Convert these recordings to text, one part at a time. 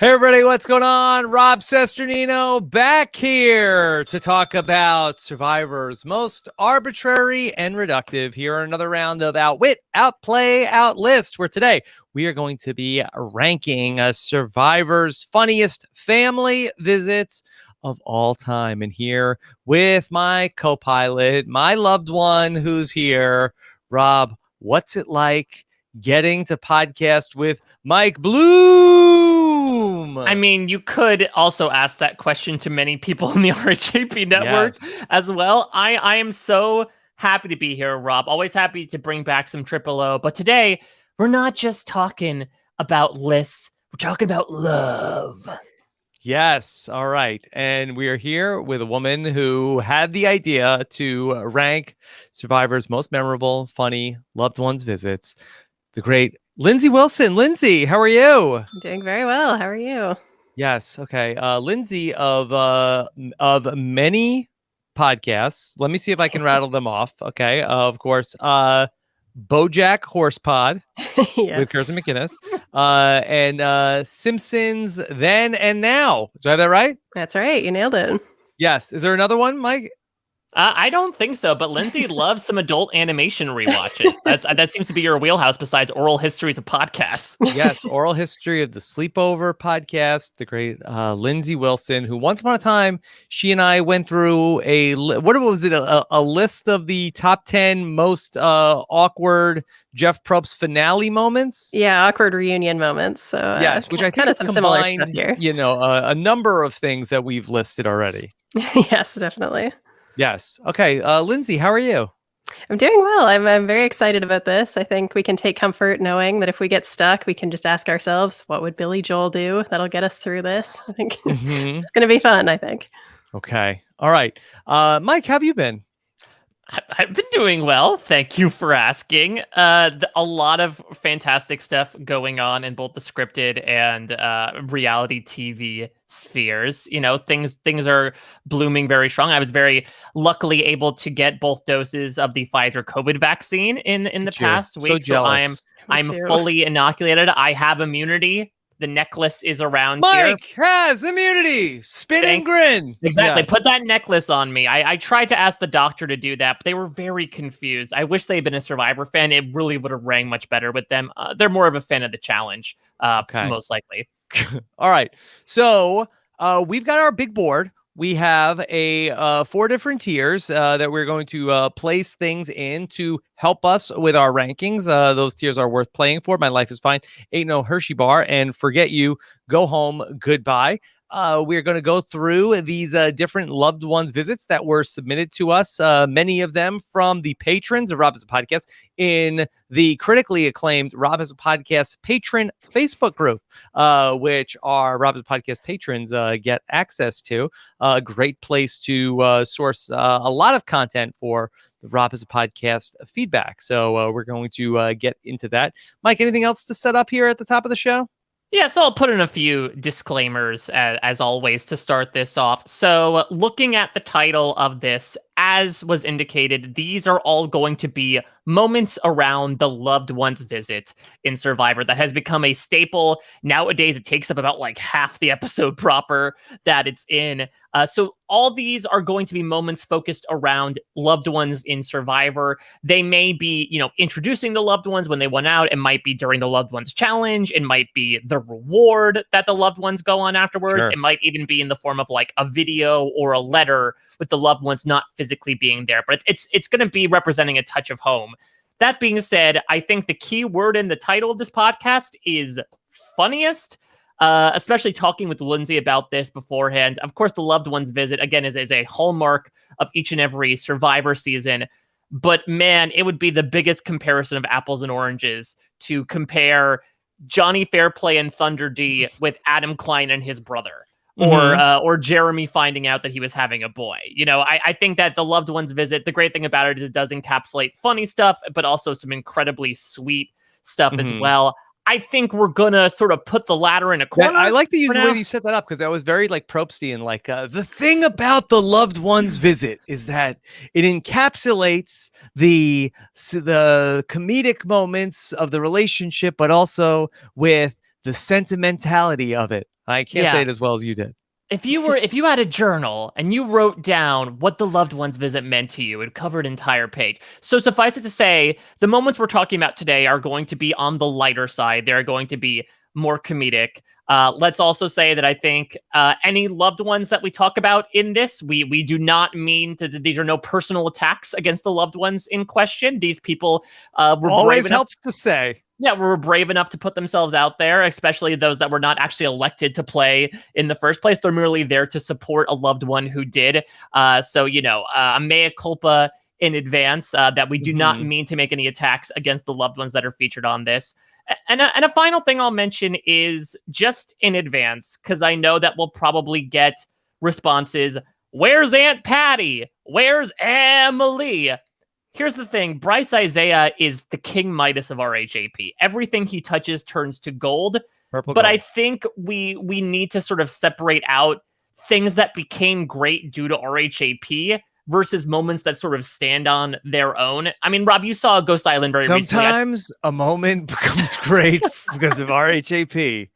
Hey everybody, what's going on? Rob Sesternino back here to talk about Survivor's most arbitrary and reductive. Here are another round of Outwit, Outplay, Outlist, where today we are going to be ranking Survivor's funniest family visits of all time. And here with my co-pilot, my loved one who's here, Rob, what's it like getting to podcast with Mike Bloom? I mean, you could also ask that question to many people in the RHAP network as well. I am so happy to be here, Rob. Always happy to bring back some Triple O. But today, we're not just talking about lists. We're talking about love. Yes. All right. And we are here with a woman who had the idea to rank Survivor's most memorable, funny, loved ones visits. The great Lindsay Wilson. Lindsay, how are you? I'm doing very well. How are you? Yes. Okay. Lindsay of many podcasts. Let me see if I can rattle them off. Okay. Of course. BoJack Horse Pod with Kirsten McInnes. And Simpsons Then and Now. Did I have that right? That's right. You nailed it. Yes. Is there another one, Mike? I don't think so, but Lindsay loves some adult animation rewatches. That seems to be your wheelhouse besides oral histories of podcasts. Yes, oral history of the Sleepover podcast, the great Lindsay Wilson, who once upon a time, she and I went through a list of the top 10 most awkward Jeff Probst finale moments. Yeah, awkward reunion moments. So yes, which I think is some similar stuff here. You know, a number of things that we've listed already. Yes, definitely. Yes. Okay. Lindsay, how are you? I'm doing well. I'm very excited about this. I think we can take comfort knowing that if we get stuck, we can just ask ourselves, what would Billy Joel do? That'll get us through this. I think it's going to be fun, I think. Okay. All right. Mike, how have you been? I've been doing well. Thank you for asking. A lot of fantastic stuff going on in both the scripted and reality TV spheres. You know, things are blooming very strong. I was very luckily able to get both doses of the Pfizer COVID vaccine in the past week. So I'm fully inoculated. I have immunity. The necklace is around Mike has immunity. Spin and grin. Exactly. Yeah. Put that necklace on me. I tried to ask the doctor to do that, but they were very confused. I wish they'd been a Survivor fan. It really would have rang much better with them. They're more of a fan of the challenge, most likely. All right. So we've got our big board. We have a 4 different tiers that we're going to place things in to help us with our rankings. Those tiers are worth playing for. My Life is Fine, Ain't No Hershey Bar, and Forget You, Go Home, Goodbye. We're going to go through these different loved ones visits that were submitted to us, many of them from the patrons of Rob Has a Podcast in the critically acclaimed Rob Has a Podcast patron Facebook group, which our Rob Has a Podcast patrons get access to. A great place to source a lot of content for the Rob Has a Podcast feedback. So we're going to get into that. Mike, anything else to set up here at the top of the show? Yeah, so I'll put in a few disclaimers as always to start this off. So looking at the title of this, as was indicated, these are all going to be moments around the loved one's visit in Survivor that has become a staple. Nowadays, it takes up about like half the episode proper that it's in. So all these are going to be moments focused around loved ones in Survivor. They may be, introducing the loved ones when they went out. It might be during the loved ones challenge. It might be the reward that the loved ones go on afterwards. Sure. It might even be in the form of like a video or a letter with the loved ones not physically being there, but it's going to be representing a touch of home. That being said, I think the key word in the title of this podcast is funniest, especially talking with Lindsay about this beforehand. Of course, the loved ones visit, again, is a hallmark of each and every Survivor season. But man, it would be the biggest comparison of apples and oranges to compare Johnny Fairplay and Thunder D with Adam Klein and his brother. Or Jeremy finding out that he was having a boy. I think that the loved ones visit, the great thing about it is it does encapsulate funny stuff, but also some incredibly sweet stuff as well. I think we're going to sort of put the latter in a corner. I like the way you set that up, because that was very like Probstian. Like the thing about the loved ones visit is that it encapsulates the comedic moments of the relationship, but also with the sentimentality of it. I can't say it as well as you did. If you had a journal and you wrote down what the loved one's visit meant to you, it covered an entire page. So suffice it to say, the moments we're talking about today are going to be on the lighter side. They're going to be more comedic. Let's also say that I think any loved ones that we talk about in this, we do not mean that these are no personal attacks against the loved ones in question. These people were always helps to say. Yeah, were brave enough to put themselves out there, especially those that were not actually elected to play in the first place. They're merely there to support a loved one who did. So, a mea culpa in advance that we do not mean to make any attacks against the loved ones that are featured on this. And a final thing I'll mention is just in advance, because I know that we'll probably get responses. Where's Aunt Patty? Where's Emily? Here's the thing. Bryce Isaiah is the King Midas of RHAP. Everything he touches turns to gold. Purple but gold. I think we need to sort of separate out things that became great due to RHAP versus moments that sort of stand on their own. I mean, Rob, you saw Ghost Island very recently. Sometimes a moment becomes great because of RHAP.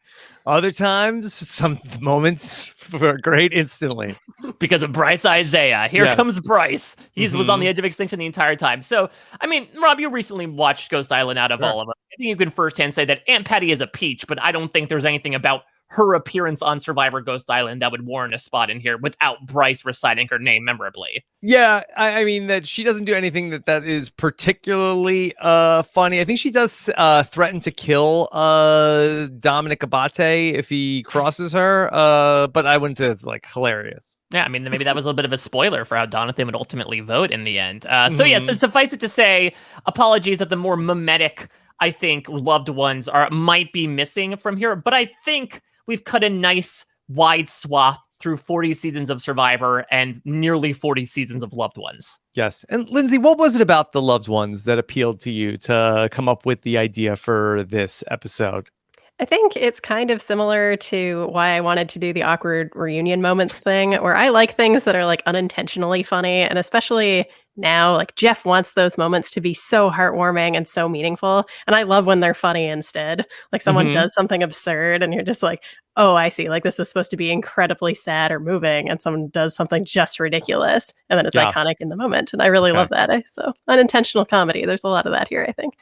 Other times, some moments were great instantly. Because of Bryce Isaiah. Here comes Bryce. He was on the edge of extinction the entire time. So, I mean, Rob, you recently watched Ghost Island out of all of us. I think you can firsthand say that Aunt Patty is a peach, but I don't think there's anything about her appearance on Survivor Ghost Island that would warrant a spot in here without Bryce reciting her name memorably. Yeah, I mean that she doesn't do anything that is particularly funny. I think she does threaten to kill Dominic Abate if he crosses her, but I wouldn't say it's like hilarious. Yeah, I mean, maybe that was a little bit of a spoiler for how Donathan would ultimately vote in the end. So suffice it to say, apologies that the more mimetic, I think, loved ones might be missing from here, but I think we've cut a nice wide swath through 40 seasons of Survivor and nearly 40 seasons of Loved Ones. Yes. And Lindsay, what was it about the Loved Ones that appealed to you to come up with the idea for this episode? I think it's kind of similar to why I wanted to do the awkward reunion moments thing, where I like things that are like unintentionally funny. And especially now, like Jeff wants those moments to be so heartwarming and so meaningful. And I love when they're funny instead. Like someone does something absurd and you're just like, oh, I see. Like this was supposed to be incredibly sad or moving. And someone does something just ridiculous. And then it's iconic in the moment. And I really love that. So unintentional comedy. There's a lot of that here, I think.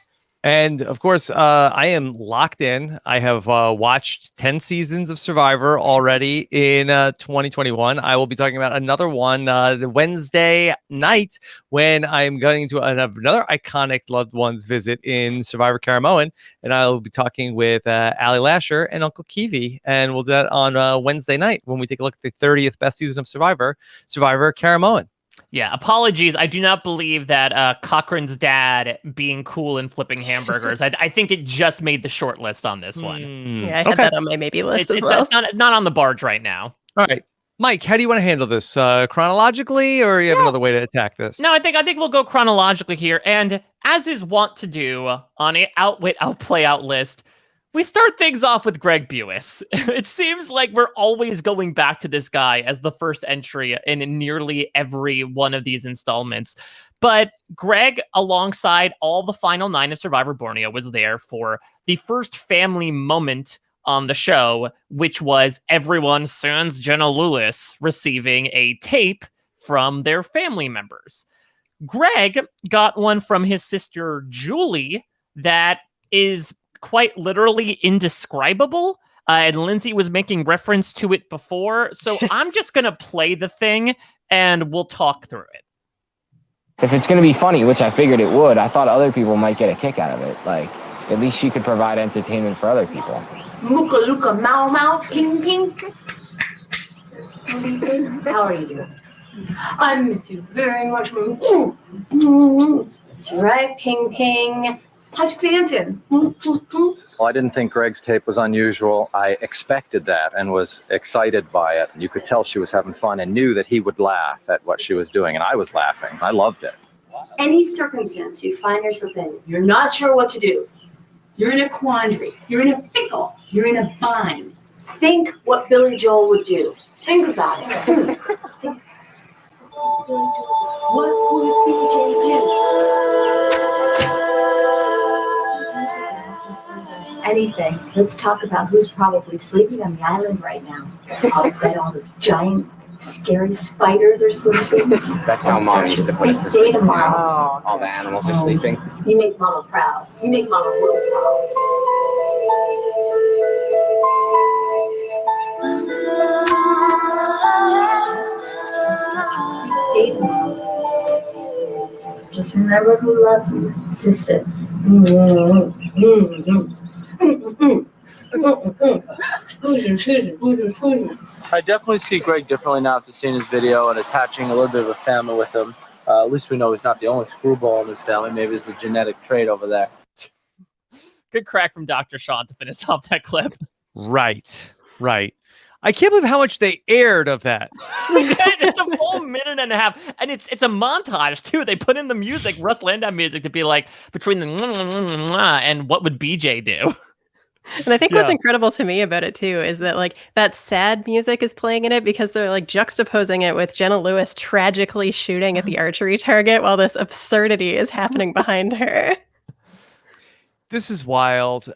And of course, I am locked in. I have watched 10 seasons of Survivor already in 2021. I will be talking about another one the Wednesday night when I'm going to another iconic loved ones visit in Survivor Caramoan. And I will be talking with Ali Lasher and Uncle Kiwi. And we'll do that on Wednesday night when we take a look at the 30th best season of Survivor Caramoan. Yeah, apologies. I do not believe that Cochran's dad being cool and flipping hamburgers. I think it just made the short list on this one. Yeah, I had that on my maybe list as well. It's not on the barge right now. All right. Mike, how do you want to handle this? Chronologically, or you have another way to attack this? No, I think we'll go chronologically here. And as is wont to do on a outwit, outplay out list, we start things off with Greg Buis. It seems like we're always going back to this guy as the first entry in nearly every one of these installments. But Greg, alongside all the final 9 of Survivor Borneo, was there for the first family moment on the show, which was everyone sans Jenna Lewis receiving a tape from their family members. Greg got one from his sister Julie that is quite literally indescribable. And Lindsay was making reference to it before. So I'm just going to play the thing and we'll talk through it. If it's going to be funny, which I figured it would, I thought other people might get a kick out of it. Like, at least she could provide entertainment for other people. Muka Luka Mau Mau Ping Ping. How are you doing? I miss you very much. That's right, Ping Ping. How's your fan? Well, I didn't think Greg's tape was unusual. I expected that and was excited by it. You could tell she was having fun and knew that he would laugh at what she was doing. And I was laughing. I loved it. Any circumstance you find yourself in, you're not sure what to do. You're in a quandary. You're in a pickle. You're in a bind. Think what Billy Joel would do. Think about it. What would BJ do? And anything, let's talk about who's probably sleeping on the island right now. I'll bet all the giant, scary spiders are sleeping. That's how Mom used to put us to Day sleep. tomorrow. All the animals are sleeping. You make Mama proud. You make Mama real proud. Day tomorrow. Just remember who loves you, CeCe. I definitely see Greg differently now after seeing his video and attaching a little bit of a family with him. At least we know he's not the only screwball in his family. Maybe it's a genetic trait over there. Good crack from Dr. Sean to finish off that clip. Right. I can't believe how much they aired of that. It's a full minute and a half, and it's a montage too. They put in the music, Russ Landau music, to be like between the and what would BJ do. And I think what's incredible to me about it too is that like that sad music is playing in it because they're like juxtaposing it with Jenna Lewis tragically shooting at the archery target while this absurdity is happening behind her. This is wild.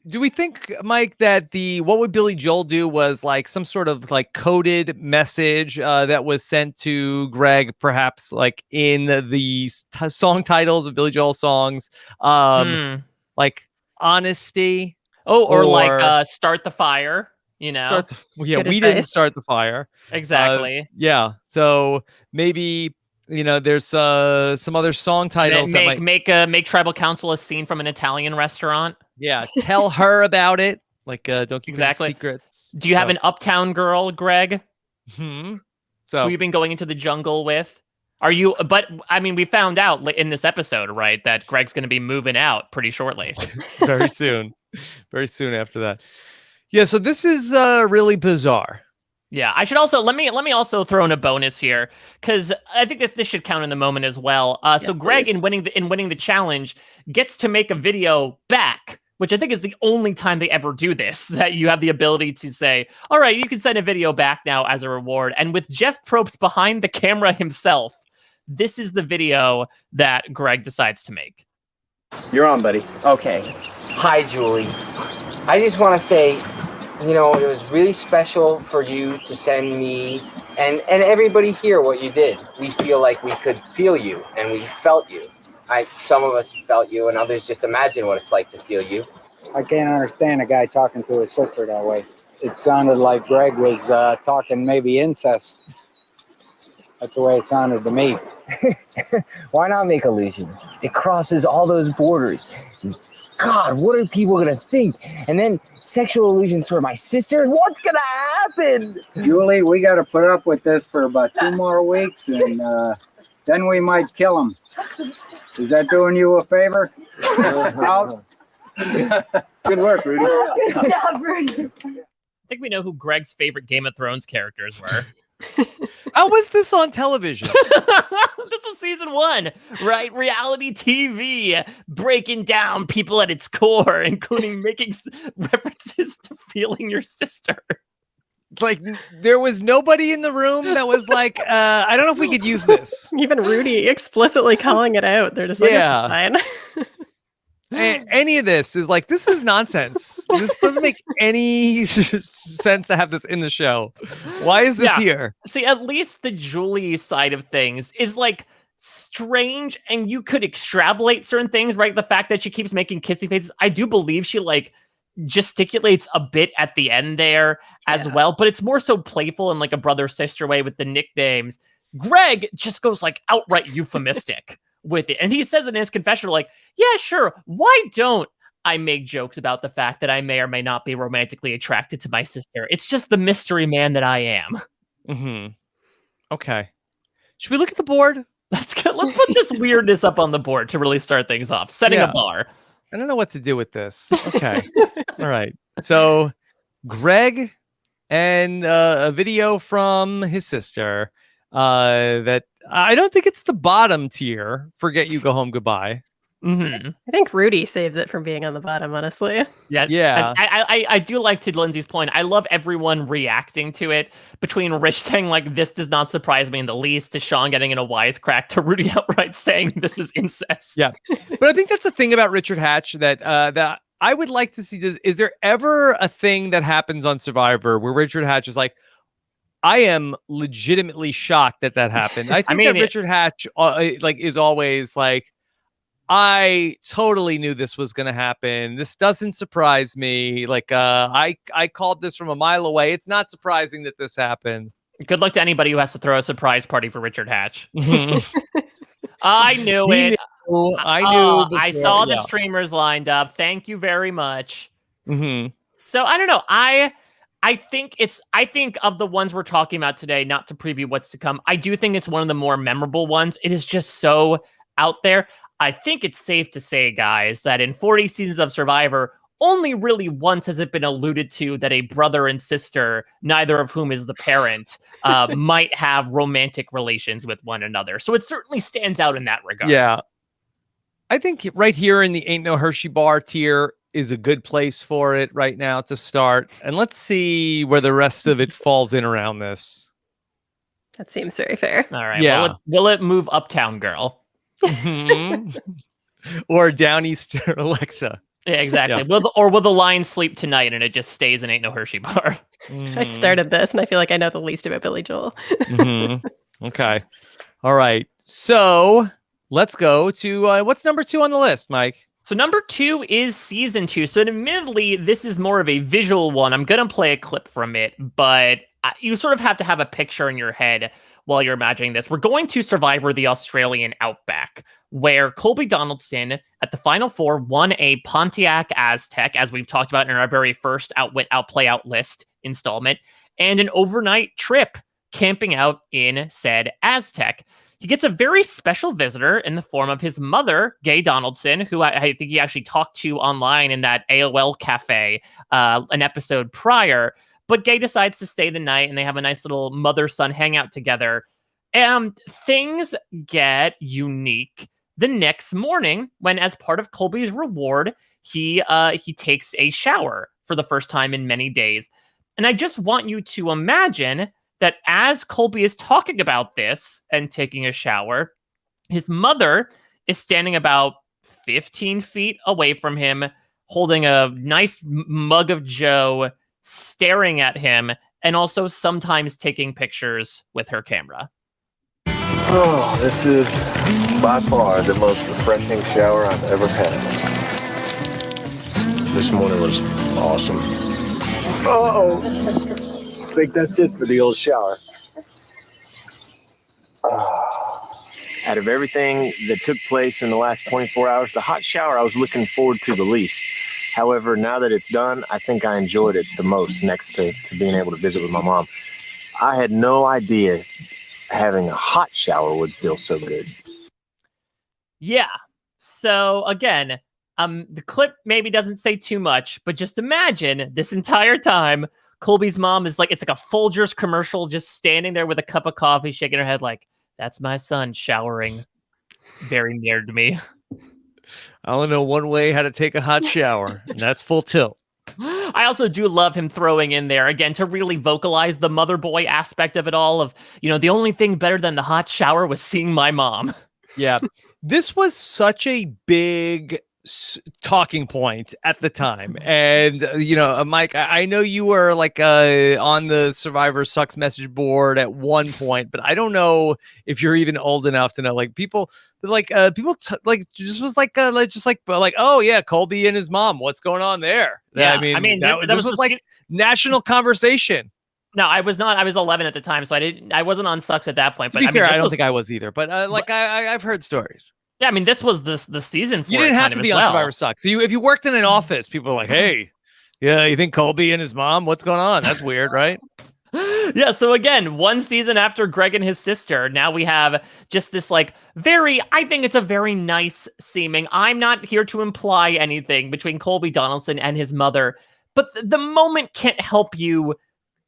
Do we think, Mike, that the What Would Billy Joel Do was like some sort of like coded message that was sent to Greg, perhaps like in the song titles of Billy Joel songs, like honesty? Or like start the fire, you know? We Good didn't advice. start the fire. Exactly. Yeah. So maybe, there's some other song titles that might make tribal council a scene from an Italian restaurant. Yeah, tell her about it. Like, don't keep Exactly. any secrets. Do you have an uptown girl, Greg? So Who you've been going into the jungle with? Are you? But I mean, we found out in this episode, right, that Greg's going to be moving out pretty shortly. very soon after that. Yeah. So this is really bizarre. Yeah, I should also let me also throw in a bonus here because I think this should count in the moment as well. So Greg, please. in winning the challenge, gets to make a video back, which I think is the only time they ever do this. That you have the ability to say, "All right, you can send a video back now as a reward." And with Jeff Probst behind the camera himself, this is the video that Greg decides to make. You're on, buddy. Okay. Hi, Julie. I just want to say, it was really special for you to send me and everybody here what you did. We feel like we could feel you and we felt you. Some of us felt you and others just imagine what it's like to feel you. I can't understand a guy talking to his sister that way. It sounded like Greg was talking maybe incest. That's the way it sounded to me. Why not make illusions? It crosses all those borders. God, what are people going to think? And then sexual illusions for my sister? What's going to happen? Julie, we got to put up with this for about 2 more weeks, and then we might kill him. Is that doing you a favor? Out. Good work, Rudy. Good job, Rudy. I think we know who Greg's favorite Game of Thrones characters were. How was this on television? This was season 1, right? Reality TV, breaking down people at its core, including making references to feeling your sister. Like, there was nobody in the room that was like, I don't know if we could use this. Even Rudy explicitly calling it out. They're just like, this is fine. Any of this is like, this is nonsense. This doesn't make any sense to have this in the show. Why is this here? See, at least the Julie side of things is like strange, and you could extrapolate certain things, right? The fact that she keeps making kissy faces. I do believe she like gesticulates a bit at the end there as well, but it's more so playful in like a brother-sister way with the nicknames. Greg just goes like outright euphemistic with it. And he says in his confessional, like, yeah, sure. Why don't I make jokes about the fact that I may or may not be romantically attracted to my sister? It's just the mystery man that I am. Mm-hmm. Okay. Should we look at the board? Let's put this weirdness up on the board to really start things off. Setting a bar. I don't know what to do with this. Okay. All right. So Greg and a video from his sister that I don't think it's the bottom tier. Forget You, Go Home, Goodbye. Mm-hmm. I think Rudy saves it from being on the bottom, honestly. Yeah. I do like, to Lindsay's point, I love everyone reacting to it, between Rich saying like, this does not surprise me in the least, to Sean getting in a wisecrack, to Rudy outright saying this is incest. Yeah. But I think that's the thing about Richard Hatch that I would like to see, is there ever a thing that happens on Survivor where Richard Hatch is like, I am legitimately shocked that happened. I think that Richard Hatch is always like, I totally knew this was going to happen. This doesn't surprise me. Like, I called this from a mile away. It's not surprising that this happened. Good luck to anybody who has to throw a surprise party for Richard Hatch. I knew it. I knew. I saw the streamers lined up. Thank you very much. So I don't know. I think of the ones we're talking about today, not to preview what's to come, I do think it's one of the more memorable ones. It is just so out there. I think it's safe to say, guys, that in 40 seasons of Survivor, only really once has it been alluded to that a brother and sister, neither of whom is the parent, might have romantic relations with one another. So it certainly stands out in that regard. Yeah. I think right here in the Ain't No Hershey Bar tier is a good place for it right now to start. And let's see where the rest of it falls in around this. That seems very fair. All right. Yeah. Will it move Uptown Girl? Or Downeaster Alexa. Yeah, exactly. Yeah. Will the lion sleep tonight and it just stays and Ain't No Hershey Bar? I started this and I feel like I know the least about Billy Joel. Okay. All right. So let's go to what's number 2 on the list, Mike? So number 2 is season 2. So admittedly, this is more of a visual one. I'm going to play a clip from it, but you sort of have to have a picture in your head while you're imagining this. We're going to Survivor the Australian Outback, where Colby Donaldson at the Final Four won a Pontiac Aztek, as we've talked about in our very first Outwit, Outplay, Outlist installment, and an overnight trip camping out in said Aztek. He gets a very special visitor in the form of his mother, Gay Donaldson, who I think he actually talked to online in that AOL cafe an episode prior. But Gay decides to stay the night, and they have a nice little mother-son hangout together. And things get unique the next morning when, as part of Colby's reward, he takes a shower for the first time in many days. And I just want you to imagine that as Colby is talking about this and taking a shower, his mother is standing about 15 feet away from him, holding a nice mug of Joe, staring at him, and also sometimes taking pictures with her camera. Oh, this is by far the most refreshing shower I've ever had. This morning was awesome. Oh, I think that's it for the old shower. Out of everything that took place in the last 24 hours, the hot shower I was looking forward to the least. However, now that it's done, I think I enjoyed it the most next to being able to visit with my mom. I had no idea having a hot shower would feel so good. Yeah. So again, the clip maybe doesn't say too much, but just imagine this entire time, Colby's mom is like, it's like a Folgers commercial, just standing there with a cup of coffee, shaking her head like, that's my son showering very near to me. I only know one way how to take a hot shower, and that's full tilt. I also do love him throwing in there, again, to really vocalize the mother boy aspect of it all of, the only thing better than the hot shower was seeing my mom. Yeah. This was such a big talking point at the time. And, Mike, I know you were like on the Survivor Sucks message board at one point, but I don't know if you're even old enough to know, like people just like, oh yeah, Colby and his mom, what's going on there? Yeah, this was like national conversation. No, I was not. I was 11 at the time, so I wasn't on Sucks at that point. To be fair, I don't think I was either, but I've heard stories. Yeah, I mean, this was the season for you didn't have to be on Survivor Sucks. So if you worked in an office, people are like, hey, yeah, you think Colby and his mom, what's going on? That's weird, right? Yeah, so again, one season after Greg and his sister, now we have just this I think it's a very nice seeming, I'm not here to imply anything between Colby Donaldson and his mother, but the moment can't help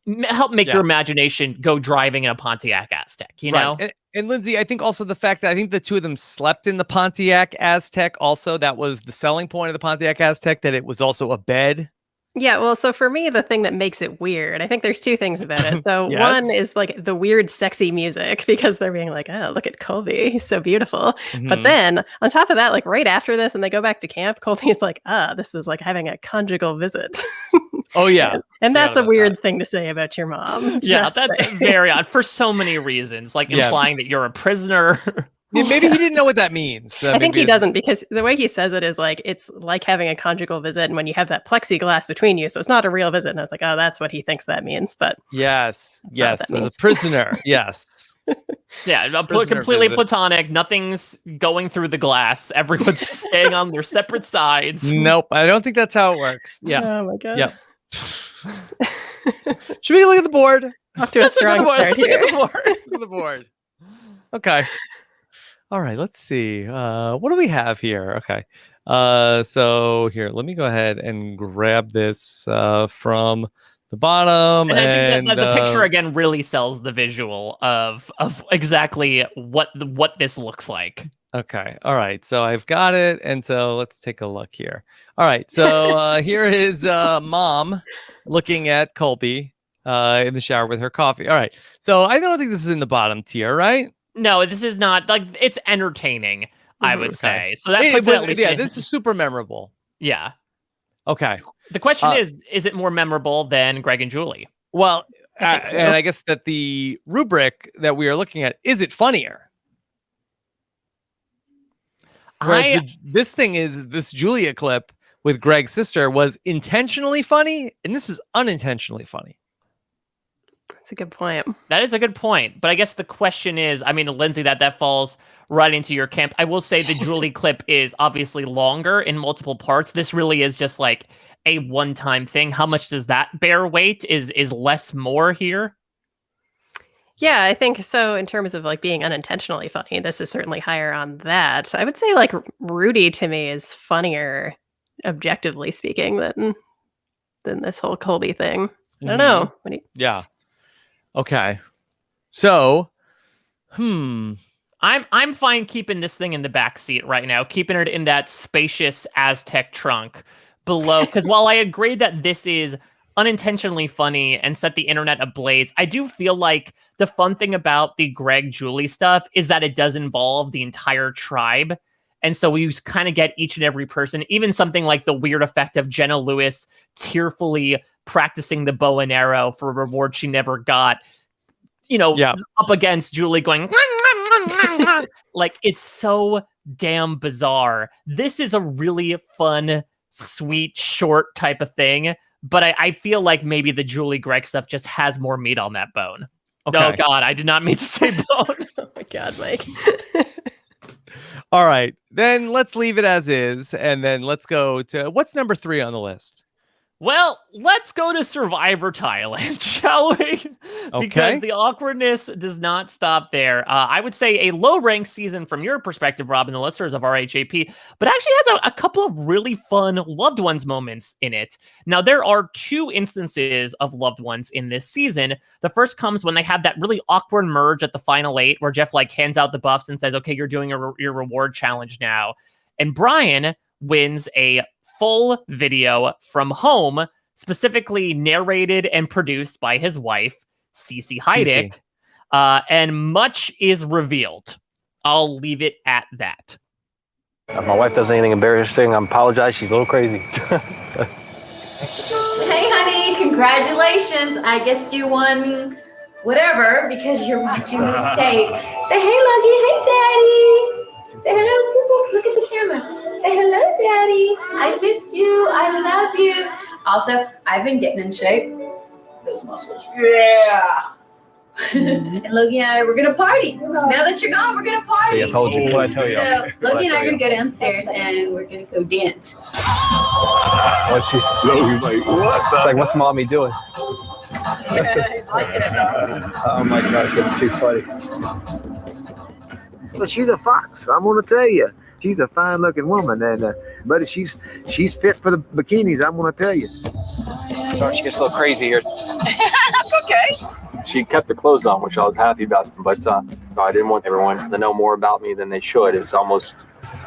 make your imagination go driving in a Pontiac Aztek, you know? And Lindsay, I think also the fact that I think the two of them slept in the Pontiac Aztek also, that was the selling point of the Pontiac Aztek, that it was also a bed. Yeah, well, so for me, the thing that makes it weird, I think there's two things about it. So Yes. one is like the weird, sexy music because they're being like, oh, look at Colby. He's so beautiful. But Mhm. then on top of that, like right after this, and they go back to camp, Colby's like, this was like having a conjugal visit. Oh, yeah. And that's Forgot a about weird that. thing to say about your mom. Yeah, Just that's saying. very odd for so many reasons, like Yeah. implying that you're a prisoner. Yeah, maybe he didn't know what that means. I think maybe he it's- doesn't because the way he says it is like it's like having a conjugal visit and when you have that plexiglass between you, so it's not a real visit. And I was like, oh, that's what he thinks that means. But Yes, That's not what yes, that as a means. prisoner, yes. Yeah, Prisoner completely visit. platonic. Nothing's going through the glass. Everyone's just staying on their separate sides. Nope, I don't think that's how it works. Yeah, oh my god, Yep. Should we look at the board? off to a Let's look at strong the board. start Let's look at here. the board. Look at the board. Okay. All right, let's see. What do we have here? Okay. So here, let me go ahead and grab this from the bottom. And I think that the picture uh, again really sells the visual of exactly what this looks like. Okay. All right. So I've got it. And so let's take a look here. All right. So here is mom looking at Colby in the shower with her coffee. All right. So I don't think this is in the bottom tier, right? No, this is not like it's entertaining. I would Okay. say so. That puts it at least. Yeah, in- this is super memorable. yeah. Okay. The question Uh, is it more memorable than Greg and Julie? Well, I think so. and I guess that the rubric that we are looking at, is it funnier? Whereas this Julia clip with Greg's sister was intentionally funny, and this is unintentionally funny. That's a good point. That is a good point. But I guess the question is, I mean, Lindsay, that falls right into your camp. I will say the Julie clip is obviously longer in multiple parts. This really is just like a one-time thing. How much does that bear weight? Is less more here? Yeah, I think so. In terms of like being unintentionally funny, this is certainly higher on that. I would say like Rudy to me is funnier, objectively speaking, than this whole Colby thing. I don't know. What do you- Yeah. Okay. So, I'm fine keeping this thing in the back seat right now, keeping it in that spacious Aztec trunk below. Because while I agree that this is unintentionally funny and set the internet ablaze, I do feel like the fun thing about the Greg Julie stuff is that it does involve the entire tribe. And so we kind of get each and every person, even something like the weird effect of Jenna Lewis tearfully practicing the bow and arrow for a reward she never got, up against Julie going, like, it's so damn bizarre. This is a really fun, sweet, short type of thing. But I feel like maybe the Julie Greg stuff just has more meat on that bone. okay. Oh, God, I did not mean to say bone. Oh my god, Mike. All right. Then let's leave it as is. And then let's go to what's number 3 on the list? Well, let's go to Survivor Thailand, shall we? Okay. Because the awkwardness does not stop there. I would say a low-ranked season from your perspective, Rob, and the listeners of RHAP, but actually has a couple of really fun loved ones moments in it. Now, there are 2 instances of loved ones in this season. The first comes when they have that really awkward merge at the final 8, where Jeff hands out the buffs and says, okay, you're doing your reward challenge now. And Brian wins a full video from home, specifically narrated and produced by his wife, CeCe Heidik, and much is revealed. I'll leave it at that. If my wife does anything embarrassing, I apologize. She's a little crazy. Hey, honey, congratulations. I guess you won whatever because you're watching this tape. Say, hey, Lucky. Hey, Daddy. Say hello. Look at the camera. Say hello, Daddy. I miss you. I love you. Also, I've been getting in shape. Those muscles. Yeah. And Logie and I, we're going to party. Now that you're gone, we're going to party. I told you. What I tell you? So, Logie and I are going to go downstairs and we're going to go dance. What's she? Logan's like, what? It's like, what's mommy doing? Oh my gosh, that's too funny. Well, she's a fox. I'm gonna tell you, she's a fine-looking woman, and but she's fit for the bikinis. I'm gonna tell you. She gets a little crazy here. That's okay. She kept the clothes on, which I was happy about, but I didn't want everyone to know more about me than they should. It's almost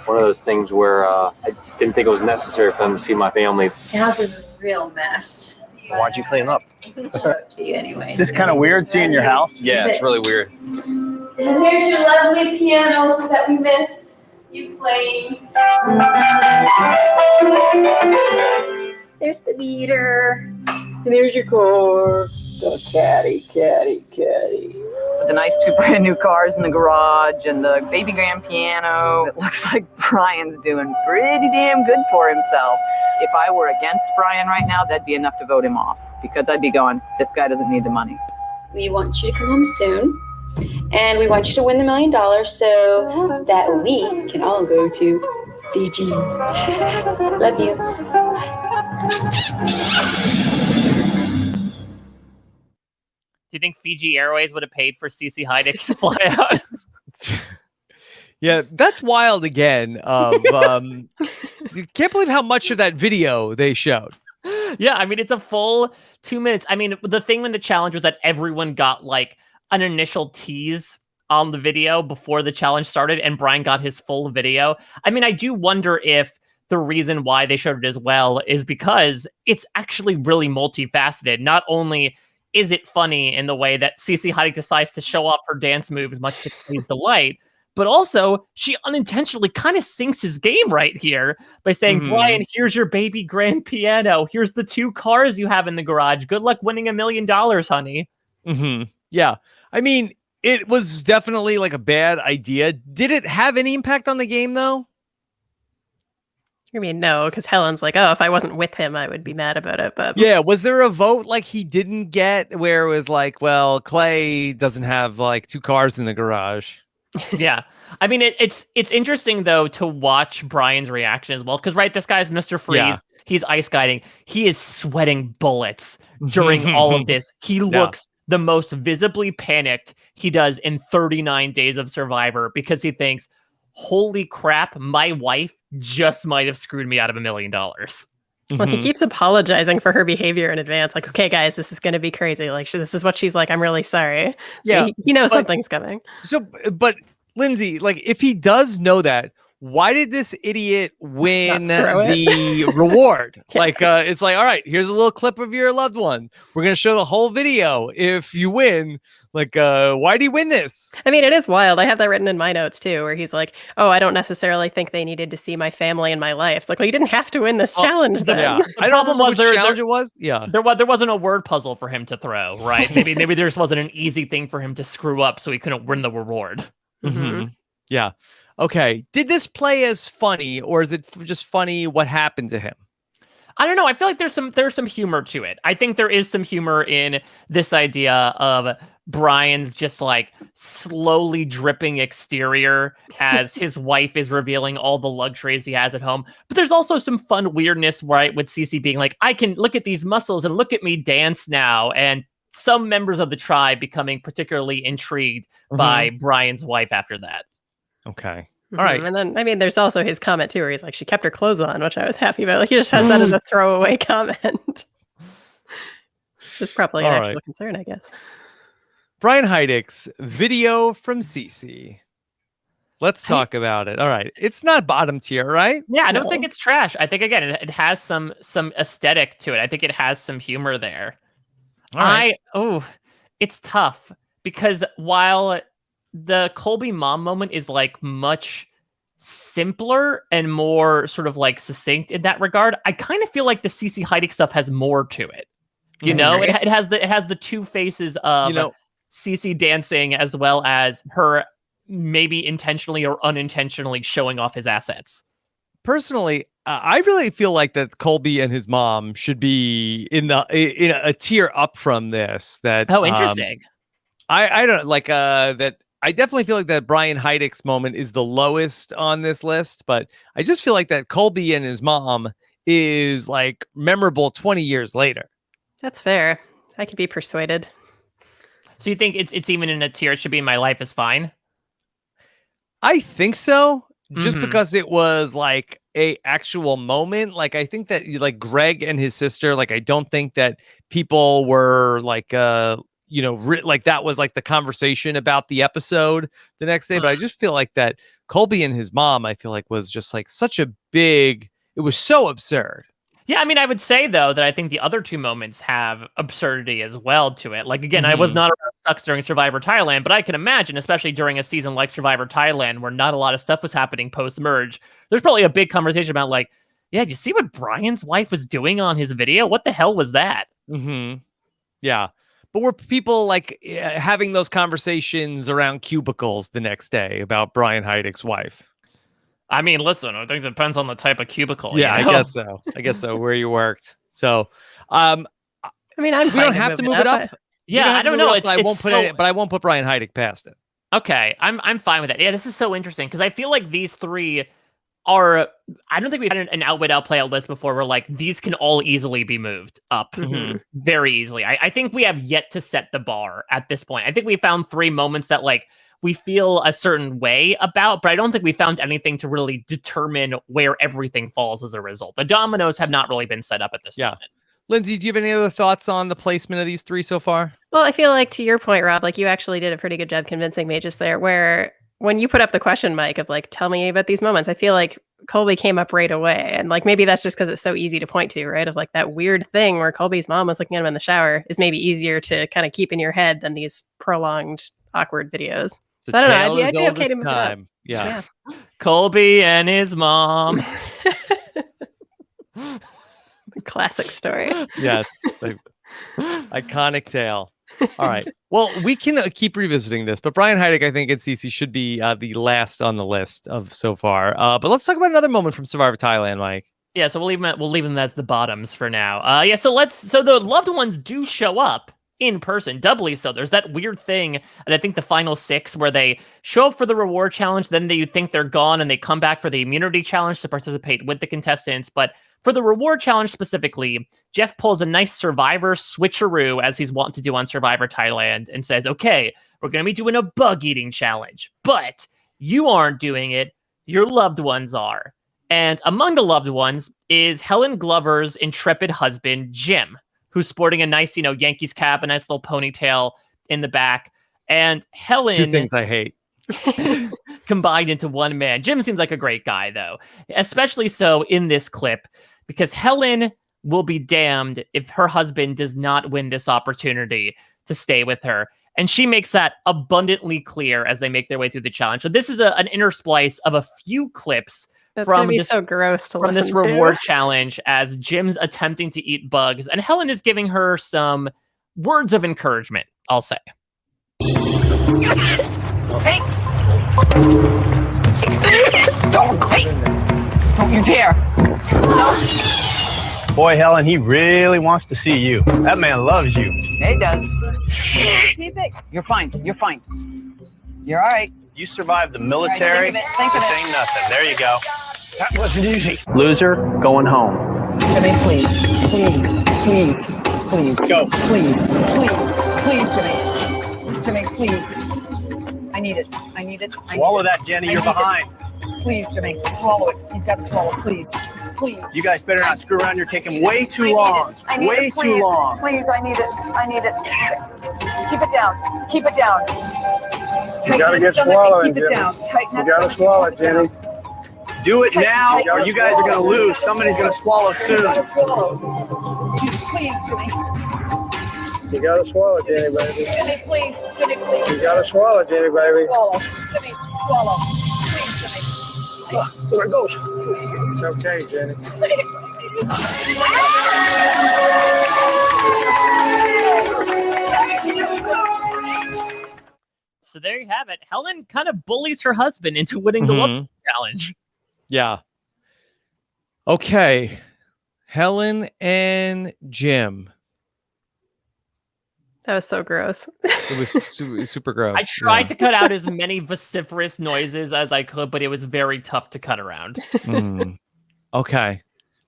one of those things where I didn't think it was necessary for them to see my family. How's real mess. Why'd you clean up? I'll show it to you anyway. Is this kind of weird seeing your house? Yeah, it's really weird. And here's your lovely piano that we miss you playing. There's the beater. And there's your car. The caddy. The nice 2 brand new cars in the garage and the baby grand piano. It looks like Brian's doing pretty damn good for himself. If I were against Brian right now, that'd be enough to vote him off because I'd be going, this guy doesn't need the money. We want you to come home soon. And we want you to win the $1 million so that we can all go to Fiji. Love you. Do you think Fiji Airways would have paid for CeCe Heidik to fly out? Yeah, that's wild again. You can't believe how much of that video they showed. Yeah, I mean, it's a full 2 minutes. I mean, the thing when the challenge was that everyone got like an initial tease on the video before the challenge started, and Brian got his full video. I mean, I do wonder if the reason why they showed it as well is because it's actually really multifaceted. Not only is it funny in the way that CeCe Heidik decides to show off her dance moves, much to Clay's delight, but also she unintentionally kind of sinks his game right here by saying, Brian, here's your baby grand piano. Here's the 2 cars you have in the garage. Good luck winning $1 million, honey. Yeah. I mean, it was definitely like a bad idea. Did it have any impact on the game, though? I mean, no, because Helen's like, oh, if I wasn't with him, I would be mad about it. But yeah, was there a vote like he didn't get where it was like, well, Clay doesn't have like 2 cars in the garage? Yeah. I mean, it's interesting, though, to watch Brian's reaction as well. Because, right, this guy's Mr. Freeze. Yeah. He's ice guiding. He is sweating bullets during all of this. He looks the most visibly panicked he does in 39 days of Survivor because he thinks, holy crap, my wife just might have screwed me out of $1 million. Well, he keeps apologizing for her behavior in advance. Like, okay, guys, this is going to be crazy. Like, this is what she's like. I'm really sorry. So yeah. He knows something's coming. So, but Lindsay, like, if he does know that, why did this idiot win the reward? Yeah. Like, it's like, all right, here's a little clip of your loved one. We're going to show the whole video. If you win, like, why did he win this? I mean, it is wild. I have that written in my notes too, where he's like, oh, I don't necessarily think they needed to see my family in my life. It's like, well, you didn't have to win this challenge then. Yeah. The problem was challenge it was. Yeah. There wasn't a word puzzle for him to throw, right? Maybe there just wasn't an easy thing for him to screw up so he couldn't win the reward. Yeah. Okay. Did this play as funny, or is it just funny what happened to him? I don't know. I feel like there's some humor to it. I think there is some humor in this idea of Brian's just like slowly dripping exterior as his wife is revealing all the luxuries he has at home. But there's also some fun weirdness, right, with CeCe being like, I can look at these muscles and look at me dance now. And some members of the tribe becoming particularly intrigued by Brian's wife after that. Okay. All right. And then, I mean, there's also his comment too, where he's like, she kept her clothes on, which I was happy about. Like, he just has that as a throwaway comment. It's probably an actual concern, I guess. Brian Heidik's video from CeCe. Let's talk about it. All right. It's not bottom tier, right? Yeah, I don't think it's trash. I think, again, it has some aesthetic to it. I think it has some humor there. All right. It's tough because while the Colby mom moment is like much simpler and more sort of like succinct in that regard, I kind of feel like the CeCe Heidik stuff has more to it. You know, it has the 2 faces of CeCe dancing as well as her maybe intentionally or unintentionally showing off his assets. Personally, I really feel like that Colby and his mom should be in a tier up from this. That interesting. I don't like that. I definitely feel like that Brian Heidik's moment is the lowest on this list, but I just feel like that Colby and his mom is like memorable 20 years later. That's fair. I could be persuaded. So you think it's even in a tier? It should be My Life is Fine? I think so. Just because it was like a actual moment. Like, I think that like Greg and his sister, like, I don't think that people were like, like that was like the conversation about the episode the next day. But I just feel like that Colby and his mom, I feel like was just like such a big, it was so absurd. Yeah, I mean, I would say, though, that I think the other two moments have absurdity as well to it. Like, again, I was not around Sucks during Survivor Thailand, but I can imagine, especially during a season like Survivor Thailand, where not a lot of stuff was happening post-merge, there's probably a big conversation about, like, yeah, did you see what Brian's wife was doing on his video? What the hell was that? Yeah. But were people, like, having those conversations around cubicles the next day about Brian Heidik's wife? I mean, listen, I think it depends on the type of cubicle. Yeah, you know? I guess so. Where you worked. So, I mean, we don't have to move it up. Yeah, I don't know. I won't put Brian Heidik past it. Okay, I'm fine with that. Yeah, this is so interesting because I feel like these three are. I don't think we've had an outwit outplay out list before where like these can all easily be moved up very easily. I think we have yet to set the bar at this point. I think we found 3 moments that like we feel a certain way about, but I don't think we found anything to really determine where everything falls as a result. The dominoes have not really been set up at this moment. Lindsay, do you have any other thoughts on the placement of these 3 so far? Well, I feel like to your point, Rob, like you actually did a pretty good job convincing me just there, where when you put up the question, Mike, of like, tell me about these moments, I feel like Colby came up right away. And like, maybe that's just because it's so easy to point to, right? Of like that weird thing where Colby's mom was looking at him in the shower is maybe easier to kind of keep in your head than these prolonged, awkward videos. So I don't know. I'd be okay to move it up. Yeah. Colby and his mom. Classic story. Yes. Iconic tale. All right. Well, we can keep revisiting this, but Brian Heidik, I think, and CeCe should be the last on the list of so far. But let's talk about another moment from Survivor Thailand, Mike. Yeah, so we'll leave them as the bottoms for now. So the loved ones do show up in person, doubly so. There's that weird thing, and I think the final 6 where they show up for the reward challenge, then you think they're gone, and they come back for the immunity challenge to participate with the contestants. But for the reward challenge specifically, Jeff pulls a nice Survivor switcheroo, as he's wont to do on Survivor Thailand, and says, okay, we're going to be doing a bug eating challenge, but you aren't doing it. Your loved ones are. And among the loved ones is Helen Glover's intrepid husband, Jim, who's sporting a nice, Yankees cap, a nice little ponytail in the back. And Helen... 2 things I hate. combined into one man. Jim seems like a great guy, though. Especially so in this clip, because Helen will be damned if her husband does not win this opportunity to stay with her. And she makes that abundantly clear as they make their way through the challenge. So this is an intersplice of a few clips from this, so gross to from listen this to. Reward challenge as Jim's attempting to eat bugs, and Helen is giving her some words of encouragement, I'll say. Hey! Don't you dare! Boy, Helen, he really wants to see you. That man loves you. Yeah, he does. You're fine. You're fine. You're all right. You survived the military. Right, think of it. This ain't nothing. There you go. That wasn't easy. Loser, going home. Jimmy, please. Go. Please, Jimmy. Jimmy, please. I need it. Swallow that, Jenny. You're behind. Please, Jimmy. Swallow it. You've got to swallow it. Please. You guys better not screw around. You're taking way too long. Way too long. Please, I need it. Keep it down. You gotta get swallowing, Keep it Jenny. down. Tighten You gotta swallow it, Jenny. Do it now, or you guys are going to lose. Somebody's going to swallow soon. Please, Jimmy. You gotta swallow it, Jenny, baby. Jimmy, please. You gotta swallow it, Jenny, baby. Swallow. Jimmy, swallow. Please, Jimmy. There it goes. It's okay, Jenny. So there you have it. Helen kind of bullies her husband into winning the love challenge. Yeah. Okay. Helen and Jim. That was so gross. It was super gross. I tried to cut out as many vociferous noises as I could, but it was very tough to cut around. Okay.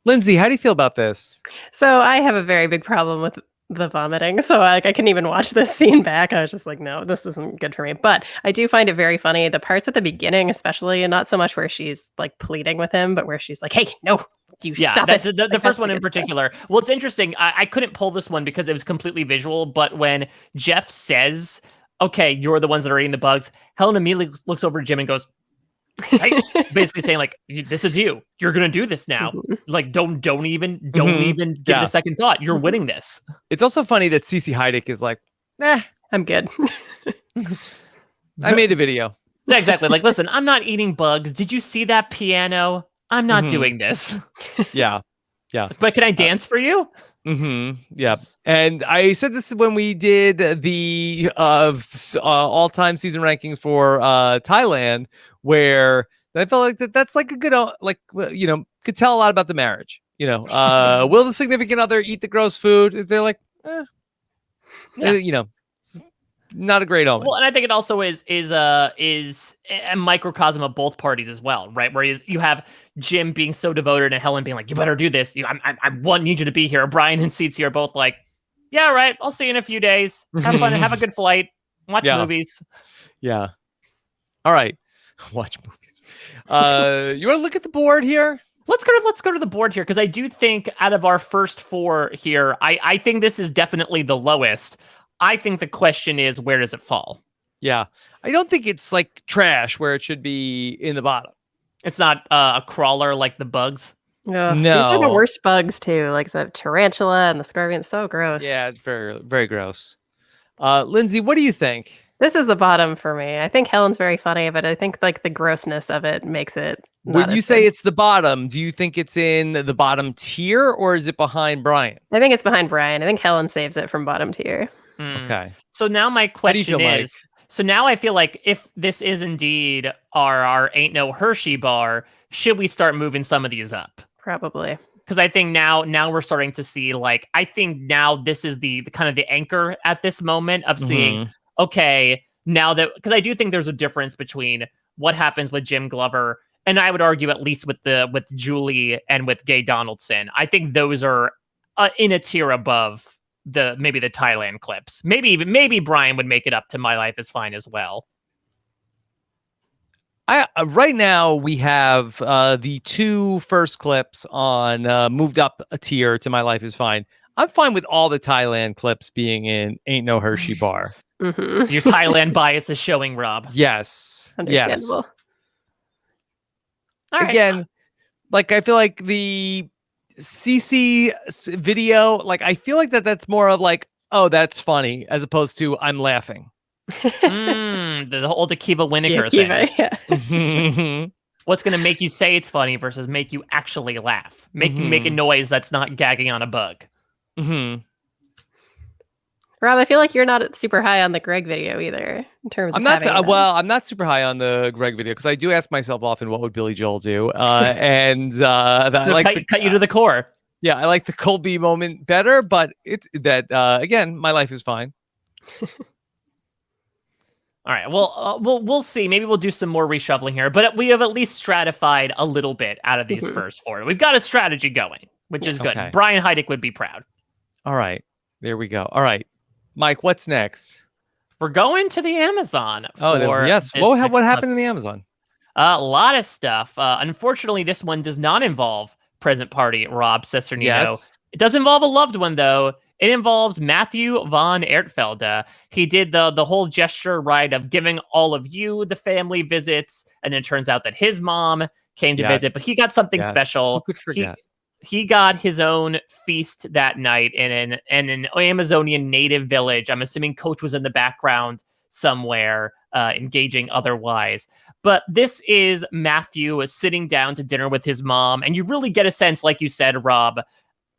Lindsay, how do you feel about this? So I have a very big problem with the vomiting. So I couldn't even watch this scene back. I was just like, no, this isn't good for me. But I do find it very funny. The parts at the beginning, especially, and not so much where she's like pleading with him, but where she's like, hey, no, you stop it. The first one in particular. Well, it's interesting. I couldn't pull this one because it was completely visual. But when Jeff says, okay, you're the ones that are eating the bugs, Helen immediately looks over at Jim and goes, Right? Basically saying like, this is you. You're gonna do this now. Like, don't even give it a second thought. You're winning this. It's also funny that CeCe Heidik is like, I'm good. I made a video. Yeah, exactly. Like, listen, I'm not eating bugs. Did you see that piano? I'm not doing this. Yeah. But can I dance for you? Yeah. And I said this when we did the all-time season rankings for Thailand, where I felt like that's like a good, could tell a lot about the marriage. Will the significant other eat the gross food? Is they're like, not a great omen. Well, and I think it also is a microcosm of both parties as well, right? Where you have Jim being so devoted and Helen being like, "You better do this. I need you to be here." Brian and CeCe are both like, "Yeah, right. I'll see you in a few days. Have fun. Have a good flight. Watch movies." Yeah. All right. Watch movies. You want to look at the board here? Let's go to the board here, because I do think out of our first 4 here, I think this is definitely the lowest. I think the question is, where does it fall? Yeah. I don't think it's like trash where it should be in the bottom. It's not a crawler like the bugs. No. These are the worst bugs too, like the tarantula and the scorpion. So gross. Yeah, it's very, very gross. Lindsay, what do you think? This is the bottom for me. I think Helen's very funny, but I think like the grossness of it makes it. When you say it's the bottom, do you think it's in the bottom tier or is it behind Brian? I think it's behind Brian. I think Helen saves it from bottom tier. Okay. So now my question is, Mike? so now I feel like if this is indeed our Ain't No Hershey bar, should we start moving some of these up? Probably. Because I think now we're starting to see, like, I think now this is the kind of the anchor at this moment of seeing, okay, now that, because I do think there's a difference between what happens with Jim Glover, and I would argue at least with Julie and with Gay Donaldson. I think those are in a tier above maybe the Thailand clips. Maybe Brian would make it up to My Life is Fine as well. Right now we have the 2 first clips on moved up a tier to My Life is Fine. I'm fine with all the Thailand clips being in Ain't No Hershey bar. Your Thailand bias is showing, Rob. Yes. Understandable. All right. Again, like I feel like the CeCe video, like I feel like that's more of like, oh, that's funny, as opposed to I'm laughing. The old Akiva Winokur thing. What's going to make you say it's funny versus make you actually laugh? Make a noise that's not gagging on a bug. Rob, I feel like you're not super high on the Greg video either. In terms of I'm not super high on the Greg video because I do ask myself often, what would Billy Joel do? And that so cut you to the core. Yeah, I like the Colby moment better, but again, My Life is Fine. All right. Well, we'll see. Maybe we'll do some more reshuffling here, but we have at least stratified a little bit out of these first 4. We've got a strategy going, which is good. Okay. Brian Heidik would be proud. All right. There we go. All right. Mike, what's next? We're going to the Amazon. Yes. What happened in the Amazon? A lot of stuff. Unfortunately, this one does not involve Present Party, Rob, Sister Nino. Yes. It does involve a loved one, though. It involves Matthew von Ertfelda. He did the whole gesture, right, of giving all of you the family visits, and then it turns out that his mom came to visit, but he got something special. Who could forget? He got his own feast that night in an Amazonian native village. I'm assuming Coach was in the background somewhere, engaging otherwise. But this is Matthew sitting down to dinner with his mom, and you really get a sense, like you said, Rob,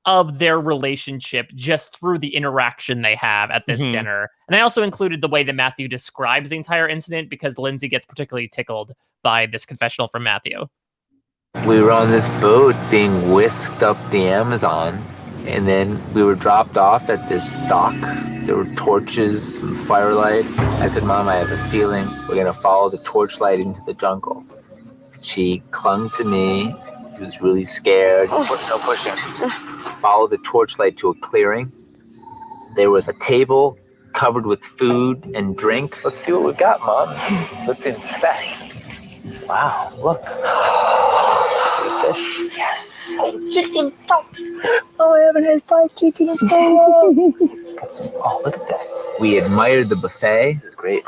of their relationship just through the interaction they have at this dinner. And I also included the way that Matthew describes the entire incident because Lindsay gets particularly tickled by this confessional from Matthew. We were on this boat being whisked up the Amazon, and then we were dropped off at this dock. There were torches and firelight. I said, Mom, I have a feeling we're going to follow the torchlight into the jungle. She clung to me. She was really scared. No pushing. Follow the torchlight to a clearing. There was a table covered with food and drink. Let's see what we got, Mom. Let's inspect. Wow, look. Fish. Yes. Chicken. Oh, I haven't had fried chicken in so long. Got some, look at this. We admired the buffet. This is great.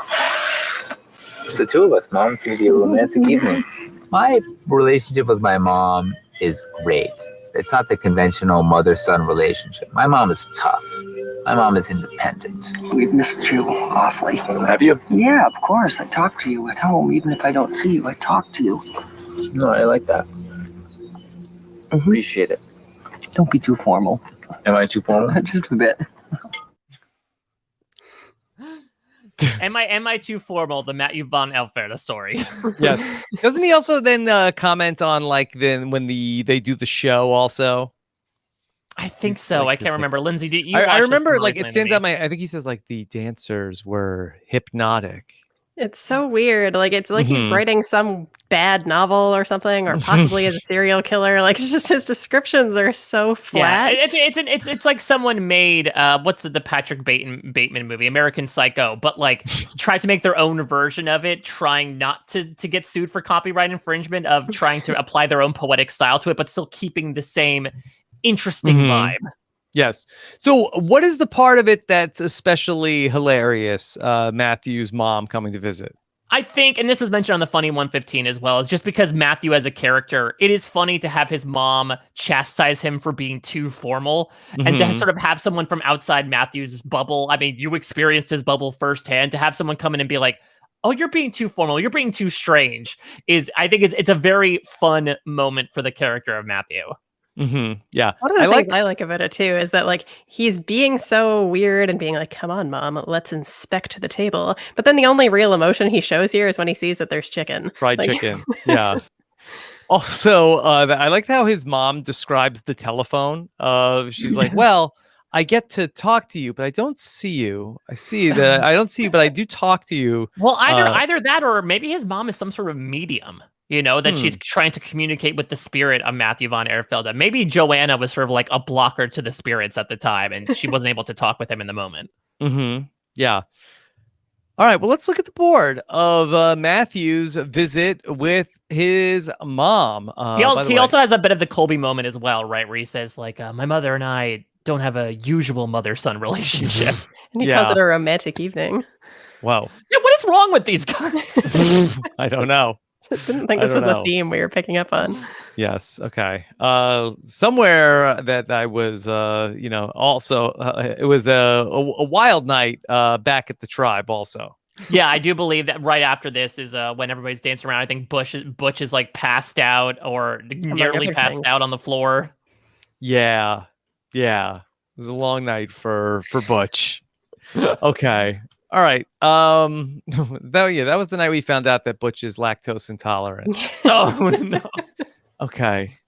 just the two of us. Mom, it's going to be a romantic evening. My relationship with my mom is great. It's not the conventional mother-son relationship. My mom is tough. My mom is independent. We've missed you awfully. Have you? Yeah, of course. I talk to you at home. Even if I don't see you, I talk to you. No, I like that. Appreciate it. Don't be too formal. Am I too formal? Just a bit. Am I too formal? The Matthew von Ertfelda story. Yes. Doesn't he also then comment on like then when they do the show also? I think so. I can't remember. Lindsay, do you? I watch remember this like more it recently stands than out I think he says like the dancers were hypnotic. It's so weird. Like it's like he's Mhm. writing some bad novel or something, or possibly as a serial killer. Like it's just his descriptions are so flat. Yeah, it's like someone made what's the Patrick Bateman movie, American Psycho, but like tried to make their own version of it, trying not to get sued for copyright infringement, of trying to apply their own poetic style to it, but still keeping the same interesting Mhm. vibe. Yes. So what is the part of it that's especially hilarious? Matthew's mom coming to visit. I think, and this was mentioned on the Funny 115 as well, is just because Matthew as a character, it is funny to have his mom chastise him for being too formal and to Mhm. sort of have someone from outside Matthew's bubble. I mean, you experienced his bubble firsthand. To have someone come in and be like, oh, you're being too formal, you're being too strange, I think it's a very fun moment for the character of Matthew. Mm-hmm. Yeah. One of the things I like about it too is that like he's being so weird and being like, "Come on, mom, let's inspect the table." But then the only real emotion he shows here is when he sees that there's chicken, Fried Like- chicken. Yeah. Also, I like how his mom describes the telephone. She's like, "Well, I get to talk to you, but I don't see you. I don't see you, but I do talk to you." Well, either that or maybe his mom is some sort of medium, that she's Hmm. trying to communicate with the spirit of Matthew von Ertfelda. Maybe Joanna was sort of like a blocker to the spirits at the time, and she wasn't able to talk with him in the moment. Mm-hmm. Yeah. All right. Well, let's look at the board of Matthew's visit with his mom. He by the way- also has a bit of the Colby moment as well, right? Where he says, like, my mother and I don't have a usual mother-son relationship. and he calls it a romantic evening. Wow. Yeah, what is wrong with these guys? I don't know. I didn't think I this don't was know. a theme we were picking up on. Yes. Okay. Somewhere that I was, also it was a wild night back at the tribe. Also. Yeah, I do believe that right after this is when everybody's dancing around. I think Butch is like passed out or nearly other passed things. out on the floor. Yeah. Yeah. It was a long night for Butch. Okay. All right. That was the night we found out that Butch is lactose intolerant. Oh no. Okay.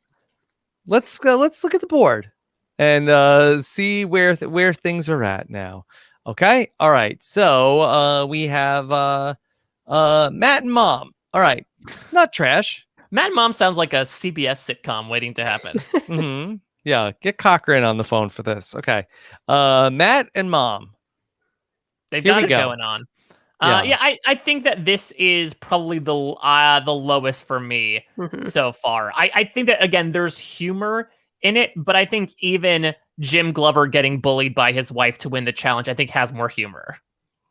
Let's look at the board and see where things are at now. Okay. All right. So we have Matt and Mom. All right. Not trash. Matt and Mom sounds like a CBS sitcom waiting to happen. Mm-hmm. Yeah. Get Cochran on the phone for this. Okay. Matt and Mom. They've Here got we it go. going on. Yeah. I think that this is probably the lowest for me Mhm. so far. I think that, again, there's humor in it, but I think even Jim Glover getting bullied by his wife to win the challenge, I think has more humor.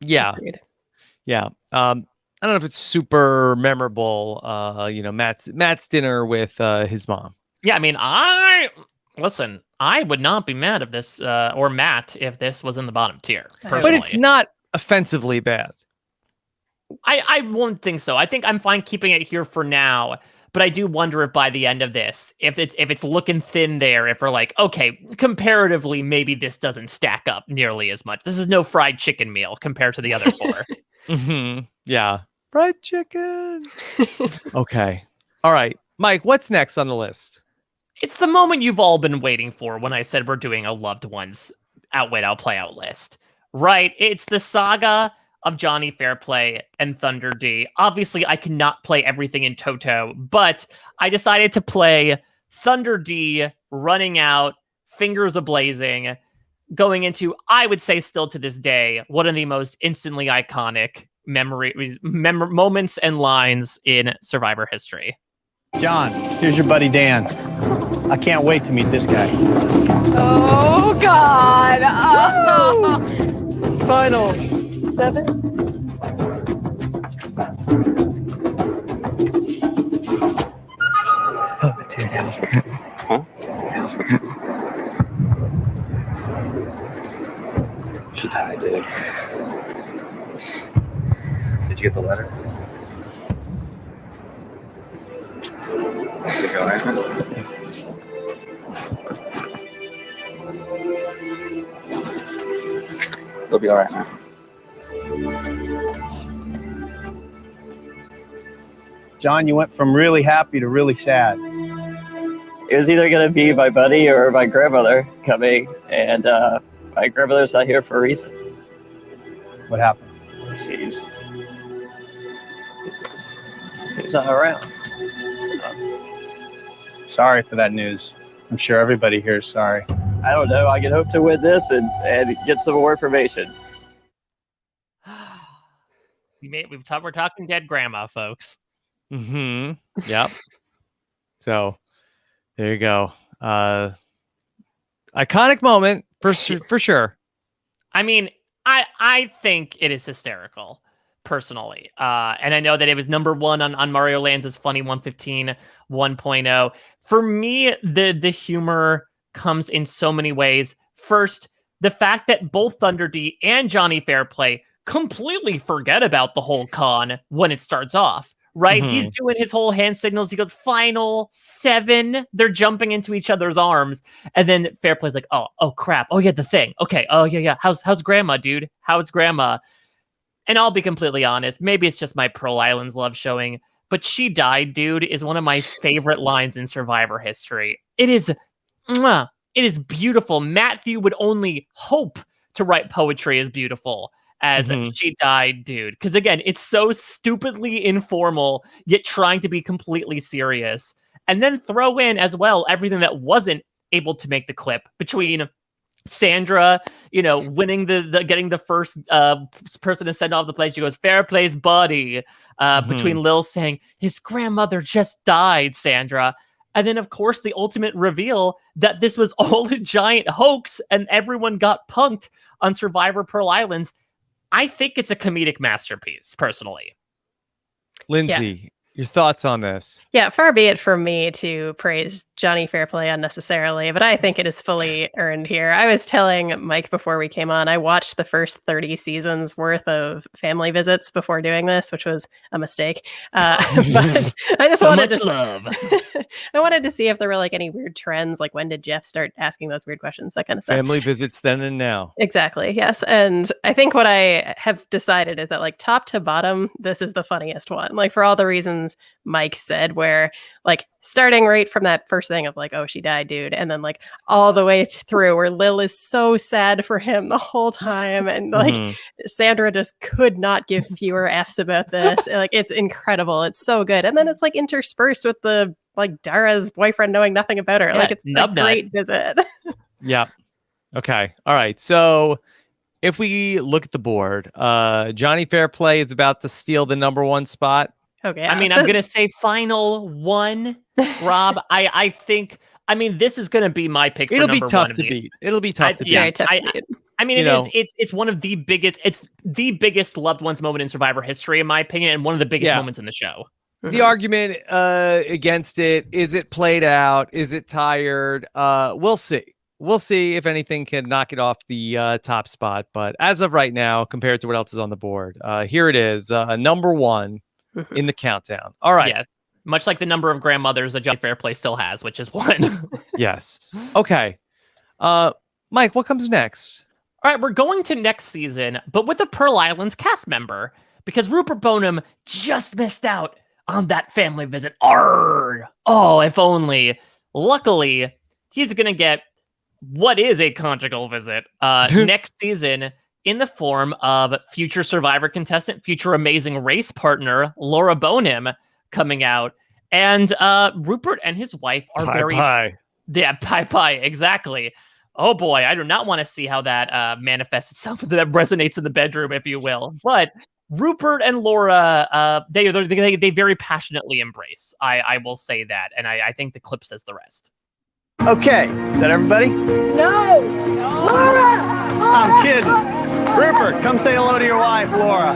Yeah. Agreed. Yeah. I don't know if it's super memorable. Matt's dinner with his mom. Yeah, I mean, I would not be mad if this, or Matt, if this was in the bottom tier, personally. But it's not offensively bad. I won't think so. I think I'm fine keeping it here for now, but I do wonder if by the end of this, if it's looking thin there, if we're like, okay, comparatively, maybe this doesn't stack up nearly as much. This is no fried chicken meal compared to the other four. Mm-hmm. Yeah. Fried chicken. Okay. All right. Mike, what's next on the list? It's the moment you've all been waiting for when I said we're doing a loved ones Outwit, I'll Play Out list. Right? It's the saga of Johnny Fairplay and Thunder D. Obviously, I cannot play everything in toto, but I decided to play Thunder D running out, fingers a-blazing, going into, I would say still to this day, one of the most instantly iconic moments and lines in Survivor history. John, here's your buddy Dan. I can't wait to meet this guy. Oh, God. Oh. Final 7. Dude, that was good. Huh? That was good. She died, dude. Did you get the letter? Did it go right? It'll be all right, man. John, you went from really happy to really sad. It was either going to be my buddy or my grandmother coming, and my grandmother's not here for a reason. What happened? She's not around. Sorry for that news. I'm sure everybody here is sorry. I don't know. I can hope to win this and get some more information. We're talking dead grandma, folks. Mm-hmm. Yep. So there you go. Iconic moment for sure. I mean, I think it is hysterical, personally. And I know that it was number one on Mario Lanz's Funny 115 1.0. For me, the humor comes in so many ways. First, the fact that both Thunder D and Johnny Fairplay completely forget about the whole con when it starts off, right? Mm-hmm. He's doing his whole hand signals. He goes, final 7. They're jumping into each other's arms. And then Fairplay's like, oh crap. Oh yeah, the thing. Okay. Oh yeah. How's grandma, dude? How's grandma? And I'll be completely honest. Maybe it's just my Pearl Islands love showing, but "she died, dude" is one of my favorite lines in Survivor history. It is beautiful. Matthew would only hope to write poetry as beautiful as "she died, dude." Because again, it's so stupidly informal, yet trying to be completely serious. And then throw in as well everything that wasn't able to make the clip between Sandra, winning getting the first person to send off the plane. She goes, "Fairplay's buddy." Between Lil saying, "His grandmother just died, Sandra." And then, of course, the ultimate reveal that this was all a giant hoax and everyone got punked on Survivor Pearl Islands. I think it's a comedic masterpiece, personally. Lindsay, your thoughts on this? Yeah, far be it from me to praise Johnny Fairplay unnecessarily, but I think it is fully earned here. I was telling Mike before we came on, I watched the first 30 seasons worth of Family Visits before doing this, which was a mistake. But I just wanted to love. I wanted to see if there were any weird trends, like when did Jeff start asking those weird questions, that kind of stuff. Family Visits then and now. Exactly. Yes. And I think what I have decided is that top to bottom, this is the funniest one. For all the reasons Mike said, where starting right from that first thing of oh, she died, dude, and then all the way through where Lil is so sad for him the whole time, and Sandra just could not give fewer F's about this. It's incredible. It's so good. And then it's interspersed with the Dara's boyfriend knowing nothing about her. Yeah, It's a great visit. Yeah. Okay. All right. So if we look at the board, Johnny Fairplay is about to steal the number 1 spot. Okay. I mean, I'm going to say final 1, Rob. I think, this is going to be my pick for It'll be number tough 1. to beat. It'll be tough to beat. Very tough to beat. I mean, it's one of the biggest, it's the biggest loved ones moment in Survivor history, in my opinion, and one of the biggest moments in the show. The argument against it, is it played out? Is it tired? We'll see. We'll see if anything can knock it off the top spot. But as of right now, compared to what else is on the board, here it is, number 1 in the countdown. All right. Yes. Much like the number of grandmothers that Johnny Fairplay still has, which is 1. Yes. Okay. Mike, what comes next? All right, we're going to next season, but with a Pearl Islands cast member, because Rupert Boneham just missed out on that family visit. Arrgh! Oh, if only. Luckily, he's going to get what is a conjugal visit next season in the form of future Survivor contestant, future Amazing Race partner, Laura Boneham, coming out. And Rupert and his wife are Pie. Yeah, pie, exactly. Oh boy, I do not want to see how that manifests itself, that resonates in the bedroom, if you will. But Rupert and Laura, they very passionately embrace. I will say that, and I think the clip says the rest. Okay, is that everybody? No! Laura! I'm kidding. Rupert, come say hello to your wife, Laura.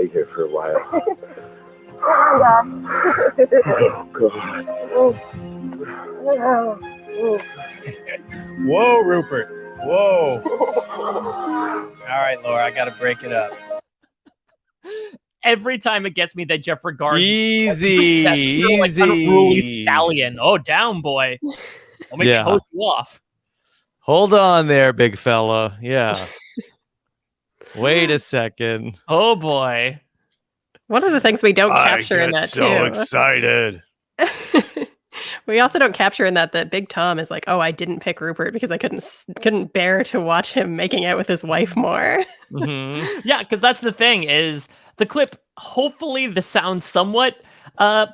stay here for a while. Oh my gosh. Oh, God. Whoa, Rupert. Whoa. All right, Laura, I got to break it up. Every time it gets me that Jeff regards Easy, like unruly stallion. Oh, down, boy. Don't make me hose you off. Hold on there, big fella. Yeah. Wait a second. Oh, boy. One of the things we don't capture in that, too. Excited. We also don't capture in that Big Tom is like, oh, I didn't pick Rupert because I couldn't bear to watch him making out with his wife more. Mm-hmm. Yeah, because that's the thing is the clip, hopefully the sound somewhat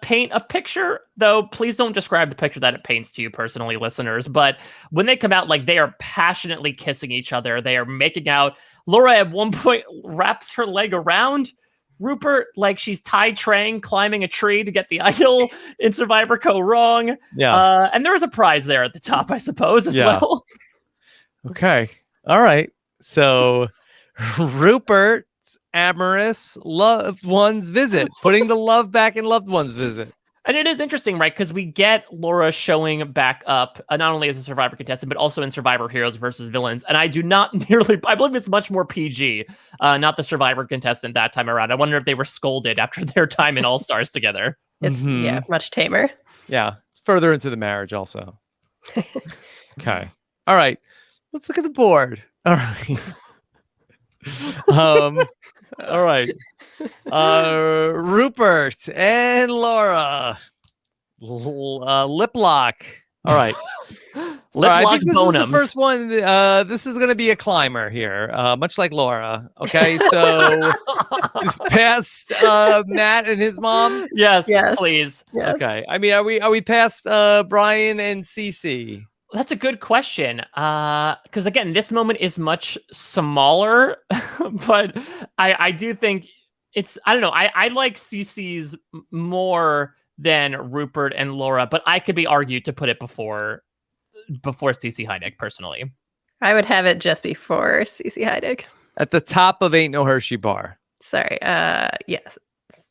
paint a picture, though please don't describe the picture that it paints to you personally, listeners. But when they come out, like they are passionately kissing each other. They are making out. Laura at one point wraps her leg around Rupert like she's Tai Trang climbing a tree to get the idol in Survivor Go Wrong. Yeah. And there is a prize there at the top, I suppose, as well. Okay. All right. So Rupert's amorous loved ones visit, putting the love back in loved ones visit. And it is interesting, right? Because we get Laura showing back up, not only as a Survivor contestant, but also in Survivor Heroes versus Villains. And I believe it's much more PG, not the Survivor contestant that time around. I wonder if they were scolded after their time in All Stars together. It's, much tamer. Yeah. It's further into the marriage also. Okay. All right. Let's look at the board. All right. All right. Rupert and Laura. Lip lock. All right. I think this is the first one. This is going to be a climber here, much like Laura. Okay, so past Matt and his mom. Yes, please. Yes. Okay. I mean, are we past Brian and CeCe? That's a good question. Because again, this moment is much smaller, but I do think I don't know. I like CeCe's more than Rupert and Laura, but I could be argued to put it before CeCe Heidik, personally. I would have it just before CeCe Heidik. At the top of Ain't No Hershey Bar. Sorry. Yes.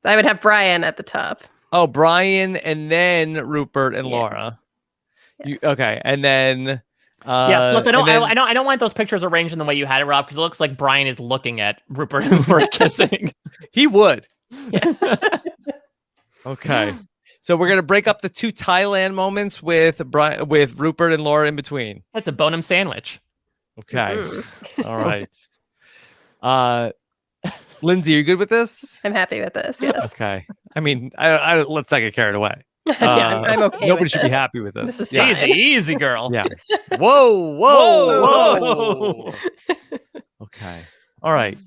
I would have Brian at the top. Oh, Brian and then Rupert and Laura. Yes. Okay, and then plus I don't want those pictures arranged in the way you had it, Rob, because it looks like Brian is looking at Rupert and Laura kissing. He would. Yeah. Okay, so we're gonna break up the two Thailand moments with Rupert and Laura in between. That's a Boneham sandwich. Okay, all right. Lindsay, are you good with this? I'm happy with this. Yes. Okay. I mean, I let's not get carried away. I'm okay. Nobody should be happy with this. This is easy, girl. Yeah. Whoa. Okay. All right.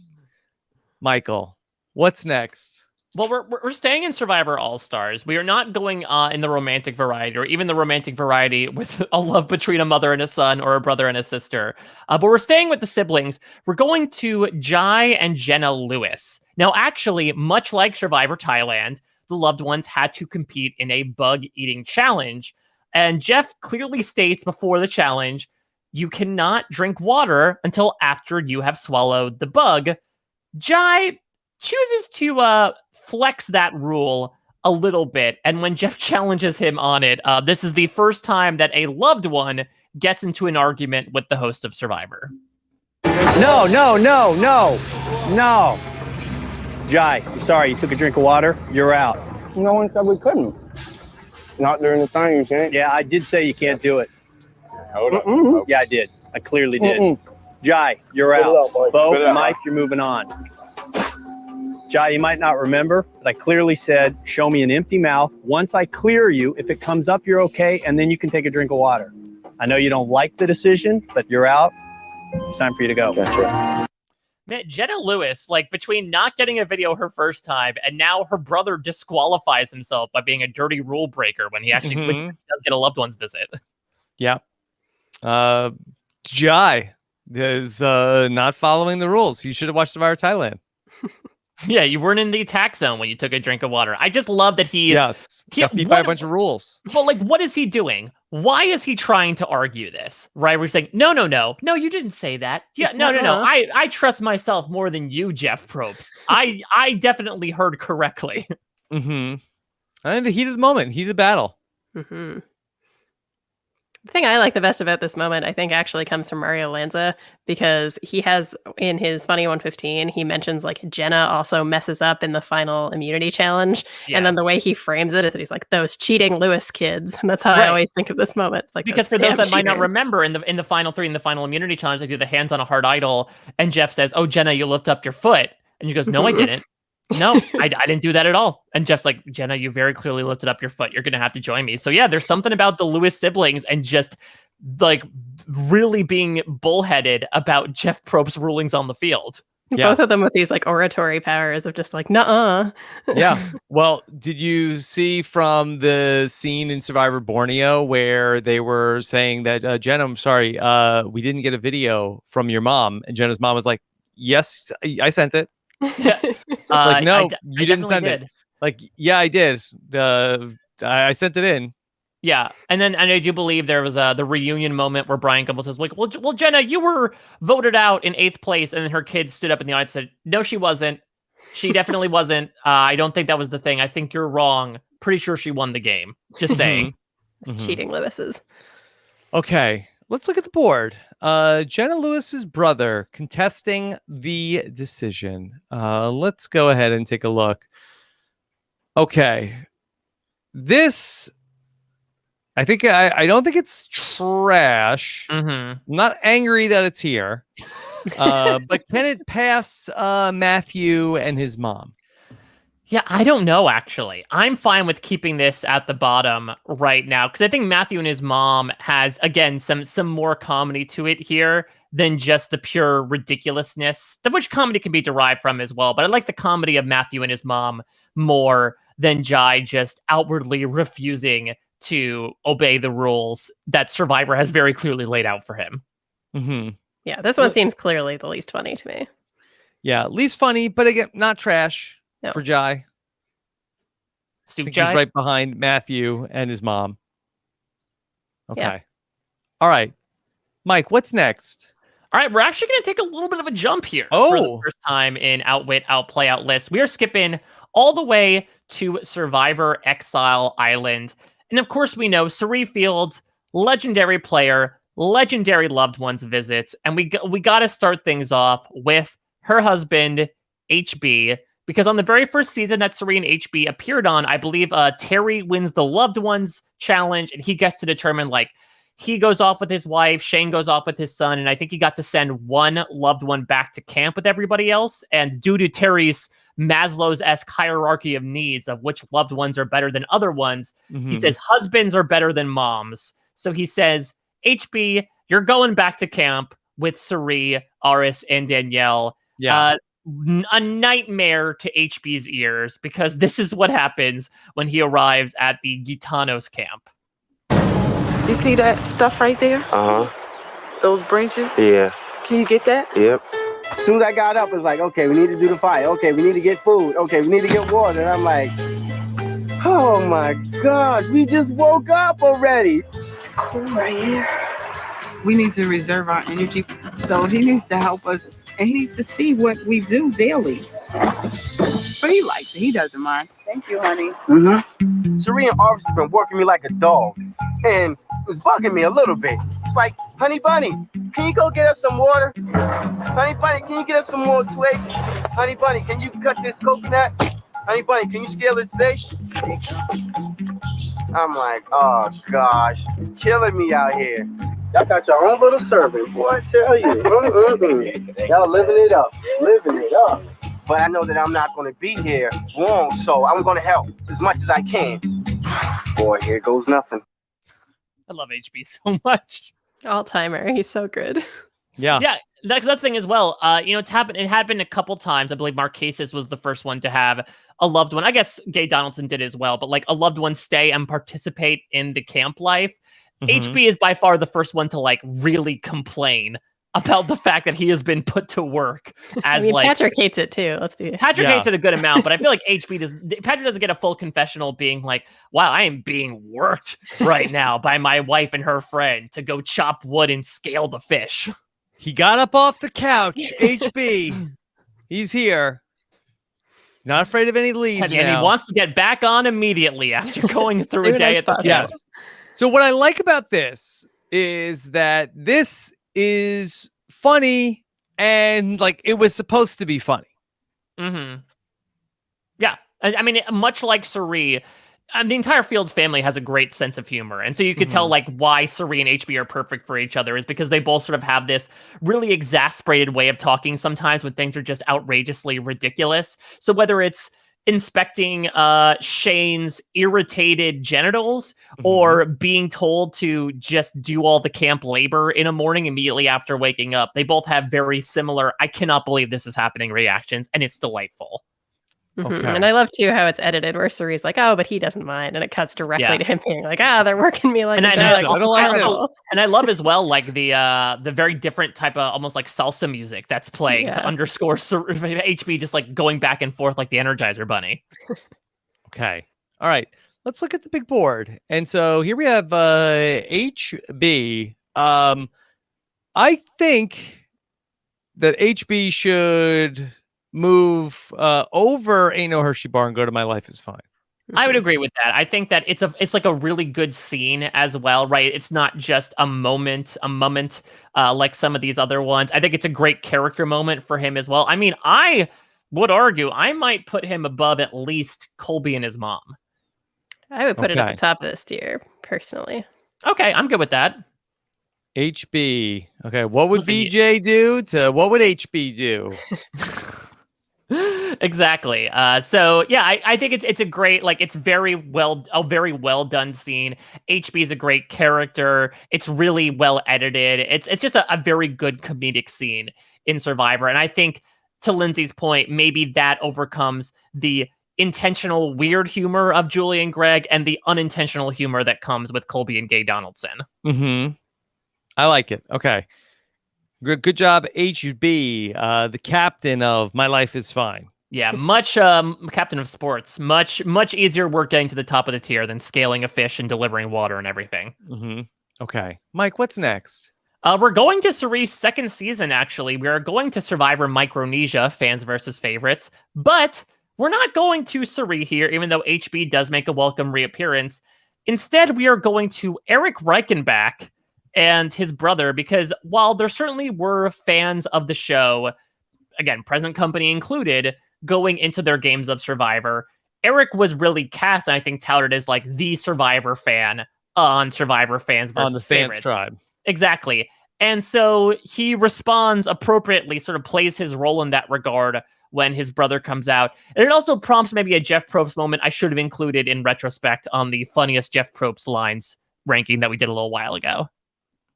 Michael, what's next? Well, we're staying in Survivor All Stars. We are not going in the romantic variety, or even the romantic variety with a love between a mother and a son, or a brother and a sister. But we're staying with the siblings. We're going to Jai and Jenna Lewis. Now, actually, much like Survivor Thailand, the loved ones had to compete in a bug-eating challenge. And Jeff clearly states before the challenge, you cannot drink water until after you have swallowed the bug. Jai chooses to flex that rule a little bit. And when Jeff challenges him on it, this is the first time that a loved one gets into an argument with the host of Survivor. No. Jai, I'm sorry, you took a drink of water. You're out. No one said we couldn't. Not during the time, you saying? Yeah, I did say you can't do it. Hold on. Yeah, I did. I clearly did. Jai, you're out. Bo, Mike, you're moving on. Jai, you might not remember, but I clearly said, show me an empty mouth. Once I clear you, if it comes up, you're okay, and then you can take a drink of water. I know you don't like the decision, but you're out. It's time for you to go. Gotcha. Man, Jenna Lewis, like between not getting a video her first time and now her brother disqualifies himself by being a dirty rule breaker when he actually does get a loved one's visit. Yeah. Jai is not following the rules. You should have watched Survivor Thailand. Yeah, you weren't in the attack zone when you took a drink of water. I just love that he got beat by a bunch of rules. But like, what is he doing? Why is he trying to argue this? Right? We're saying, no, you didn't say that. Yeah, no. I trust myself more than you, Jeff Probst. I definitely heard correctly. Mm-hmm. I in the heat of the moment, heat of the battle. Mm-hmm. The thing I like the best about this moment, I think, actually comes from Mario Lanza, because he has, in his Funny 115, he mentions like Jenna also messes up in the final immunity challenge. Yes. And then the way he frames it is that he's like, those cheating Lewis kids. And that's how I always think of this moment. It's like, because for those that might not remember, in the final 3, in the final immunity challenge, they do the hands on a hard idol. And Jeff says, oh, Jenna, you lift up your foot. And she goes, no, I didn't. No, I didn't do that at all. And Jeff's like, Jenna, you very clearly lifted up your foot. You're going to have to join me. So yeah, there's something about the Lewis siblings and just like really being bullheaded about Jeff Probst's rulings on the field. Yeah. Both of them with these like oratory powers of just like, nuh-uh. Yeah. Well, did you see from the scene in Survivor Borneo where they were saying that, Jenna, I'm sorry, we didn't get a video from your mom. And Jenna's mom was like, yes, I sent it. Yeah. Like, no, you didn't send it. Like, yeah, I did. I sent it in. Yeah. And then I do believe there was the reunion moment where Brian Gumbel says, like, well, Jenna, you were voted out in 8th place. And then her kids stood up in the audience and said, no, she wasn't. She definitely wasn't. I don't think that was the thing. I think you're wrong. Pretty sure she won the game. Just saying. It's cheating Lewis's. Okay. Let's look at the board. Jenna Lewis's brother contesting the decision. Let's go ahead and take a look. Okay. This, I think, I don't think it's trash. I'm not angry that it's here. But can it pass Matthew and his mom? Yeah, I don't know, actually. I'm fine with keeping this at the bottom right now, because I think Matthew and his mom has, again, some more comedy to it here than just the pure ridiculousness, of which comedy can be derived from as well. But I like the comedy of Matthew and his mom more than Jai just outwardly refusing to obey the rules that Survivor has very clearly laid out for him. Yeah, this one seems clearly the least funny to me. Yeah, least funny, but again, not trash. No. For Jai. Soup He's Jai? right behind Matthew and his mom. Okay. Yeah. All right. Mike, what's next? All right, we're actually going to take a little bit of a jump here for the first time in Outwit, Outplay, Outlist. We are skipping all the way to Survivor Exile Island. And of course, we know Cirie Fields, legendary player, legendary loved ones visit. And we got to start things off with her husband, HB. Because on the very first season that Cirie and HB appeared on, I believe Terry wins the Loved Ones challenge, and he gets to determine, like, he goes off with his wife, Shane goes off with his son, and I think he got to send one loved one back to camp with everybody else. And due to Terry's Maslow's-esque hierarchy of needs of which loved ones are better than other ones, he says husbands are better than moms. So he says, HB, you're going back to camp with Cirie, Aris, and Danielle. Yeah. A nightmare to HB's ears, because this is what happens when he arrives at the Gitanos camp. You see that stuff right there? Those branches? Yeah. Can you get that? Yep. As soon as I got up, it's like, okay, we need to do the fire. Okay, we need to get food. Okay, we need to get water. And I'm like, oh my gosh, we just woke up already. Cool right here. We need to reserve our energy. So he needs to help us, and he needs to see what we do daily. But he likes it. He doesn't mind. Thank you, honey. Cirie and Aris has been working me like a dog, and it's bugging me a little bit. It's like, honey bunny, can you go get us some water? Honey bunny, can you get us some more twigs? Honey bunny, can you cut this coconut? Honey bunny, can you scale this fish? I'm like, oh gosh, killing me out here. Y'all got your own little servant, boy, I tell you. Y'all living it up. But I know that I'm not going to be here long, so I'm going to help as much as I can. Boy, here goes nothing. I love HB so much. All-timer. He's so good. Yeah. Yeah. That's the thing as well. It happened a couple times. I believe Marquesas was the first one to have a loved one. I guess Gay Donaldson did as well, but like a loved one stay and participate in the camp life. HB is by far the first one to like really complain about the fact that he has been put to work as Patrick hates it too. Patrick hates it a good amount, but I feel like Patrick doesn't get a full confessional being like, wow, I am being worked right now by my wife and her friend to go chop wood and scale the fish. He got up off the couch. HB. He's here. He's not afraid of any leaves and he wants to get back on immediately after going through a day at the yes. So what I like about this is that this is funny and like it was supposed to be funny. Mm-hmm. Yeah. I mean, much like Cirie, the entire Fields family has a great sense of humor. And so you could tell like why Cirie and HB are perfect for each other is because they both sort of have this really exasperated way of talking sometimes when things are just outrageously ridiculous. So whether it's inspecting Shane's irritated genitals or being told to just do all the camp labor in a morning immediately after waking up, they both have very similar, I cannot believe this is happening reactions, and it's delightful. Okay. And I love too how it's edited where Cirie's like, oh, but he doesn't mind, and it cuts directly to him being like, they're working me like and this. I don't like this. And I love as well like the very different type of almost like salsa music that's playing to underscore HB just like going back and forth like the Energizer Bunny. Okay. All right. Let's look at the big board. And so here we have HB. I think that HB should move over Ain't No Hershey Bar and go to My Life Is Fine. I would agree with that. I think that it's like a really good scene as well, right? It's not just a moment like some of these other ones. I think it's a great character moment for him as well. I mean, I would argue I might put him above at least Colby and his mom. I would put it at the top of this tier, personally. Okay, I'm good with that. HB. Okay, what would BJ do to what would HB do? Exactly. So yeah, I think it's a great, like, it's a very well done scene. HB is a great character. It's really well edited. It's just a very good comedic scene in Survivor. And I think to Lindsay's point, maybe that overcomes the intentional weird humor of Julie and Greg and the unintentional humor that comes with Colby and Gay Donaldson. Mm-hmm. I like it. Okay. Good job, HB, the captain of My Life Is Fine. Yeah, much captain of sports. Much easier work getting to the top of the tier than scaling a fish and delivering water and everything. Mm-hmm. Okay. Mike, what's next? We're going to Cirie's second season, actually. We are going to Survivor Micronesia, fans versus favorites. But we're not going to Cirie here, even though HB does make a welcome reappearance. Instead, we are going to Eric Reichenbach and his brother, because while there certainly were fans of the show, again, present company included, going into their games of Survivor, Eric was really cast, and I think touted as like the Survivor fan on Survivor fans versus on the favorites. fans tribe. Exactly. And so he responds appropriately, sort of plays his role in that regard when his brother comes out. And it also prompts maybe a Jeff Probst moment I should have included in retrospect on the funniest Jeff Probst lines ranking that we did a little while ago.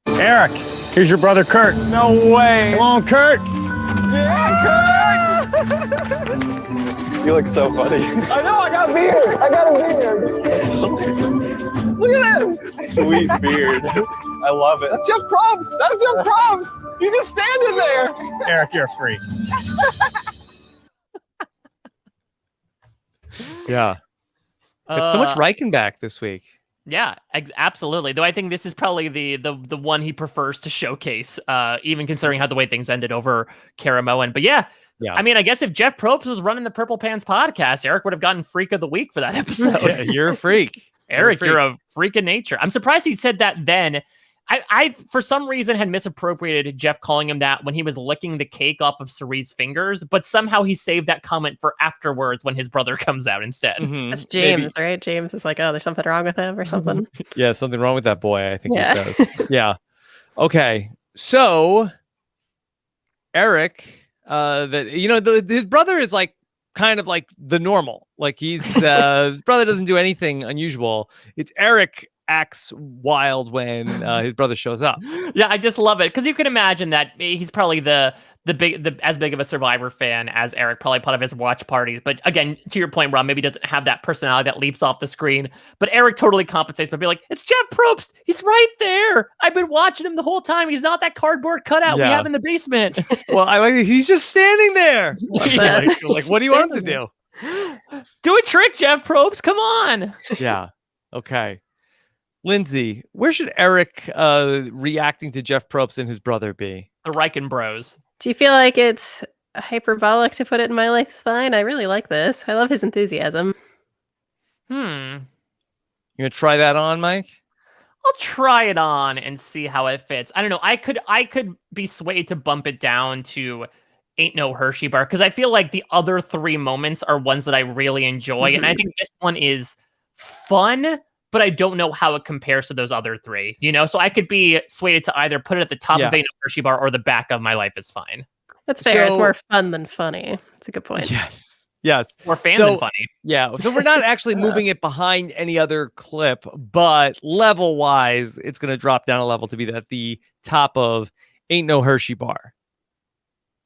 Eric, here's your brother Kurt. No way. Come on, Kurt. Yeah, Kurt. You look so funny. I know, I got a beard. Look at this. Sweet beard. I love it. That's Jeff Probst. You just standing there. Eric, you're a freak. Yeah. It's so much Reichenbach this week. Yeah, absolutely. Though I think this is probably the one he prefers to showcase, even considering how the way things ended over Karamoan. But yeah, I mean, I guess if Jeff Probst was running the Purple Pants podcast, Eric would have gotten Freak of the Week for that episode. Yeah, you're a freak. Eric, you're a freak of nature. I'm surprised he said that then. I for some reason had misappropriated Jeff calling him that when he was licking the cake off of Cirie's fingers, but somehow he saved that comment for afterwards when his brother comes out instead. Mm-hmm. That's James, maybe. Right? James is like, oh, there's something wrong with him or something. Yeah, something wrong with that boy, I think he says. Yeah. Okay. So Eric, his brother is like kind of like the normal. Like he's his brother doesn't do anything unusual. It's Eric acts wild when his brother shows up. Yeah, I just love it because you can imagine that he's probably the as big of a Survivor fan as Eric, probably part of his watch parties. But again, to your point, Rob, maybe doesn't have that personality that leaps off the screen. But Eric totally compensates by being like, "It's Jeff Probst. He's right there. I've been watching him the whole time. He's not that cardboard cutout we have in the basement." Well, I like it. He's just standing there. Like, what do you want him to do? Do a trick, Jeff Probst. Come on. Yeah. Okay. Lindsay, where should Eric reacting to Jeff Probst and his brother be? The Reichenbach Bros. Do you feel like it's hyperbolic to put it in My Life's Fine? I really like this. I love his enthusiasm. You gonna try that on, Mike? I'll try it on and see how it fits. I don't know. I could be swayed to bump it down to Ain't No Hershey Bar because I feel like the other 3 moments are ones that I really enjoy, and I think this one is fun, but I don't know how it compares to those other 3, So I could be swayed to either put it at the top of Ain't No Hershey Bar or the back of My Life Is Fine. That's fair. It's more fun than funny. That's a good point. Yes. More fan than funny. Yeah. So we're not actually moving it behind any other clip, but level-wise, it's going to drop down a level to be at the top of Ain't No Hershey Bar.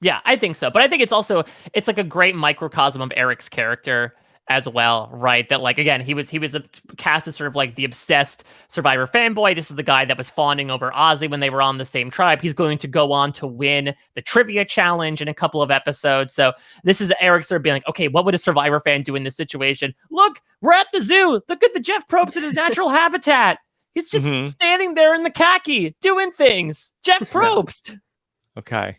Yeah, I think so. But I think it's like a great microcosm of Eric's character as well, right? That like, again, he was cast as sort of like the obsessed Survivor fanboy. This is the guy that was fawning over Ozzy when they were on the same tribe. He's going to go on to win the trivia challenge in a couple of episodes. So this is Eric sort of being like, okay, what would a Survivor fan do in this situation? Look, we're at the zoo. Look at the Jeff Probst in his natural habitat. He's just standing there in the khaki doing things. Jeff Probst. Okay.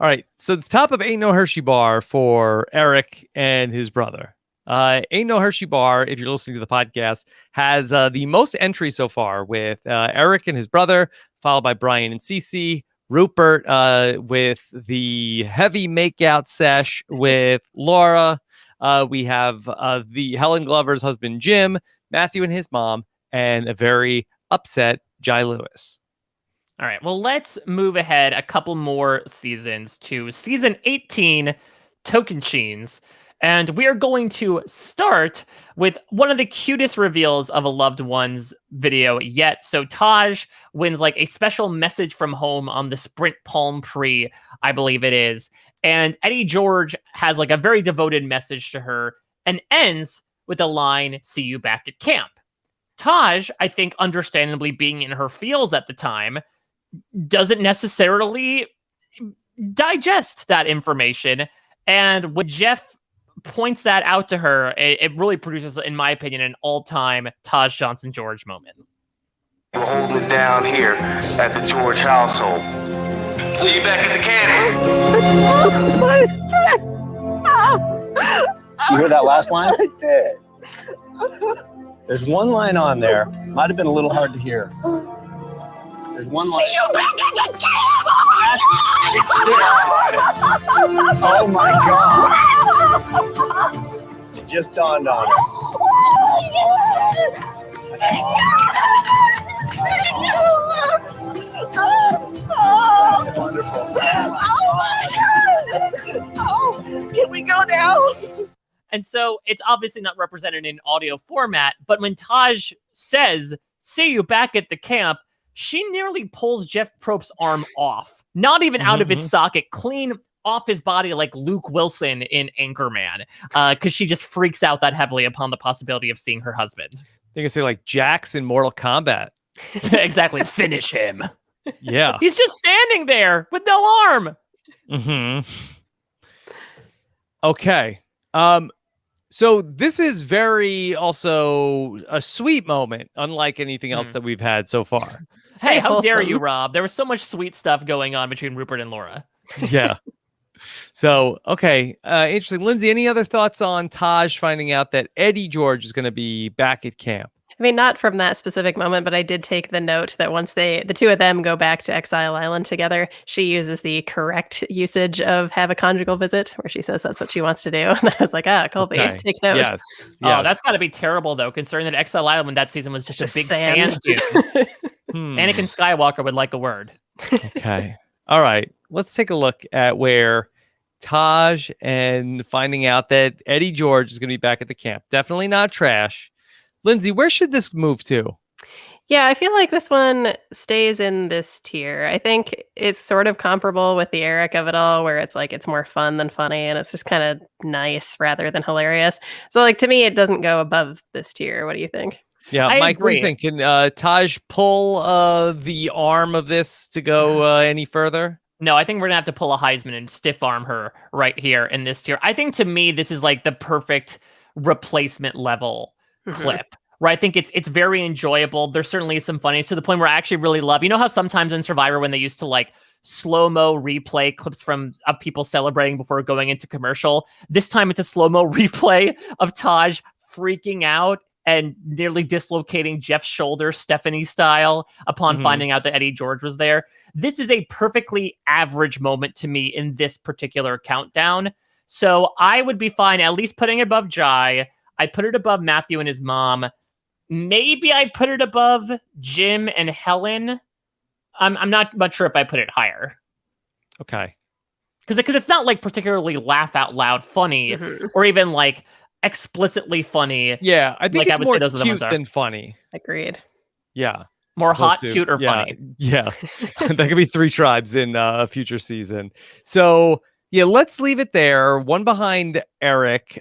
All right. So the top of Ain't No Hershey Bar for Eric and his brother. Ain't No Hershey Bar, if you're listening to the podcast, has the most entries so far with Eric and his brother, followed by Brian and CeCe, Rupert with the heavy makeout sesh with Laura. We have the Helen Glover's husband, Jim, Matthew and his mom, and a very upset Jenna Lewis. All right, well, let's move ahead a couple more seasons to season 18, Tocantins. And we are going to start with one of the cutest reveals of a loved one's video yet. So Taj wins like a special message from home on the Sprint Palm Prix, I believe it is. And Eddie George has like a very devoted message to her and ends with the line, "See you back at camp." Taj, I think understandably being in her feels at the time, doesn't necessarily digest that information. And when Jeff points that out to her, it really produces, in my opinion, an all-time Taj Johnson George moment. We're holding it down here at the George household. See you back in the cannon. You hear that last line? I did. There's one line on there. Might have been a little hard to hear. There's one line. See you back at the camp! Oh my God! It just dawned on her. That's wonderful. Oh my God! Oh, can we go now? And so it's obviously not represented in audio format, but when Taj says, "See you back at the camp," she nearly pulls Jeff Probst's arm off, not even out of its socket, clean off his body like Luke Wilson in Anchorman, because she just freaks out that heavily upon the possibility of seeing her husband. They can say like Jax in Mortal Kombat. Exactly. Finish him. Yeah. He's just standing there with no arm. Okay. So this is very also a sweet moment, unlike anything else that we've had so far. Hey, how dare you, Rob? There was so much sweet stuff going on between Rupert and Laura. Yeah. So, okay. Interesting. Lindsay, any other thoughts on Taj finding out that Eddie George is going to be back at camp? I mean, not from that specific moment, but I did take the note that once the two of them go back to Exile Island together, she uses the correct usage of have a conjugal visit, where she says that's what she wants to do. And I was like, Colby, take note. Yes. Oh, that's got to be terrible, though, considering that Exile Island that season was just a big sand dune. Anakin Skywalker would like a word. Okay. All right. Let's take a look at where Taj and finding out that Eddie George is going to be back at the camp. Definitely not trash. Lindsay, where should this move to? Yeah, I feel like this one stays in this tier. I think it's sort of comparable with the Eric of it all, where it's like it's more fun than funny, and it's just kind of nice rather than hilarious. So, like, to me, it doesn't go above this tier. What do you think? Yeah, I Mike, what do you agree. think? Can Taj pull the arm of this to go any further? No, I think we're gonna have to pull a Heisman and stiff arm her right here in this tier. I think to me, this is like the perfect replacement level clip. Where I think it's very enjoyable. There's certainly some funny to the point where I actually really love. You know how sometimes in Survivor when they used to like slow-mo replay clips from of people celebrating before going into commercial. This time it's a slow-mo replay of Taj freaking out and nearly dislocating Jeff's shoulder, Stephanie style, upon finding out that Eddie George was there. This is a perfectly average moment to me in this particular countdown. So I would be fine at least putting it above Jai. I'd put it above Matthew and his mom. Maybe I put it above Jim and Helen. I'm not much sure if I put it higher. Okay. Because it's not like particularly laugh out loud funny or even like explicitly funny. Yeah, I think like it's more those cute than funny. Agreed. Yeah. More hot, Supposed to- cute, or yeah, funny. Yeah. That could be 3 tribes in a future season. So, yeah, let's leave it there. One behind Eric.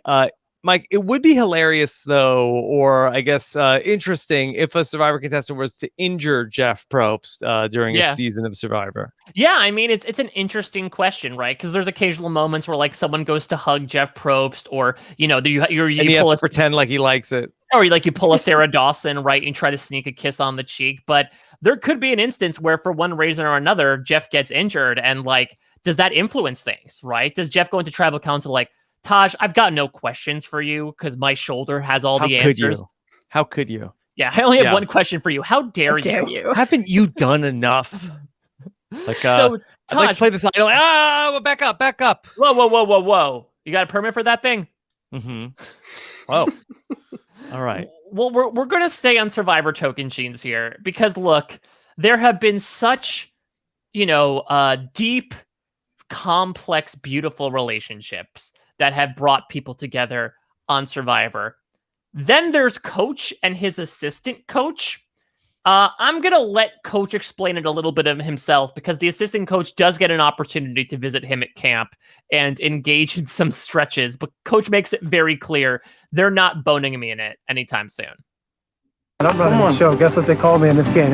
Mike, it would be hilarious, though, or I guess interesting if a Survivor contestant was to injure Jeff Probst during a season of Survivor. Yeah, I mean, it's an interesting question, right? Because there's occasional moments where like someone goes to hug Jeff Probst, or you know, you And he has to pretend like he likes it. or you pull a Sarah Dawson, right, and try to sneak a kiss on the cheek. But there could be an instance where, for one reason or another, Jeff gets injured, and like, does that influence things, right? Does Jeff go into tribal council like, Taj, I've got no questions for you because my shoulder has all the answers. How could you? Yeah, I only have one question for you. How dare you? Haven't you done enough? Like, So, I'd like to Taj- play this idol. Back up. Whoa. You got a permit for that thing? Mm-hmm. Oh. All right. Well, we're going to stay on Survivor token genes here because, look, there have been such, deep, complex, beautiful relationships that have brought people together on Survivor. Then there's Coach and his assistant coach. I'm going to let Coach explain it a little bit of himself because the assistant coach does get an opportunity to visit him at camp and engage in some stretches, but Coach makes it very clear they're not boning me in it anytime soon. I'm running the show. Guess what they call me in this game?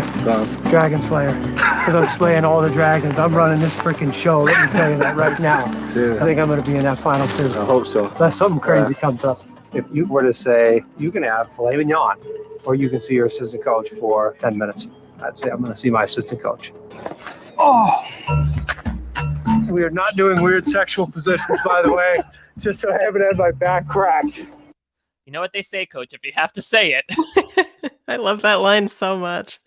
Dragon Slayer. Because I'm slaying all the dragons. I'm running this freaking show. Let me tell you that right now. I think I'm going to be in that final 2. I hope so. Unless something crazy comes up. If you were to say, you can have filet mignon, or you can see your assistant coach for 10 minutes, I'd say I'm going to see my assistant coach. Oh! We are not doing weird sexual positions, by the way, just so I haven't had my back cracked. You know what they say, Coach, if you have to say it. I love that line so much.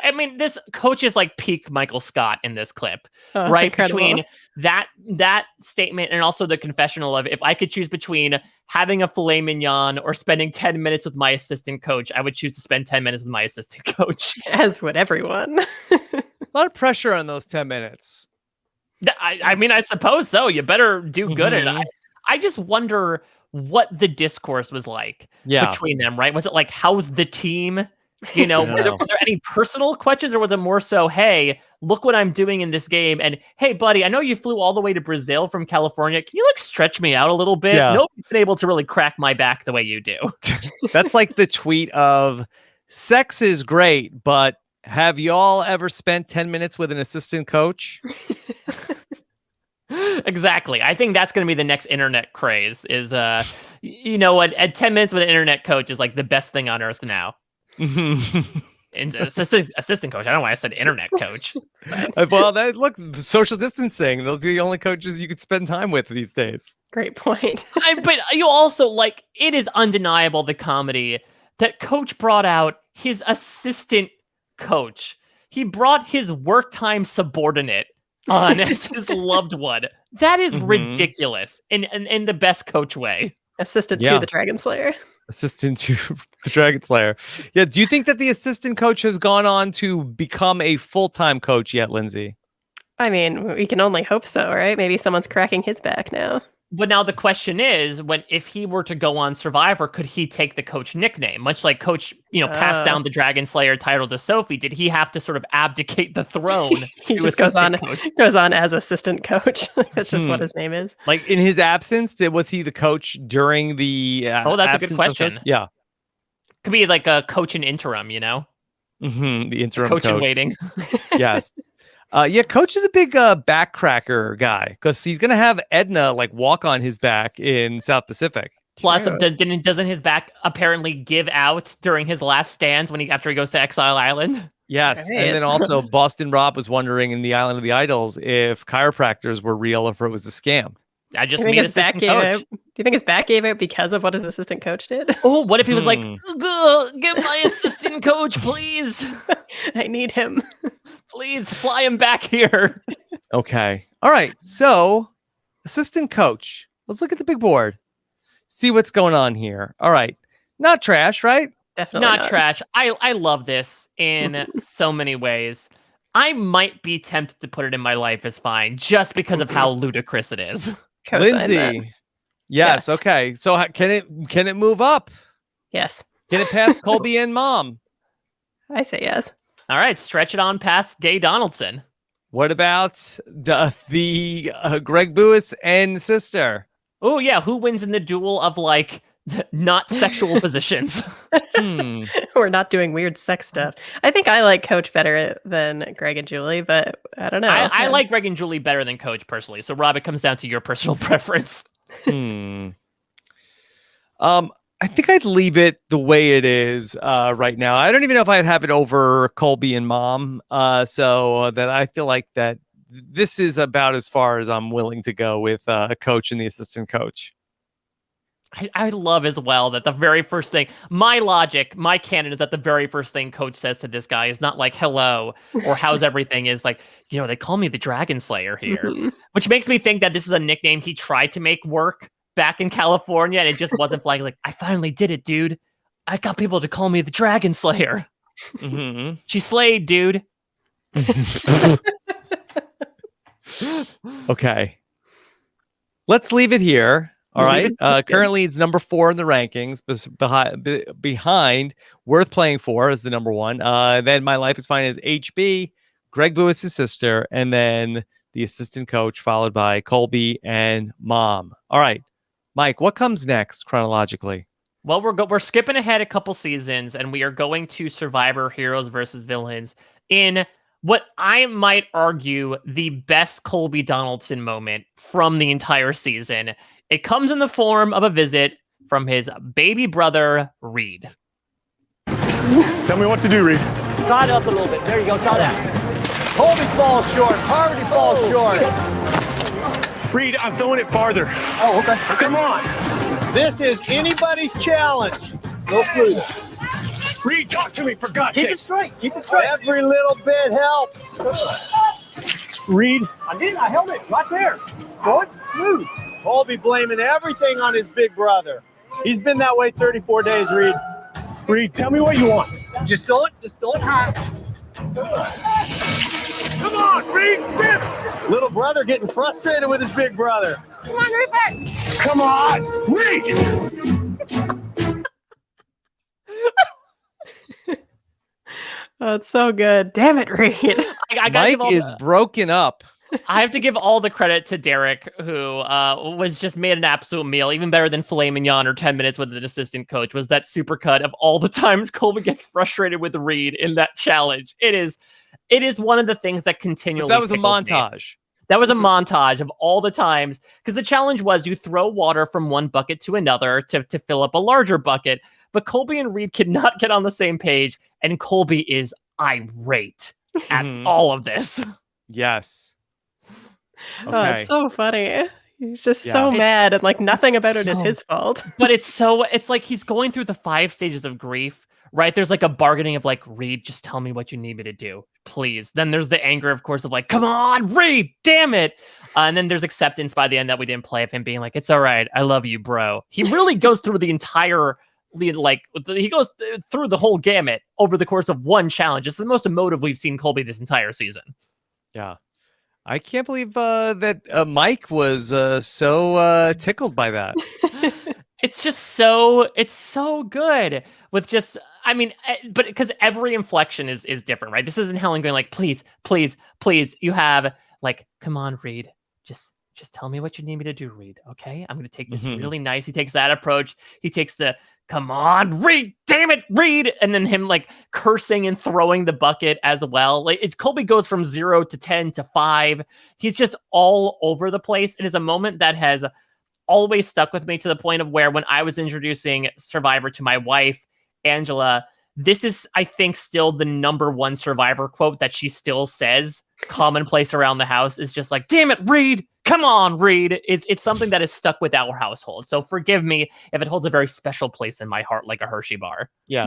I mean, this Coach is like peak Michael Scott in this clip, Oh, that's right? incredible. Between that statement and also the confessional of, if I could choose between having a filet mignon or spending 10 minutes with my assistant coach, I would choose to spend 10 minutes with my assistant coach. As would everyone. A lot of pressure on those 10 minutes. I mean, I suppose so. You better do good at it. I just wonder what the discourse was like between them, right? Was it like, how's the team? Were there any personal questions, or was it more so, hey, look what I'm doing in this game, and hey, buddy, I know you flew all the way to Brazil from California. Can you like stretch me out a little bit? Yeah. Nobody's been able to really crack my back the way you do. That's like the tweet of, sex is great, but have y'all ever spent 10 minutes with an assistant coach? Exactly. I think that's going to be the next internet craze is, at 10 minutes with an internet coach is like the best thing on earth now. And assistant coach. I don't know why I said internet coach. Well, look, social distancing. Those are the only coaches you could spend time with these days. Great point. But you also it is undeniable the comedy that Coach brought out his assistant coach. He brought his work time subordinate on as his loved one. That is ridiculous in the best Coach way. Assistant to the Dragon Slayer. Assistant to the Dragon Slayer. Yeah. Do you think that the assistant coach has gone on to become a full-time coach yet, Lindsay? I mean, we can only hope so, right? Maybe someone's cracking his back now. But now the question is, if he were to go on Survivor, could he take the coach nickname? Much like Coach, passed down the Dragon Slayer title to Sophie, did he have to sort of abdicate the throne? He just goes on as assistant coach. That's just what his name is. Like in his absence, was he the coach during the? That's a good question. Yeah, could be like a coach in interim. The interim coach in waiting. Yes. Coach is a big backcracker guy because he's gonna have Edna like walk on his back in South Pacific. Plus, doesn't his back apparently give out during his last stands after he goes to Exile Island? Yes, and then also Boston Rob was wondering in the Island of the Idols if chiropractors were real or if it was a scam. I just mean assistant coach. Do you think his back gave out because of what his assistant coach did? Oh, what if he was like, get my assistant coach, please. I need him. Please fly him back here. Okay. All right. So, assistant coach. Let's look at the big board. See what's going on here. All right. Not trash, right? Definitely not trash. I love this in so many ways. I might be tempted to put it in my life as fine just because of how ludicrous it is. Lindsay. Yes. Yeah. Okay. So can it move up? Yes. Can it pass Colby and Mom? I say yes. All right. Stretch it on past Gay Donaldson. What about the Greg Buis and sister? Oh yeah. Who wins in the duel of like not sexual positions? We're not doing weird sex stuff. I think I like Coach better than Greg and Julie, but I don't know. I like Greg and Julie better than Coach personally. So Rob, it comes down to your personal preference. I think I'd leave it the way it is right now. I don't even know if I'd have it over Colby and Mom. So that I feel like that this is about as far as I'm willing to go with a coach and the assistant coach. I love as well that the very first thing, my canon is that the very first thing Coach says to this guy is not like hello or how's everything, is like, they call me the Dragon Slayer here, which makes me think that this is a nickname he tried to make work back in California and it just wasn't flying. Like, I finally did it, dude. I got people to call me the Dragon Slayer. She slayed, dude. Okay. Let's leave it here. All right. Currently, it's number 4 in the rankings, behind Worth Playing For as the number 1. Then My Life is Fine is HB, Greg Buis' sister, and then the assistant coach, followed by Colby and Mom. All right, Mike, what comes next chronologically? Well, we're skipping ahead a couple seasons, and we are going to Survivor Heroes versus Villains in what I might argue the best Colby Donaldson moment from the entire season. It comes in the form of a visit from his baby brother, Reid. Tell me what to do, Reid. Trot it up a little bit. There you go. Trot that. Colby falls short. Harvey falls short. Reid, I'm throwing it farther. Oh, okay. Come on. This is anybody's challenge. Go smoother. Reid, talk to me, for God's sake. Keep it straight. Keep it straight. Every little bit helps. Reid. I held it right there. Good. Smooth. Colby blaming everything on his big brother. He's been that way 34 days, Reid. Reid, tell me what you want. Just throw it high. Come on, Reid. Little brother getting frustrated with his big brother. Come on, Rupert. Come on, Reid. Oh, it's so good. Damn it, Reid. Mike is broken up. I have to give all the credit to Derek, who was just made an absolute meal, even better than filet mignon or 10 minutes with an assistant coach, was that supercut of all the times Colby gets frustrated with Reid in that challenge. It is one of the things that continually that was a montage. That was a montage of all the times, because the challenge was you throw water from one bucket to another to fill up a larger bucket, but Colby and Reid could not get on the same page, and Colby is irate at all of this. Yes. Okay. Oh, it's so funny. He's just so mad, and like nothing about it is his fault. But it's like he's going through the 5 stages of grief, right? There's like a bargaining of like, Reid, just tell me what you need me to do, please. Then there's the anger, of course, of like, come on, Reid, damn it. And then there's acceptance by the end that we didn't play, of him being like, it's all right, I love you, bro. He really goes through the entire, like, he goes through the whole gamut over the course of one challenge. It's the most emotive we've seen Colby this entire season. Yeah. I can't believe that Mike was so tickled by that. It's so good with just, I mean, but because every inflection is different, right? This isn't Helen going like, please, please, please. You have like, come on, Reid, just tell me what you need me to do, Reid. Okay, I'm going to take this really nice. He takes that approach. He takes the, come on, Reid, damn it, Reid. And then him like cursing and throwing the bucket as well. Like Colby goes from 0 to 10 to 5. He's just all over the place. It is a moment that has always stuck with me to the point of where when I was introducing Survivor to my wife, Angela, this is, I think, still the #1 Survivor quote that she still says commonplace around the house is just like, damn it, Reid. Come on, Reid. It's something that is stuck with our household. So forgive me if it holds a very special place in my heart, like a Hershey bar. Yeah.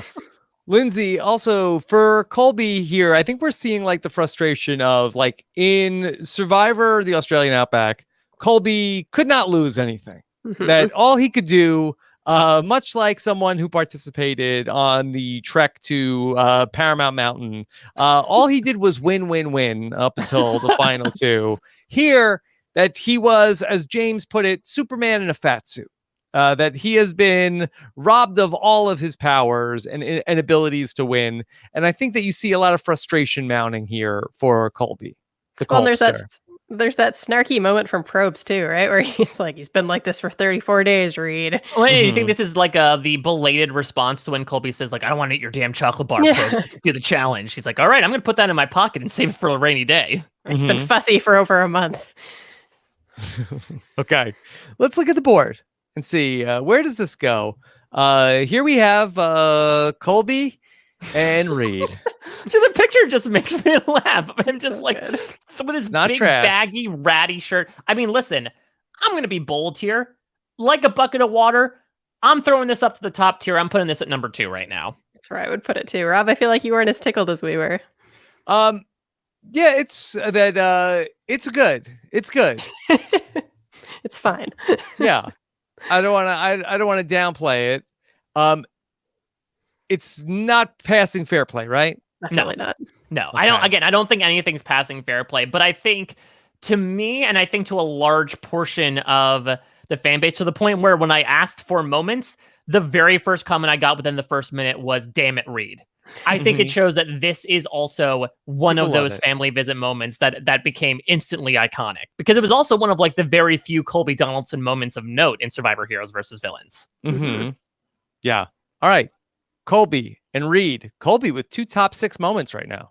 Lindsay, also for Colby here, I think we're seeing like the frustration of like in Survivor, the Australian Outback, Colby could not lose anything. That all he could do, much like someone who participated on the trek to Paramount Mountain, all he did was win up until the final 2. Here, that he was, as James put it, Superman in a fat suit. That he has been robbed of all of his powers and abilities to win. And I think that you see a lot of frustration mounting here for Colby. Well, there's that snarky moment from Probst too, right? Where he's like, he's been like this for 34 days, Reid. Wait, you think this is like the belated response to when Colby says like, I don't want to eat your damn chocolate bar, Probst, do the challenge. He's like, all right, I'm going to put that in my pocket and save it for a rainy day. It's been fussy for over a month. Okay, let's look at the board and see where does this go. Here we have Colby and Reid. See, the picture just makes me laugh. I'm just like, with his not big, trash. baggy, ratty shirt. I mean, listen, I'm going to be bold here. Like a bucket of water, I'm throwing this up to the top tier. I'm putting this at number 2 right now. That's where I would put it too. Rob, I feel like you weren't as tickled as we were. Yeah, it's that it's good. It's good. It's fine. Yeah. I don't want to downplay it. It's not passing fair play, right? Definitely not. No, Okay. I don't think anything's passing fair play, but I think to me, and I think to a large portion of the fan base, to the point where when I asked for moments, the very first comment I got within the first minute was, damn it, Reid. I think it shows that this is also one of those family visit moments that became instantly iconic, because it was also one of like the very few Colby Donaldson moments of note in Survivor Heroes versus Villains. Yeah. All right. Colby and Reid. Colby with 2 top 6 moments right now.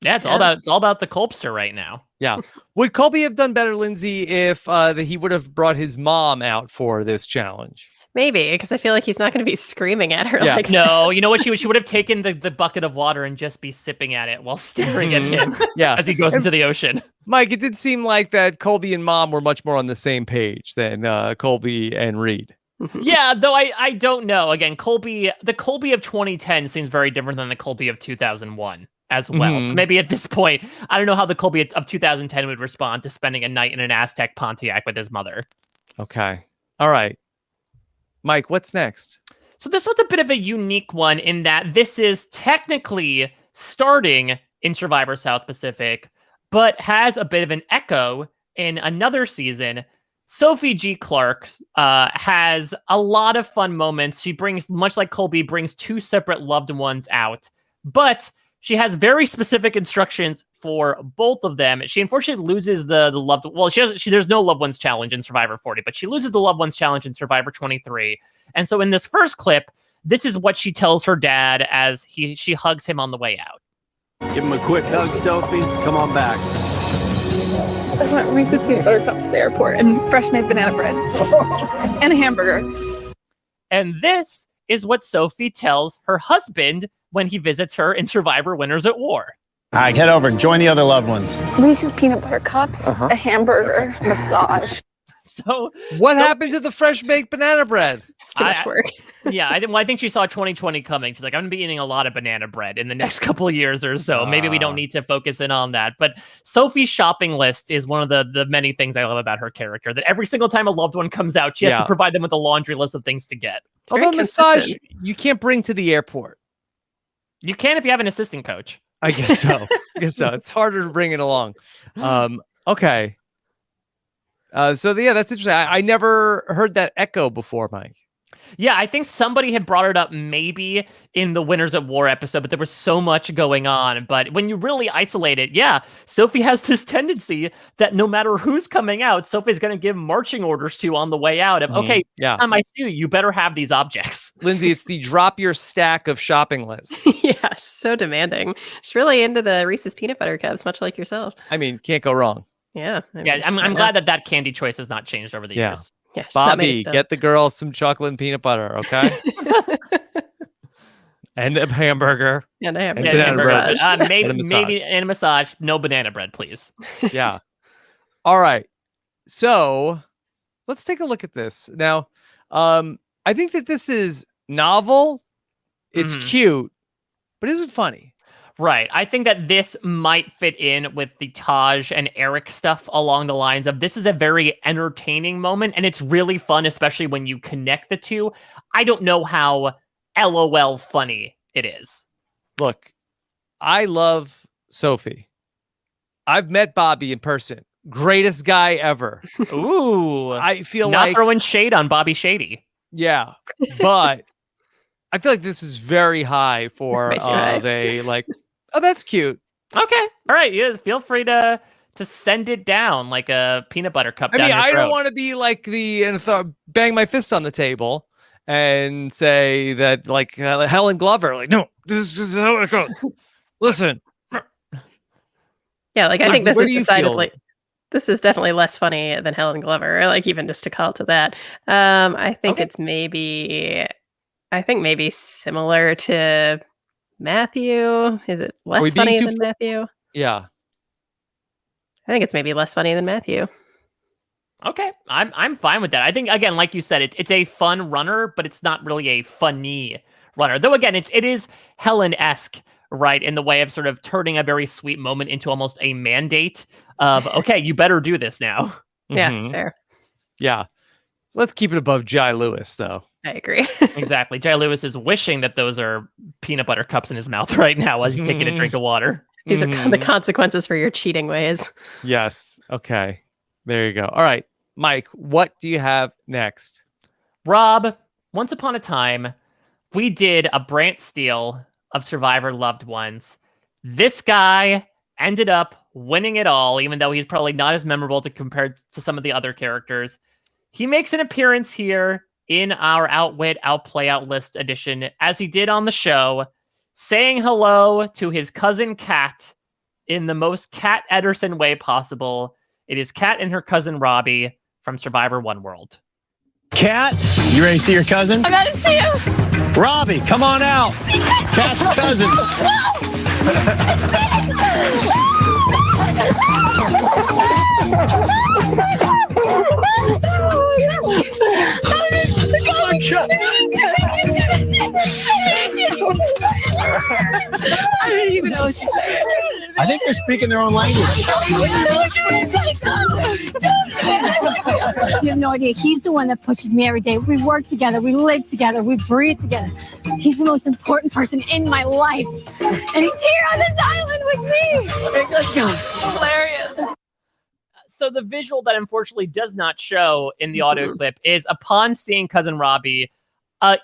Yeah, it's all about the Colbster right now. Yeah. Would Colby have done better, Lindsay, if he would have brought his mom out for this challenge? Maybe, because I feel like he's not going to be screaming at her. Yeah. Like No, you know what? She would have taken the bucket of water and just be sipping at it while staring at him as he goes into the ocean. Mike, it did seem like that Colby and Mom were much more on the same page than Colby and Reid. Yeah, though I don't know. Again, the Colby of 2010 seems very different than the Colby of 2001 as well. So maybe at this point, I don't know how the Colby of 2010 would respond to spending a night in an Aztec Pontiac with his mother. Okay. All right. Mike, what's next? So this was a bit of a unique one in that this is technically starting in Survivor South Pacific, but has a bit of an echo in another season. Sophie G. Clarke has a lot of fun moments. She brings, much like Colby, brings 2 separate loved ones out, but she has very specific instructions for both of them. She unfortunately loses the loved. Well, there's no loved ones challenge in Survivor 40, but she loses the loved ones challenge in Survivor 23. And so in this first clip, this is what she tells her dad as she hugs him on the way out. Give him a quick hug, Sophie. Come on back. I want Reese's peanut butter cups at the airport and fresh made banana bread and a hamburger. And this is what Sophie tells her husband when he visits her in Survivor Winners at War. All right, get over and join the other loved ones. Reese's peanut butter cups, a hamburger, massage. So what happened to the fresh baked banana bread? It's too much work. Yeah, I think she saw 2020 coming. She's like, I'm going to be eating a lot of banana bread in the next couple of years or so. Maybe we don't need to focus in on that. But Sophie's shopping list is one of the many things I love about her character, that every single time a loved one comes out, she has to provide them with a laundry list of things to get. Although massage, you can't bring to the airport. You can if you have an assistant coach. I guess so. It's harder to bring it along. Okay. So yeah, that's interesting. I never heard that echo before, Mike. Yeah, I think somebody had brought it up maybe in the Winners at War episode, but there was so much going on. But when you really isolate it, yeah, Sophie has this tendency that no matter who's coming out, Sophie's going to give marching orders to on the way out of, okay, yeah. time I see you, you better have these objects. Lindsay, it's the drop your stack of shopping lists. Yeah, so demanding. She's really into the Reese's peanut butter cups, much like yourself. I mean, can't go wrong. Yeah. I'm glad that candy choice has not changed over the years. Yeah, Bobby, get the girl some chocolate and peanut butter, okay? And a hamburger. And a banana bread. Maybe and a massage. No banana bread, please. Yeah. All right. So let's take a look at this. Now, I think that this is novel. It's cute, but it isn't funny. Right. I think that this might fit in with the Taj and Eric stuff along the lines of this is a very entertaining moment, and it's really fun, especially when you connect the two. I don't know how LOL funny it is. Look, I love Sophie. I've met Bobby in person. Greatest guy ever. Ooh. I feel not like throwing shade on Bobby Shady. Yeah, but I feel like this is very high for oh, that's cute. Okay. All right. Yeah, feel free to send it down like a peanut butter cup. I mean, I throat. don't want to be like bang my fist on the table and say that like Helen Glover, like, no, this is how it goes. Listen. Yeah, like I think this is decidedly. This is definitely less funny than Helen Glover. Like even just to call to that. I think it's maybe. I think maybe similar to Matthew. Is it less funny than Matthew? Yeah. I think it's maybe less funny than Matthew. Okay. I'm fine with that. I think again, like you said, it's a fun runner, but it's not really a funny runner. Though again, it is Helen-esque, right? In the way of sort of turning a very sweet moment into almost a mandate of, okay, you better do this now. Yeah, fair. Yeah. Let's keep it above Jai Lewis, though. I agree. Exactly. Jai Lewis is wishing that those are peanut butter cups in his mouth right now as he's taking a drink of water. These are the consequences for your cheating ways. Yes. Okay. There you go. All right. Mike, what do you have next? Rob, once upon a time, we did a Brant Steele of Survivor Loved Ones. This guy ended up winning it all, even though he's probably not as memorable compared to some of the other characters. He makes an appearance here in our Outwit, Outplay, Outlist edition, as he did on the show, saying hello to his cousin Kat in the most Kat Ederson way possible. It is Kat and her cousin Robbie from Survivor One World. Kat, you ready to see your cousin? I gotta see him. Robbie, come on out. Kat's cousin. I didn't even know she said. I think they're speaking their own language. You have no idea. He's the one that pushes me every day. We work together. We live together. We breathe together. He's the most important person in my life. And he's here on this island with me. Let's go. Hilarious. So the visual that unfortunately does not show in the audio clip is upon seeing cousin Robbie,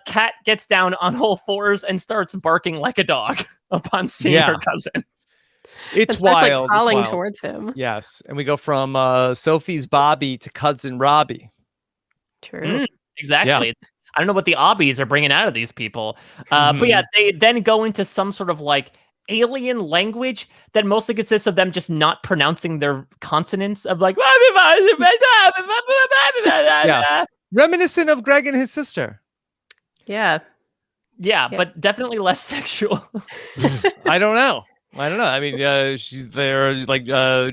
Kat gets down on all fours and starts barking like a dog upon seeing her cousin. It's wild. Like crawling it's wild. towards him. Yes. And we go from Sophie's Bobby to cousin Robbie. True. Exactly. Yeah. I don't know what the obbies are bringing out of these people. But yeah, they then go into some sort of like alien language that mostly consists of them just not pronouncing their consonants of like, yeah. Reminiscent of Greg and his sister. Yeah. Yeah, but definitely less sexual. I don't know. I mean, they're like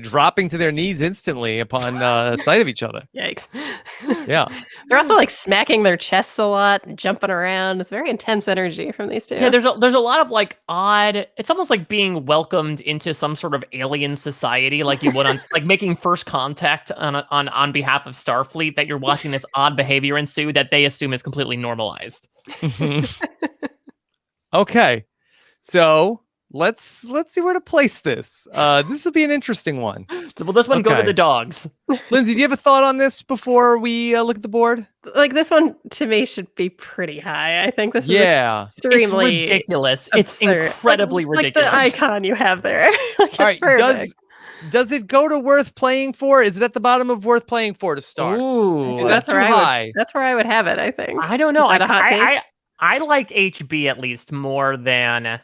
dropping to their knees instantly upon sight of each other. Yikes. Yeah. They're also like smacking their chests a lot, jumping around. It's very intense energy from these two. Yeah, there's a lot of like odd. It's almost like being welcomed into some sort of alien society, like you would on like making first contact on behalf of Starfleet. That you're watching this odd behavior ensue that they assume is completely normalized. Okay, so let's see where to place this. This will be an interesting one. Well, this one go to the dogs. Lindsay, do you have a thought on this before we look at the board? Like this one to me should be pretty high. I think this is It's extremely ridiculous. absurd. It's incredibly ridiculous. Like the icon you have there. Like, All right, perfect. does it go to worth playing for? Is it at the bottom of worth playing for to start? Ooh, is that too high? That's where I would have it. I think. I don't know. Is that a hot take? I like HB at least more than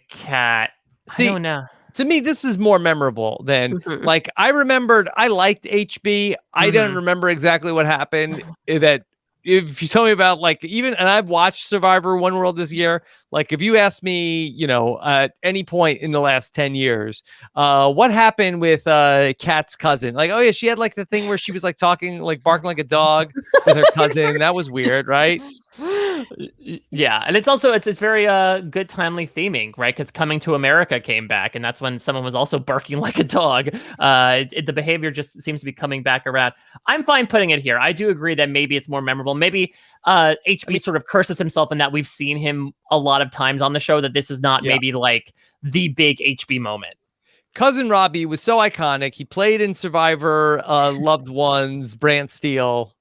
Cat. See, I don't know. To me, this is more memorable than like I liked HB. I don't remember exactly what happened. That if you tell me about like even, and I've watched Survivor One World this year. Like if you ask me, you know, at any point in the last 10 years, what happened with Kat's cousin? Like, oh yeah, she had like the thing where she was like talking, like barking like a dog with her cousin. That was weird, right? Yeah, and it's also it's very good timely theming, right? Because Coming to America came back, and that's when someone was also barking like a dog. The behavior just seems to be coming back around. I'm fine putting it here. I do agree that maybe it's more memorable. Maybe HB sort of curses himself in that we've seen him a lot of times on the show, that this is not maybe like the big HB moment. Cousin Robbie was so iconic. He played in Survivor, Loved Ones, Brant Steele.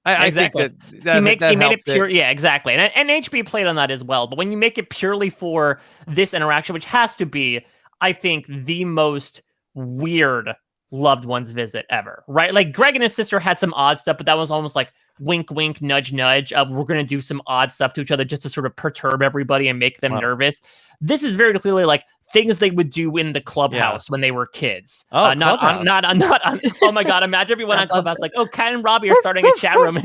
I think that he made it pure. It. Yeah, exactly. And HB played on that as well. But when you make it purely for this interaction, which has to be, I think, the most weird Loved Ones visit ever, right? Like Greg and his sister had some odd stuff, but that was almost like wink, wink, nudge, nudge of we're going to do some odd stuff to each other just to sort of perturb everybody and make them nervous. This is very clearly like things they would do in the clubhouse when they were kids. Oh, not on. Oh my God! Imagine everyone on Clubhouse like, oh, Kat and Robbie are starting a chat room.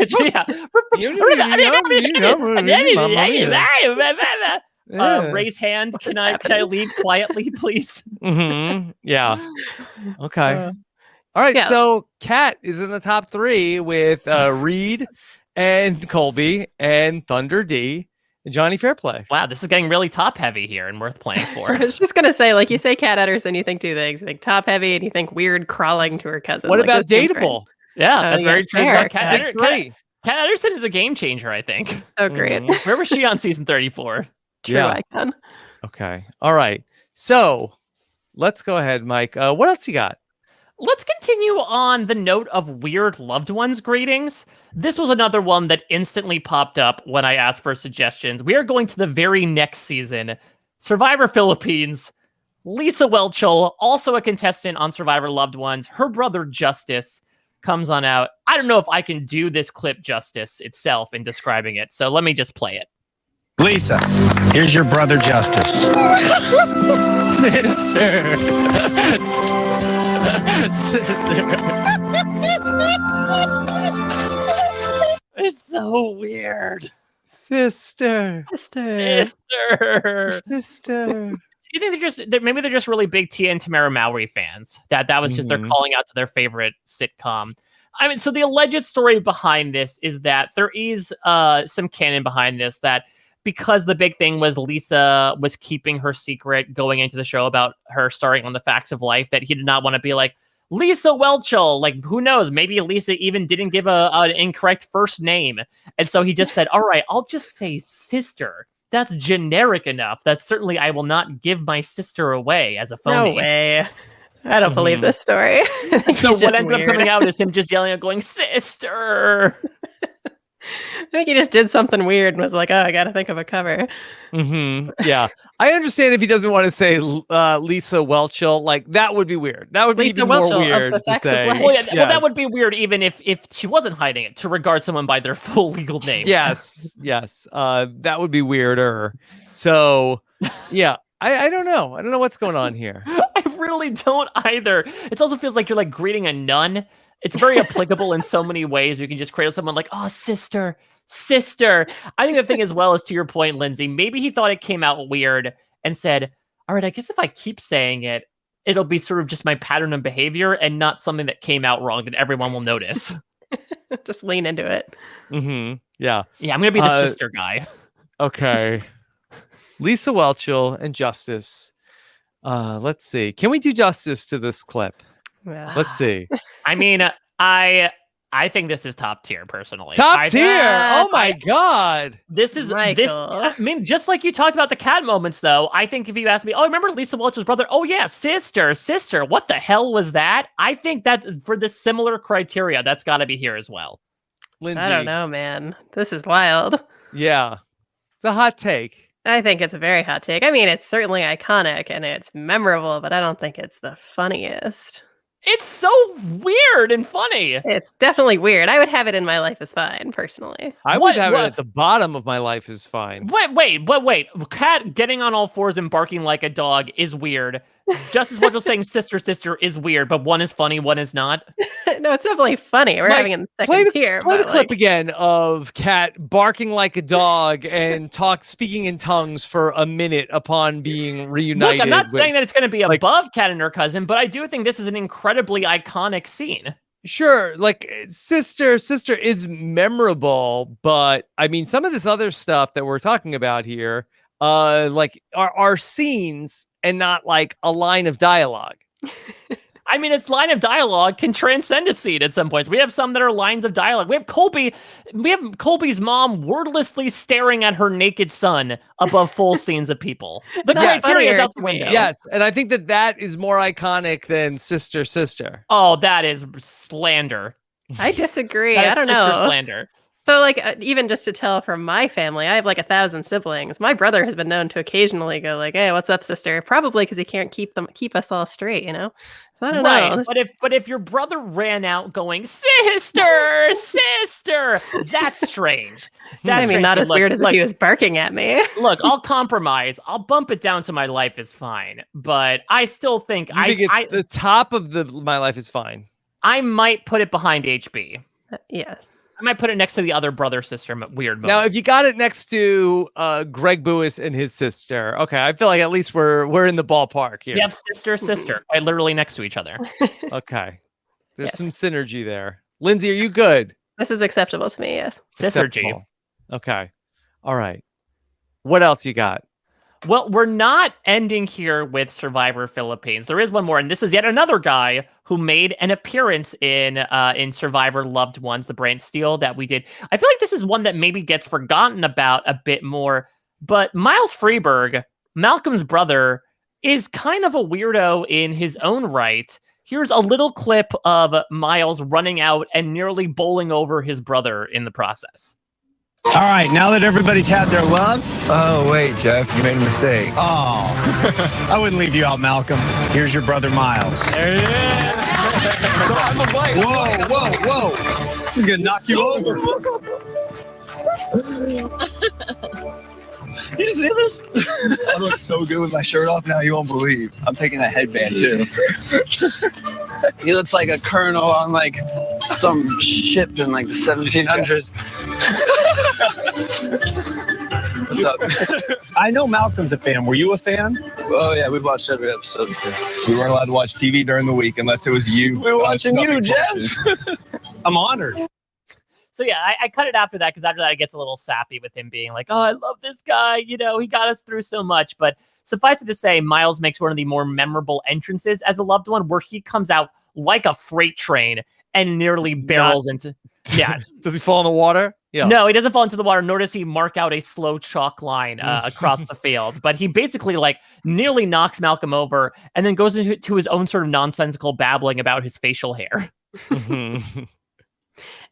Raise hand. Can I leave quietly, please? Yeah. Okay. All right. So Kat is in the top 3 with Reid and Colby and Thunder D. Johnny Fairplay. Wow, this is getting really top heavy here and worth playing for. I was just gonna say, like you say, Kat Ederson, you think 2 things. You think top heavy, and you think weird crawling to her cousin. What like, about dateable? Yeah, that's very true. Kat Ederson is a game changer, I think. Oh, great. Where was she on season 34? True icon. Okay. All right. So let's go ahead, Mike. What else you got? Let's continue on the note of weird loved ones greetings. This was another one that instantly popped up when I asked for suggestions. We are going to the very next season. Survivor Philippines. Lisa Welchel, also a contestant on Survivor Loved Ones. Her brother Justice comes on out. I don't know if I can do this clip justice itself in describing it, so let me just play it. Lisa, here's your brother Justice. Sister. It's so weird. Sister. You think maybe they're just really big Tia and Tamara Mowry fans? That was just their calling out to their favorite sitcom. I mean, so the alleged story behind this is that there is some canon behind this, that because the big thing was Lisa was keeping her secret going into the show about her starring on The Facts of Life, that he did not want to be like, Lisa Welchel, like, who knows? Maybe Lisa even didn't give an incorrect first name. And so he just said, all right, I'll just say sister. That's generic enough. That certainly I will not give my sister away as a phony. No way. I don't believe this story. So what ends up coming out is him just yelling out, going, sister. I think he just did something weird and was like, oh, I got to think of a cover. Yeah. I understand if he doesn't want to say Lisa Welchel. Like, that would be weird. That would be even more weird to say. Well, that would be weird even if she wasn't hiding it, to regard someone by their full legal name. Yes. That would be weirder. So, yeah. I don't know. I don't know what's going on here. I really don't either. It also feels like you're like greeting a nun. It's very applicable in so many ways. You can just create someone like, oh, sister. I think the thing as well is, to your point, Lindsay, maybe he thought it came out weird and said, all right, I guess if I keep saying it, it'll be sort of just my pattern of behavior and not something that came out wrong that everyone will notice. Just lean into it. Yeah. Yeah, I'm going to be the sister guy. Okay. Lisa Welchel and Justice. Let's see. Can we do justice to this clip? Yeah. Let's see. I mean, I I think this is top tier, personally. Top tier. Oh my God. This is this. I mean, just like you talked about the cat moments, though. I think if you ask me, oh, remember Lisa Welch's brother? Oh yeah, sister. What the hell was that? I think that's for the similar criteria. That's got to be here as well. Lindsay. I don't know, man. This is wild. Yeah, it's a hot take. I think it's a very hot take. I mean, it's certainly iconic and it's memorable, but I don't think it's the funniest. It's so weird and funny. It's definitely weird. I would have it in My Life is Fine, personally. I would have it at the bottom of My Life is Fine. Wait. Cat getting on all fours and barking like a dog is weird. Just as Welchel saying sister is weird, but one is funny, one is not. No, it's definitely funny. We're having it in the second tier. Play the clip again of Cat barking like a dog and speaking in tongues for a minute upon being reunited. Look, I'm not saying that it's going to be above Cat and her cousin, but I do think this is an incredibly iconic scene. Sure, like sister is memorable, but I mean some of this other stuff that we're talking about here, like are scenes and not like a line of dialogue. I mean, its line of dialogue can transcend a scene at some points. We have some that are lines of dialogue. We have Colby's mom wordlessly staring at her naked son above full scenes of people. The criteria is out the window. Yes, and I think that is more iconic than sister. Oh, that is slander. I disagree. That is I don't know. slander. So, like, even just to tell from my family, I have like 1,000 siblings. My brother has been known to occasionally go like, "Hey, what's up, sister?" Probably because he can't keep us all straight, you know. So I don't know. But if your brother ran out going, sister, that's strange. I mean, not as weird as if he was barking at me. Look, I'll compromise. I'll bump it down to My Life is Fine, but I still think it's the top of the My Life is Fine. I might put it behind HB. Yeah. I might put it next to the other brother-sister weird moment. Now, if you got it next to Greg Buis and his sister, okay, I feel like at least we're in the ballpark here. You have sister, quite literally next to each other. Okay. There's some synergy there. Lindsay, are you good? This is acceptable to me, yes. Synergy. Okay. All right. What else you got? Well, we're not ending here with Survivor Philippines. There is one more, and this is yet another guy who made an appearance in Survivor Loved Ones, the Brant Steele that we did. I feel like this is one that maybe gets forgotten about a bit more, but Miles Freberg, Malcolm's brother, is kind of a weirdo in his own right. Here's a little clip of Miles running out and nearly bowling over his brother in the process. All right, now that everybody's had their love. Oh, wait, Jeff, you made a mistake. Oh, I wouldn't leave you out, Malcolm. Here's your brother, Miles. There it is. Whoa. He's going to knock you over. You see this? I look so good with my shirt off now, you won't believe. I'm taking a headband, too. He looks like a colonel on, like, some ship in, like, the 1700s. What's up? I know Malcolm's a fan. Were you a fan? Oh, yeah, we watched every episode. We weren't allowed to watch TV during the week unless it was you. We were watching you, Jeff. I'm honored. So yeah, I cut it after that because after that it gets a little sappy with him being like, oh, I love this guy. You know, he got us through so much. But suffice it to say, Miles makes one of the more memorable entrances as a loved one where he comes out like a freight train and nearly barrels into... Yeah. Does he fall in the water? Yeah. No, he doesn't fall into the water, nor does he mark out a slow chalk line across the field. But he basically like nearly knocks Malcolm over and then goes into his own sort of nonsensical babbling about his facial hair.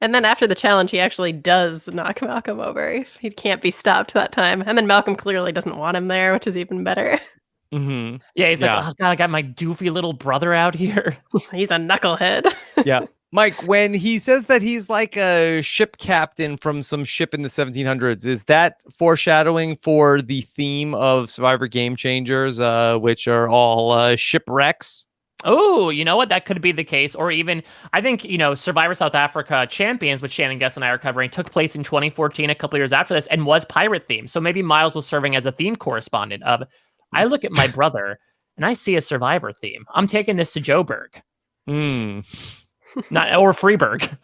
And then after the challenge, he actually does knock Malcolm over. He can't be stopped that time. And then Malcolm clearly doesn't want him there, which is even better. Mm-hmm. Yeah, he's like, oh, God, I got my doofy little brother out here. He's a knucklehead. Yeah. Mike, when he says that he's like a ship captain from some ship in the 1700s, is that foreshadowing for the theme of Survivor Game Changers, which are all shipwrecks? Oh, you know what? That could be the case. Or even, I think, you know, Survivor South Africa Champions, which Shannon Guest and I are covering, took place in 2014, a couple years after this, and was pirate themed. So maybe Miles was serving as a theme correspondent of, I look at my brother and I see a Survivor theme. I'm taking this to Joburg. Not or Freberg.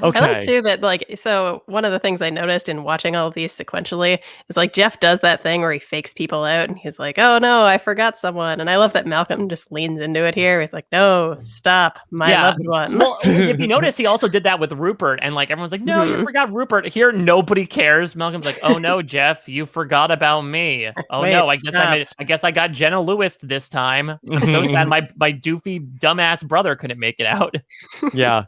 Okay. I like too that so one of the things I noticed in watching all of these sequentially is Jeff does that thing where he fakes people out and he's like, oh no, I forgot someone. And I love that Malcolm just leans into it here. He's like, no, stop, my loved one. Well, if you notice, he also did that with Rupert, and everyone's like, no, you forgot Rupert. Here, nobody cares. Malcolm's like, oh no, Jeff, you forgot about me. Oh Wait, no, stop. I guess I got Jenna Lewis this time. I'm so sad my doofy dumbass brother couldn't make it out. Yeah.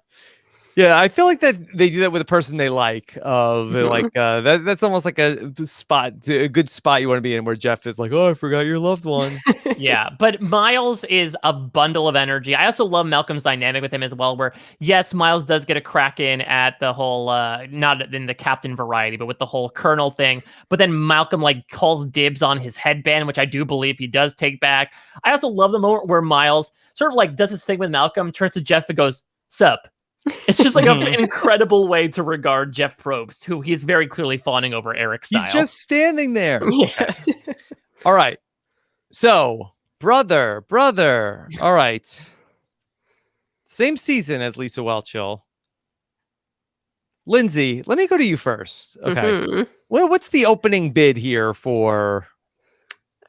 Yeah, I feel like that they do that with a person they like. That's almost like a good spot you want to be in, where Jeff is like, "Oh, I forgot your loved one." Yeah, but Miles is a bundle of energy. I also love Malcolm's dynamic with him as well, where yes, Miles does get a crack in at the whole not in the captain variety, but with the whole colonel thing. But then Malcolm calls dibs on his headband, which I do believe he does take back. I also love the moment where Miles sort of does his thing with Malcolm, turns to Jeff and goes, "Sup." It's just an incredible way to regard Jeff Probst, who he's very clearly fawning over Eric's style. He's just standing there. Yeah. All right. So, brother. All right. Same season as Lisa Welchel. Lindsay, let me go to you first. Okay. Well, what's the opening bid here for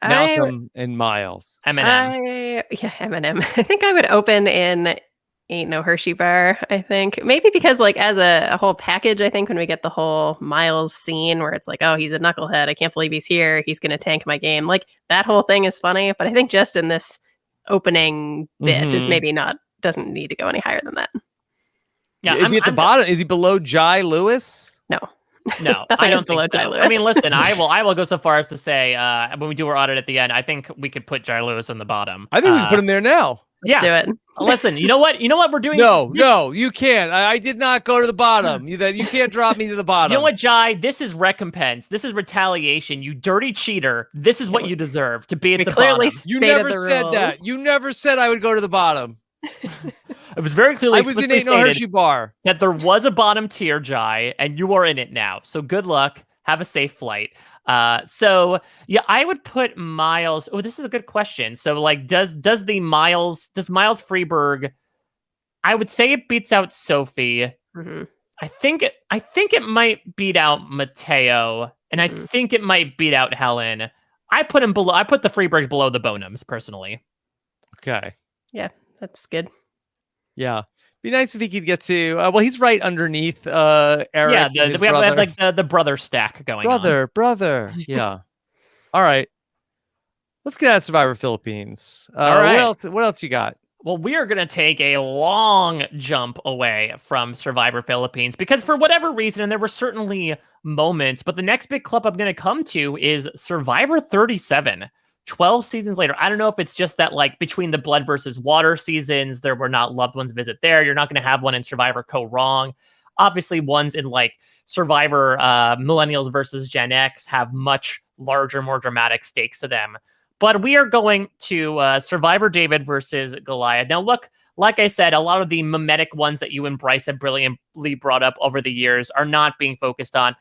Malcolm and Miles? Eminem. Eminem. I think I would open in Ain't No Hershey Bar, I think. Maybe because as a whole package, I think when we get the whole Miles scene where it's oh, he's a knucklehead, I can't believe he's here, he's going to tank my game. That whole thing is funny, but I think just in this opening bit is maybe doesn't need to go any higher than that. Yeah, is he at the bottom? Is he below Jai Lewis? No. No, I don't below think so. Jai Lewis. I mean, listen, I will go so far as to say when we do our audit at the end, I think we could put Jai Lewis on the bottom. I think we can put him there now. Let's do it. Listen, you know what we're doing? No, you can't. I did not go to the bottom. You can't drop me to the bottom. You know what, Jai? This is recompense. This is retaliation. You dirty cheater. This is what you deserve, to be at the bottom. You never said that. You never said I would go to the bottom. It was very clearly I was in Ain't No Hershey Bar. That there was a bottom tier, Jai, and you are in it now. So good luck. Have a safe flight. So yeah, I would put Miles. Oh, this is a good question. So does Miles Freberg? I would say it beats out Sophie. Mm-hmm. I think it might beat out Mateo, and I think it might beat out Helen. I put him below. I put the Frebergs below the Bonehams personally. Okay. Yeah, that's good. Yeah. Be nice if he could get to. Well, he's right underneath Eric. Yeah, we have the brother stack going on. Brother. Yeah. All right. Let's get out of Survivor Philippines. All right. What else you got? Well, we are going to take a long jump away from Survivor Philippines because for whatever reason, and there were certainly moments, but the next big clip I'm going to come to is Survivor 37. 12 seasons later. I don't know if it's just that between the blood versus water seasons, there were not loved ones visit there. You're not going to have one in Survivor Go Wrong. Obviously, ones in Survivor Millennials versus Gen X have much larger, more dramatic stakes to them. But we are going to Survivor David versus Goliath. Now, look, like I said, a lot of the mimetic ones that you and Bryce have brilliantly brought up over the years are not being focused on.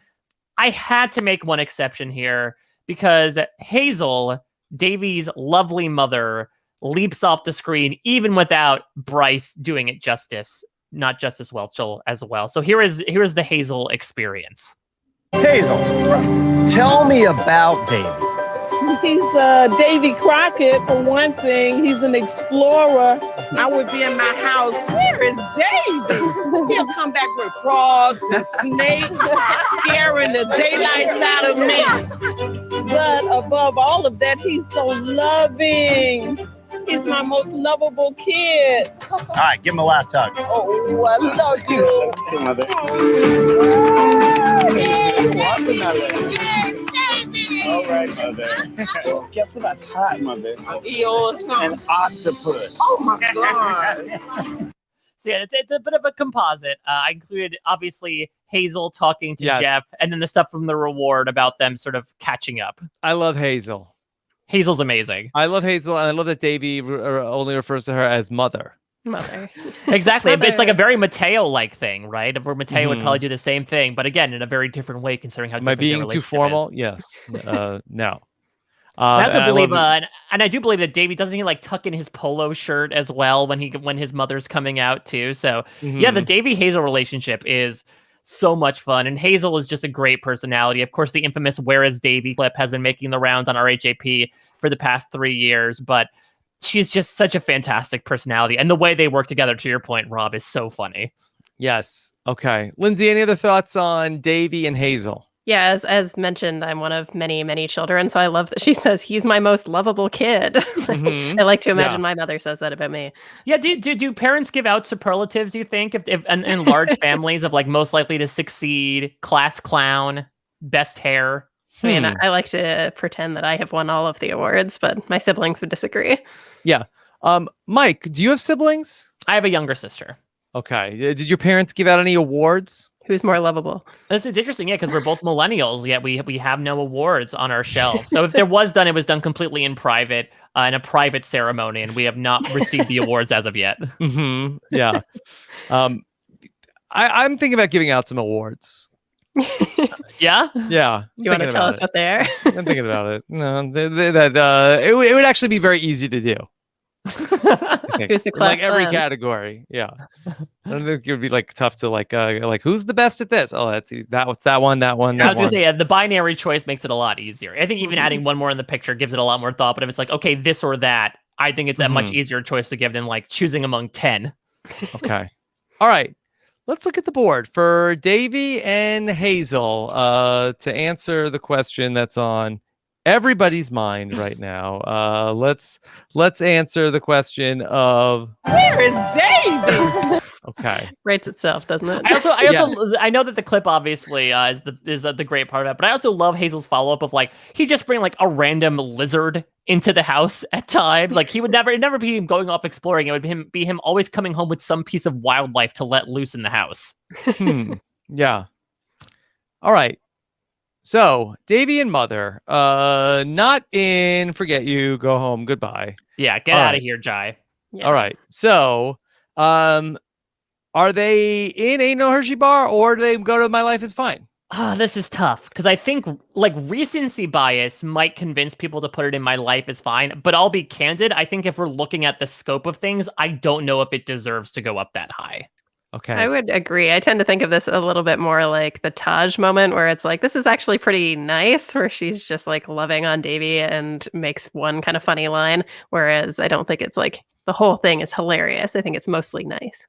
I had to make one exception here because Hazel, Davey's lovely mother, leaps off the screen even without Bryce doing it justice, not Justice Welchel as well. So here is the Hazel experience. Hazel, tell me about Davey. He's Davy Crockett, for one thing. He's an explorer. I would be in my house. Where is Davy? He'll come back with frogs and snakes, scaring the daylights out of me. But above all of that, he's so loving. He's my most lovable kid. All right, give him a last hug. Oh, I love you. See, mother. All right, mother. Guess what I caught, mother? An octopus. Oh, my God. So yeah, it's a bit of a composite. I included, obviously, Hazel talking to Jeff, and then the stuff from the reward about them sort of catching up. I love Hazel. Hazel's amazing. I love Hazel, and I love that Davey only refers to her as mother. Mother. Exactly. It's like a very Mateo-like thing, right? Where Mateo would probably do the same thing, but again, in a very different way, considering how Am I different their being too relationship formal? is. Yes. No. I also believe, love and I do believe that Davey doesn't he like tuck in his polo shirt as well when his mother's coming out too. So yeah, the Davey Hazel relationship is so much fun, and Hazel is just a great personality. Of course, the infamous "Where is Davey" clip has been making the rounds on RHAP for the past 3 years, but she's just such a fantastic personality, and the way they work together, to your point, Rob, is so funny. Yes. Okay, Lindsay, any other thoughts on Davey and Hazel? Yeah, as mentioned, I'm one of many, many children, so I love that she says he's my most lovable kid. I like to imagine my mother says that about me. Yeah, do parents give out superlatives, you think, if in large families of like most likely to succeed, class clown, best hair? I mean, I like to pretend that I have won all of the awards, but my siblings would disagree. Yeah. Mike, do you have siblings? I have a younger sister. Okay. Did your parents give out any awards? Who's more lovable? This is interesting, yeah, because we're both millennials, yet we have no awards on our shelf. So if there was done, it was done completely in private, in a private ceremony, and we have not received the awards as of yet. Yeah. I'm thinking about giving out some awards. Yeah? Yeah. You want to tell us what they are? I'm thinking about it. No, it would actually be very easy to do. Who's the class like every clown? category? Yeah. I don't think it would be like tough to like who's the best at this? Oh, that's easy. What's that one? That one. I was gonna say, yeah, the binary choice makes it a lot easier. I think even adding one more in the picture gives it a lot more thought. But if it's like, okay, this or that, I think it's a much easier choice to give than like choosing among 10. Okay. All right. Let's look at the board for Davey and Hazel to answer the question that's on everybody's mind right now. Let's answer the question of where is Davey? Okay. Writes itself, doesn't it? I know that the clip obviously is the great part of it, but I also love Hazel's follow up of like he just bring like a random lizard into the house at times. Like he would never be him going off exploring. It would be him always coming home with some piece of wildlife to let loose in the house. Yeah. All right. So Davey and Mother, not in Forget You, Go Home, Goodbye. Yeah, get out of here, Jai. Yes. All right. So, are they in Ain't No Hershey Bar, or do they go to My Life Is Fine? This is tough because I think like recency bias might convince people to put it in My Life Is Fine, but I'll be candid. I think if we're looking at the scope of things, I don't know if it deserves to go up that high. Okay. I would agree. I tend to think of this a little bit more like the Taj moment where it's like, this is actually pretty nice, where she's just like loving on Davey and makes one kind of funny line. Whereas I don't think it's like the whole thing is hilarious. I think it's mostly nice.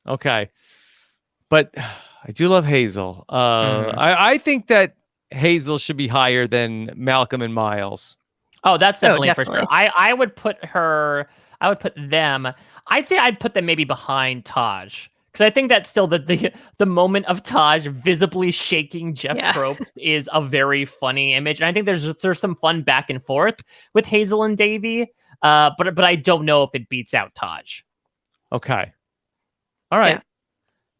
Okay. But I do love Hazel. I think that Hazel should be higher than Malcolm and Miles. Oh, that's definitely for sure. I would put them. I'd say I'd put them maybe behind Taj, because I think that's still the moment of Taj visibly shaking Jeff Probst is a very funny image, and I think there's some fun back and forth with Hazel and Davey, but I don't know if it beats out Taj. Okay, all right, Yeah.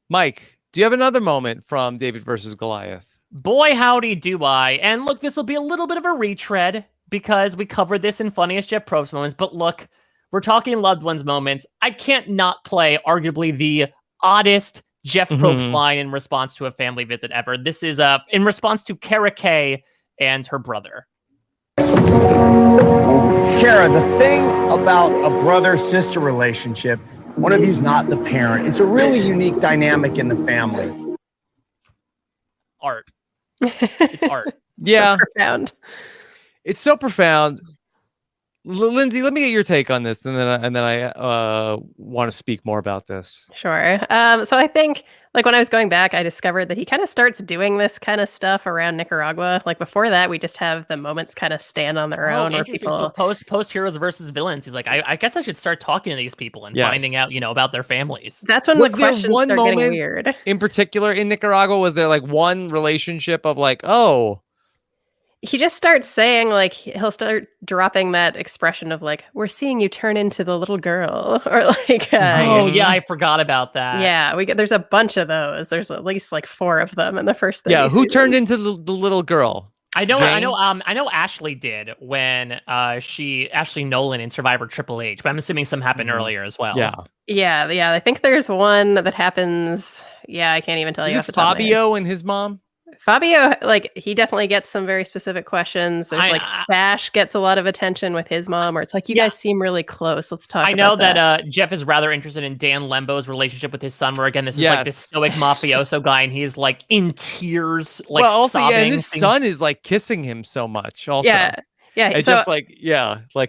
Mike, do you have another moment from David versus Goliath? Boy, howdy do I! And look, this will be a little bit of a retread because we covered this in Funniest Jeff Probst Moments, but look. We're talking loved ones moments. I can't not play arguably the oddest Jeff Probst line in response to a family visit ever. This is in response to Kara Kay and her brother. Kara, the thing about a brother-sister relationship, one of you's not the parent. It's a really unique dynamic in the family. Art. It's art. Yeah. So profound. It's so profound. Lindsay, let me get your take on this, and then I want to speak more about this. Sure. So I think, like, when I was going back, I discovered that he kind of starts doing this kind of stuff around Nicaragua. Like, before that, we just have the moments kind of stand on their own. Where Interesting. people... So post heroes versus villains. He's like, I guess I should start talking to these people and finding out, about their families. That's when the questions start getting weird. In particular, in Nicaragua, was there like one relationship of like, oh... He just starts saying, like, he'll start dropping that expression of, like, we're seeing you turn into the little girl. Or, like... yeah, I forgot about that. Yeah, there's a bunch of those. There's at least, like, 4 of them in the first 30 who seasons. turned into the little girl? I know Jane? Ashley did when Ashley Nolan in Survivor Triple H, but I'm assuming some happened earlier as well. Yeah. I think there's one that happens... Yeah, I can't even tell you. Is it Fabio and his mom? Fabio, like, he definitely gets some very specific questions. There's Sash gets a lot of attention with his mom, where it's like, you guys seem really close. Let's talk I know about that Jeff is rather interested in Dan Lembo's relationship with his son, where again, this is like this stoic mafioso guy, and he's like in tears, like sobbing. And his son is like kissing him so much. Also, Yeah. It's So, just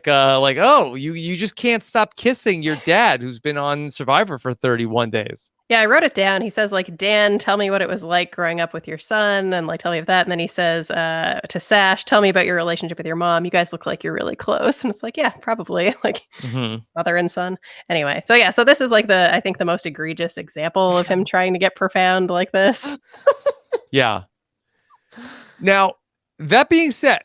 oh, you just can't stop kissing your dad, who's been on Survivor for 31 days. I wrote it down. He says, like, Dan, tell me what it was like growing up with your son, and like, tell me of that. And then he says to Sash, tell me about your relationship with your mom. You guys look like you're really close. And it's like, yeah, probably, like mother and son. Anyway, so this is like I think the most egregious example of him trying to get profound like this. Yeah. Now, that being said,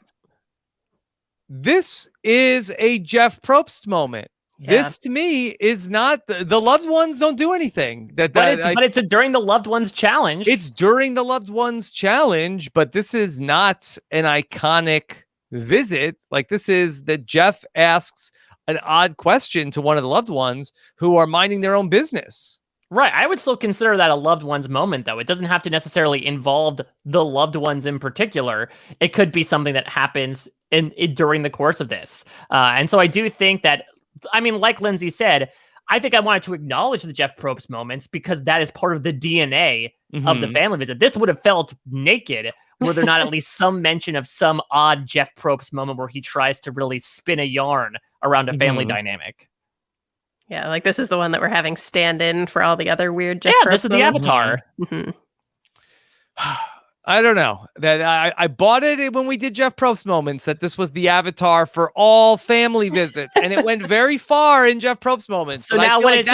this is a Jeff Probst moment. Yeah. This to me is not the loved ones don't do anything. But it's during the loved ones challenge. It's during the loved ones challenge, but this is not an iconic visit. Like, this is that Jeff asks an odd question to one of the loved ones who are minding their own business. Right. I would still consider that a loved ones moment, though. It doesn't have to necessarily involve the loved ones in particular. It could be something that happens during the course of this. And so I do think that, I mean, like Lindsay said, I think I wanted to acknowledge the Jeff Probst moments because that is part of the DNA of the family visit. This would have felt naked were there not at least some mention of some odd Jeff Probst moment where he tries to really spin a yarn around a family dynamic. Yeah, like this is the one that we're having stand in for all the other weird Jeff Probst this is the moments. Avatar. I don't know that I bought it when we did Jeff Probst moments, that this was the avatar for all family visits, and it went very far in Jeff Probst moments. So now when it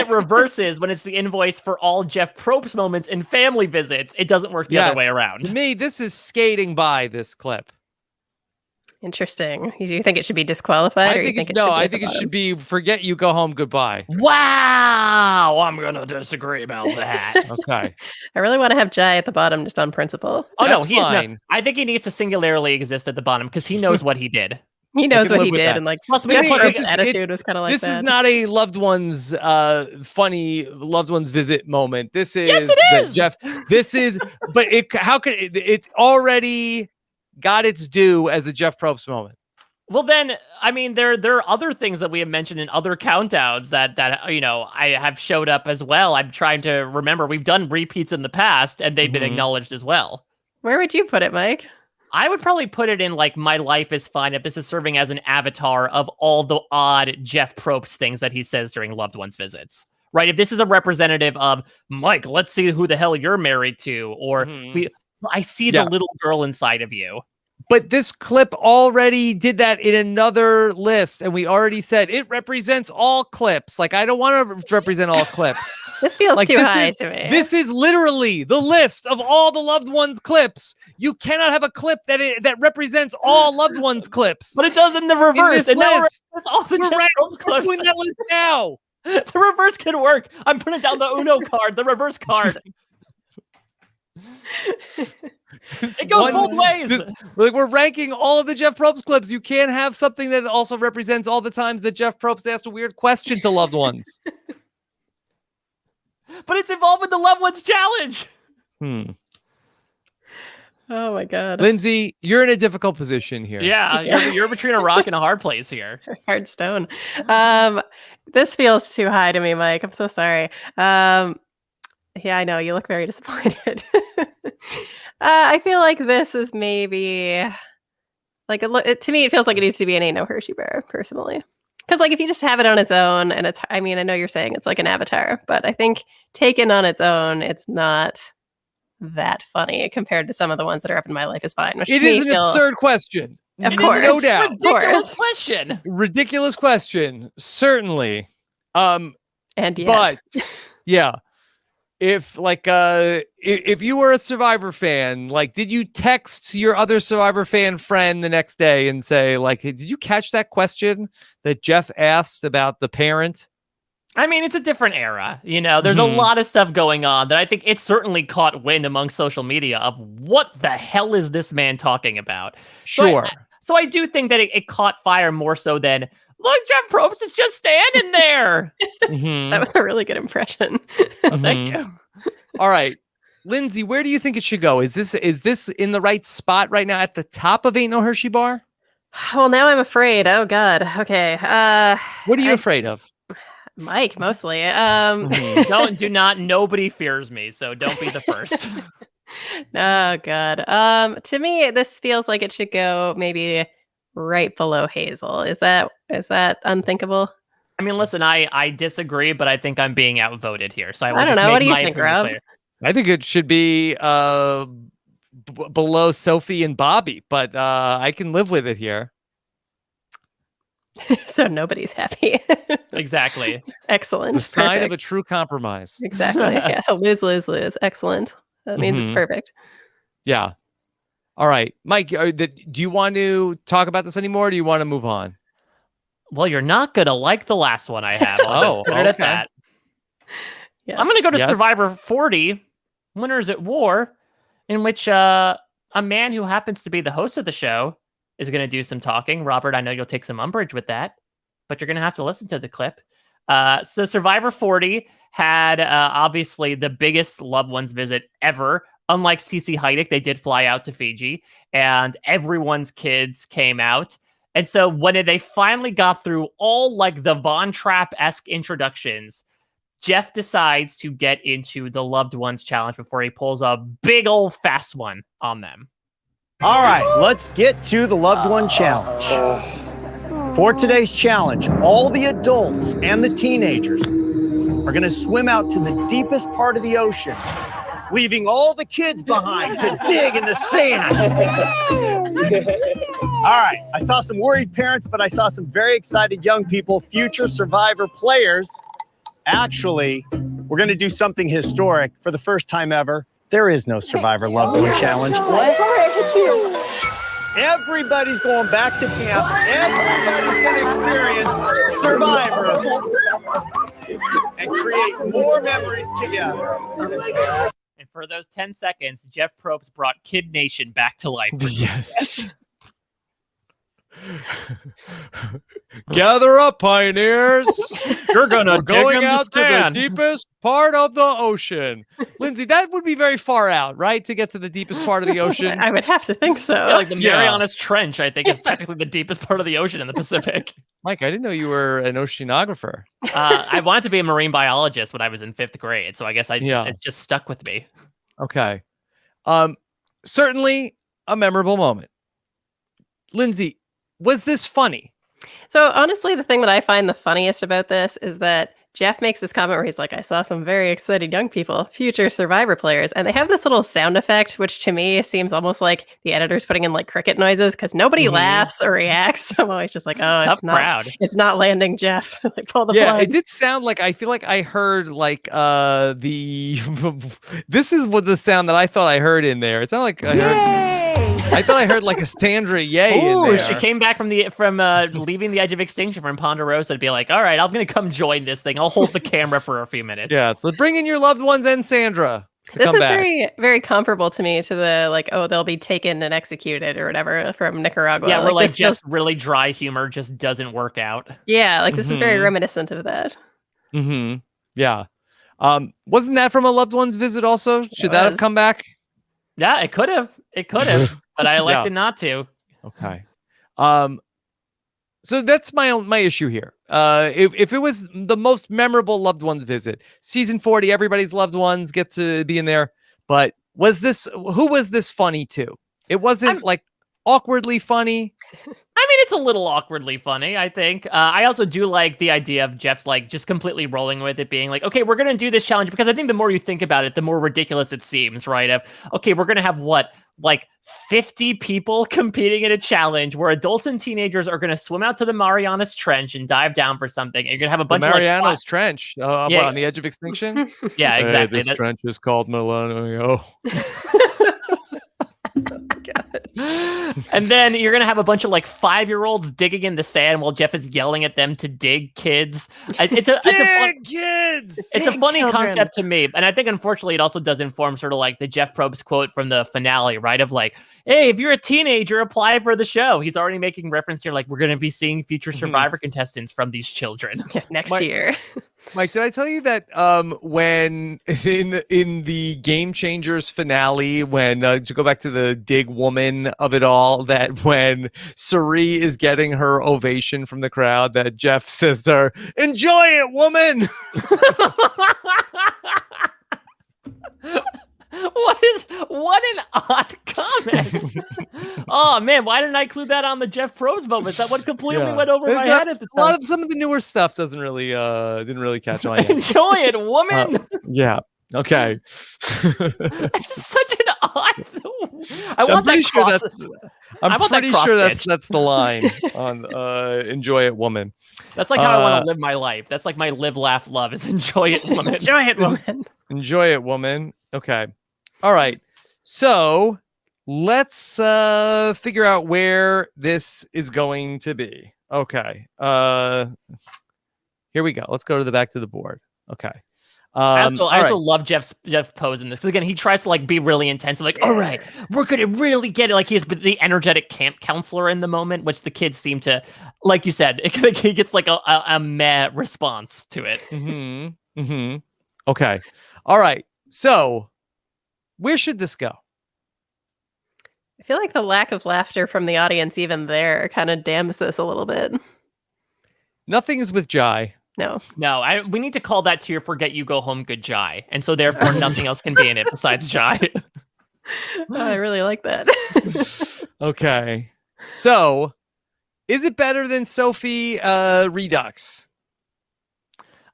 reverses, when it's the invoice for all Jeff Probst moments in family visits, it doesn't work the other way around. To me, this is skating by this clip. Interesting. Do you think it should be disqualified? I think it should be forget you, go home, goodbye. Wow, I'm gonna disagree about that. Okay. I really want to have Jai at the bottom just on principle. Oh, no, I think he needs to singularly exist at the bottom because he knows what he did. He knows what he did, and like plus Jeff Probst's attitude was kind of like this that. is not a loved one's funny loved one's visit moment. This is Jeff. This is, but it's already got its due as a Jeff Probst moment. Well, then, I mean, there are other things that we have mentioned in other countdowns that I have showed up as well. I'm trying to remember. We've done repeats in the past, and they've been acknowledged as well. Where would you put it, Mike? I would probably put it in like My Life is Fine if this is serving as an avatar of all the odd Jeff Probst things that he says during loved ones visits. Right? If this is a representative of Mike, let's see who the hell you're married to, or I see the little girl inside of you. But this clip already did that in another list, and we already said it represents all clips. Like, I don't want to represent all clips. This feels too high to me. This is literally the list of all the loved ones clips. You cannot have a clip that represents all loved ones clips. But it does in the reverse. In and list. now all the Jeff Probst clips. We're doing that list now. The reverse can work. I'm putting down the Uno card, the reverse card. It goes both ways. We're ranking all of the Jeff Probst clips. You can't have something that also represents all the times that Jeff Probst asked a weird question to loved ones. But it's involved with the loved ones challenge. Oh my God, Lindsay, you're in a difficult position here. Yeah, you're between a rock and a hard place here. Hard stone. This feels too high to me, Mike. I'm so sorry. Yeah, I know. You look very disappointed. I feel like this is maybe like to me, it feels like it needs to be an Ain't No Hershey Bear, personally. Because like if you just have it on its own, and it's, I mean, I know you're saying it's like an avatar, but I think taken on its own, it's not that funny compared to some of the ones that are up in My Life is Fine. Which it is an absurd question. Of course, no doubt. Ridiculous question. Ridiculous question. Certainly. And yes. But yeah. If you were a Survivor fan, like, did you text your other Survivor fan friend the next day and say, like, hey, did you catch that question that Jeff asked about the parent? I mean, it's a different era. There's a lot of stuff going on that I think it certainly caught wind among social media of what the hell is this man talking about? Sure. So I do think that it caught fire more so than, look, Jeff Probst is just standing there. That was a really good impression. Thank you. All right. Lindsay, where do you think it should go? Is this in the right spot right now at the top of Ain't No Hershey Bar? Well, now I'm afraid. Oh God. Okay. What are you afraid of? Mike, mostly. Do not. Nobody fears me, so don't be the first. Oh God. To me, this feels like it should go maybe right below Hazel. Is that unthinkable? I mean, listen, I disagree, but I think I'm being outvoted here. So I don't know. What do you think, Rob? Clear. I think it should be below Sophie and Bobby, but I can live with it here. So nobody's happy. Exactly. Excellent. The sign Perfect. of a true compromise. Exactly. Yeah. Lose, lose, lose. Excellent. That means it's perfect. Yeah. All right, Mike. Do you want to talk about this anymore? Or do you want to move on? Well, you're not gonna like the last one I have. I'll just put it at that. Yes. I'm gonna go to Survivor 40, Winners at War, in which a man who happens to be the host of the show is going to do some talking. Robert, I know you'll take some umbrage with that, but you're going to have to listen to the clip. So Survivor 40 had obviously the biggest loved ones visit ever. Unlike CeCe Heidik, they did fly out to Fiji, and everyone's kids came out. And so when they finally got through all like the Von Trapp-esque introductions, Jeff decides to get into the loved ones challenge before he pulls a big old fast one on them. All right, let's get to the loved one challenge. For today's challenge, all the adults and the teenagers are going to swim out to the deepest part of the ocean, leaving all the kids behind to dig in the sand. All right, I saw some worried parents, but I saw some very excited young people, future Survivor players. Actually, we're going to do something historic for the first time ever. There is no Survivor Loved One Challenge. Everybody's going back to camp. Everybody's going to experience Survivor and create more memories together. And for those 10 seconds, Jeff Probst brought Kid Nation back to life. Yes. Gather up, pioneers. You're We're going out to the deepest part of the ocean. Lindsay, that would be very far out, right? To get to the deepest part of the ocean. I would have to think so. Yeah, like the Marianas Trench, I think, is technically the deepest part of the ocean in the Pacific. Mike, I didn't know you were an oceanographer. I wanted to be a marine biologist when I was in 5th grade, so I guess it's just stuck with me. Okay. Certainly a memorable moment. Lindsay, was this funny? So honestly, the thing that I find the funniest about this is that Jeff makes this comment where he's like, I saw some very excited young people, future Survivor players. And they have this little sound effect, which to me seems almost like the editor's putting in like cricket noises because nobody laughs or reacts. I'm always just like, oh, tough crowd. It's not landing, Jeff. Like, pull the plug. It did sound like, I feel like I heard like this is what the sound that I thought I heard in there. It sounded like I thought I heard like a Sandra Yay in there. She came back from leaving the edge of extinction from Ponderosa to be like, all right, I'm going to come join this thing. I'll hold the camera for a few minutes. Yeah, so bring in your loved ones and Sandra. This is very, very comparable to me to the like, oh, they'll be taken and executed or whatever from Nicaragua. Yeah, where like just really dry humor just doesn't work out. Yeah, like this is very reminiscent of that. Mm-hmm. Yeah. Wasn't that from a loved one's visit also? Should that have come back? Yeah, it could have. It could have, but I elected not to. Okay. So that's my issue here. If it was the most memorable loved ones visit, season 40, everybody's loved ones get to be in there. But who was this funny to? It wasn't like awkwardly funny. I mean, it's a little awkwardly funny, I think. I also do like the idea of Jeff's like just completely rolling with it, being like, okay, we're going to do this challenge because I think the more you think about it, the more ridiculous it seems, right? Okay, we're going to have like 50 people competing in a challenge where adults and teenagers are going to swim out to the Marianas Trench and dive down for something. And you're going to have a bunch of Marianas Trench on the edge of extinction. Yeah, exactly. This trench is called Milano. And then you're going to have a bunch of like 5-year-olds digging in the sand while Jeff is yelling at them to dig kids. It's a funny concept to me. And I think, unfortunately, it also does inform sort of like the Jeff Probst quote from the finale, right? Of like, hey, if you're a teenager, apply for the show. He's already making reference here, like we're going to be seeing future Survivor contestants from these children next year. Mike, did I tell you that when in the Game Changers finale, when to go back to the dig woman of it all, that when Cirie is getting her ovation from the crowd, that Jeff says to her, "Enjoy it, woman." What an odd comment. Oh man, why didn't I include that on the Jeff Probst moment? That one completely went over my head at the time. A lot of some of the newer stuff didn't really catch on yet. Enjoy it, woman. Yeah. Okay. It's such an odd. I'm pretty sure that's the line on "Enjoy It, Woman." That's like how I want to live my life. That's like my live, laugh, love is enjoy it, woman. Enjoy it, woman. Enjoy it, woman. Okay. All right. So let's figure out where this is going to be. Okay. Here we go. Let's go to the back to the board. Okay. I also love Jeff pose in this, because again, he tries to like be really intense, like, all right, we're gonna really get it. Like he's the energetic camp counselor in the moment, which the kids seem to, like you said, he gets like a meh response to it. Okay. All right. So where should this go? I feel like the lack of laughter from the audience even there kind of damns this a little bit. Nothing is with Jai. No, we need to call that tier "Forget You Go Home, Good Jai," and so therefore nothing else can be in it besides Jai. I really like that. Okay, so is it better than Sophie Redux?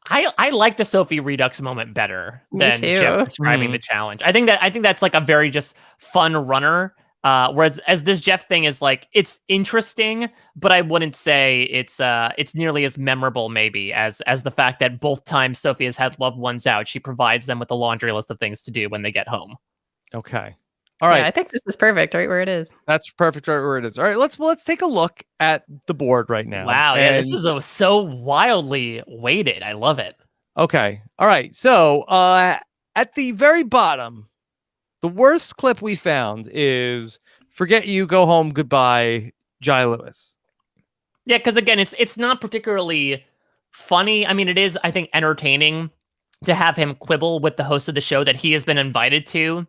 I like the Sophie Redux moment better than too. Jeff describing the challenge. I think that's like a very just fun runner. Whereas this Jeff thing is like, it's interesting, but I wouldn't say it's nearly as memorable maybe as the fact that both times Sophie has had loved ones out, she provides them with a laundry list of things to do when they get home. Okay. All right. Yeah, I think this is perfect right where it is. That's perfect right where it is. All right, let's take a look at the board right now. Wow, yeah, this is so wildly weighted. I love it. Okay. All right. So at the very bottom, the worst clip we found is "Forget You, Go Home, Goodbye, Jai Lewis." Yeah, because again, it's not particularly funny. I mean, it is, I think, entertaining to have him quibble with the host of the show that he has been invited to,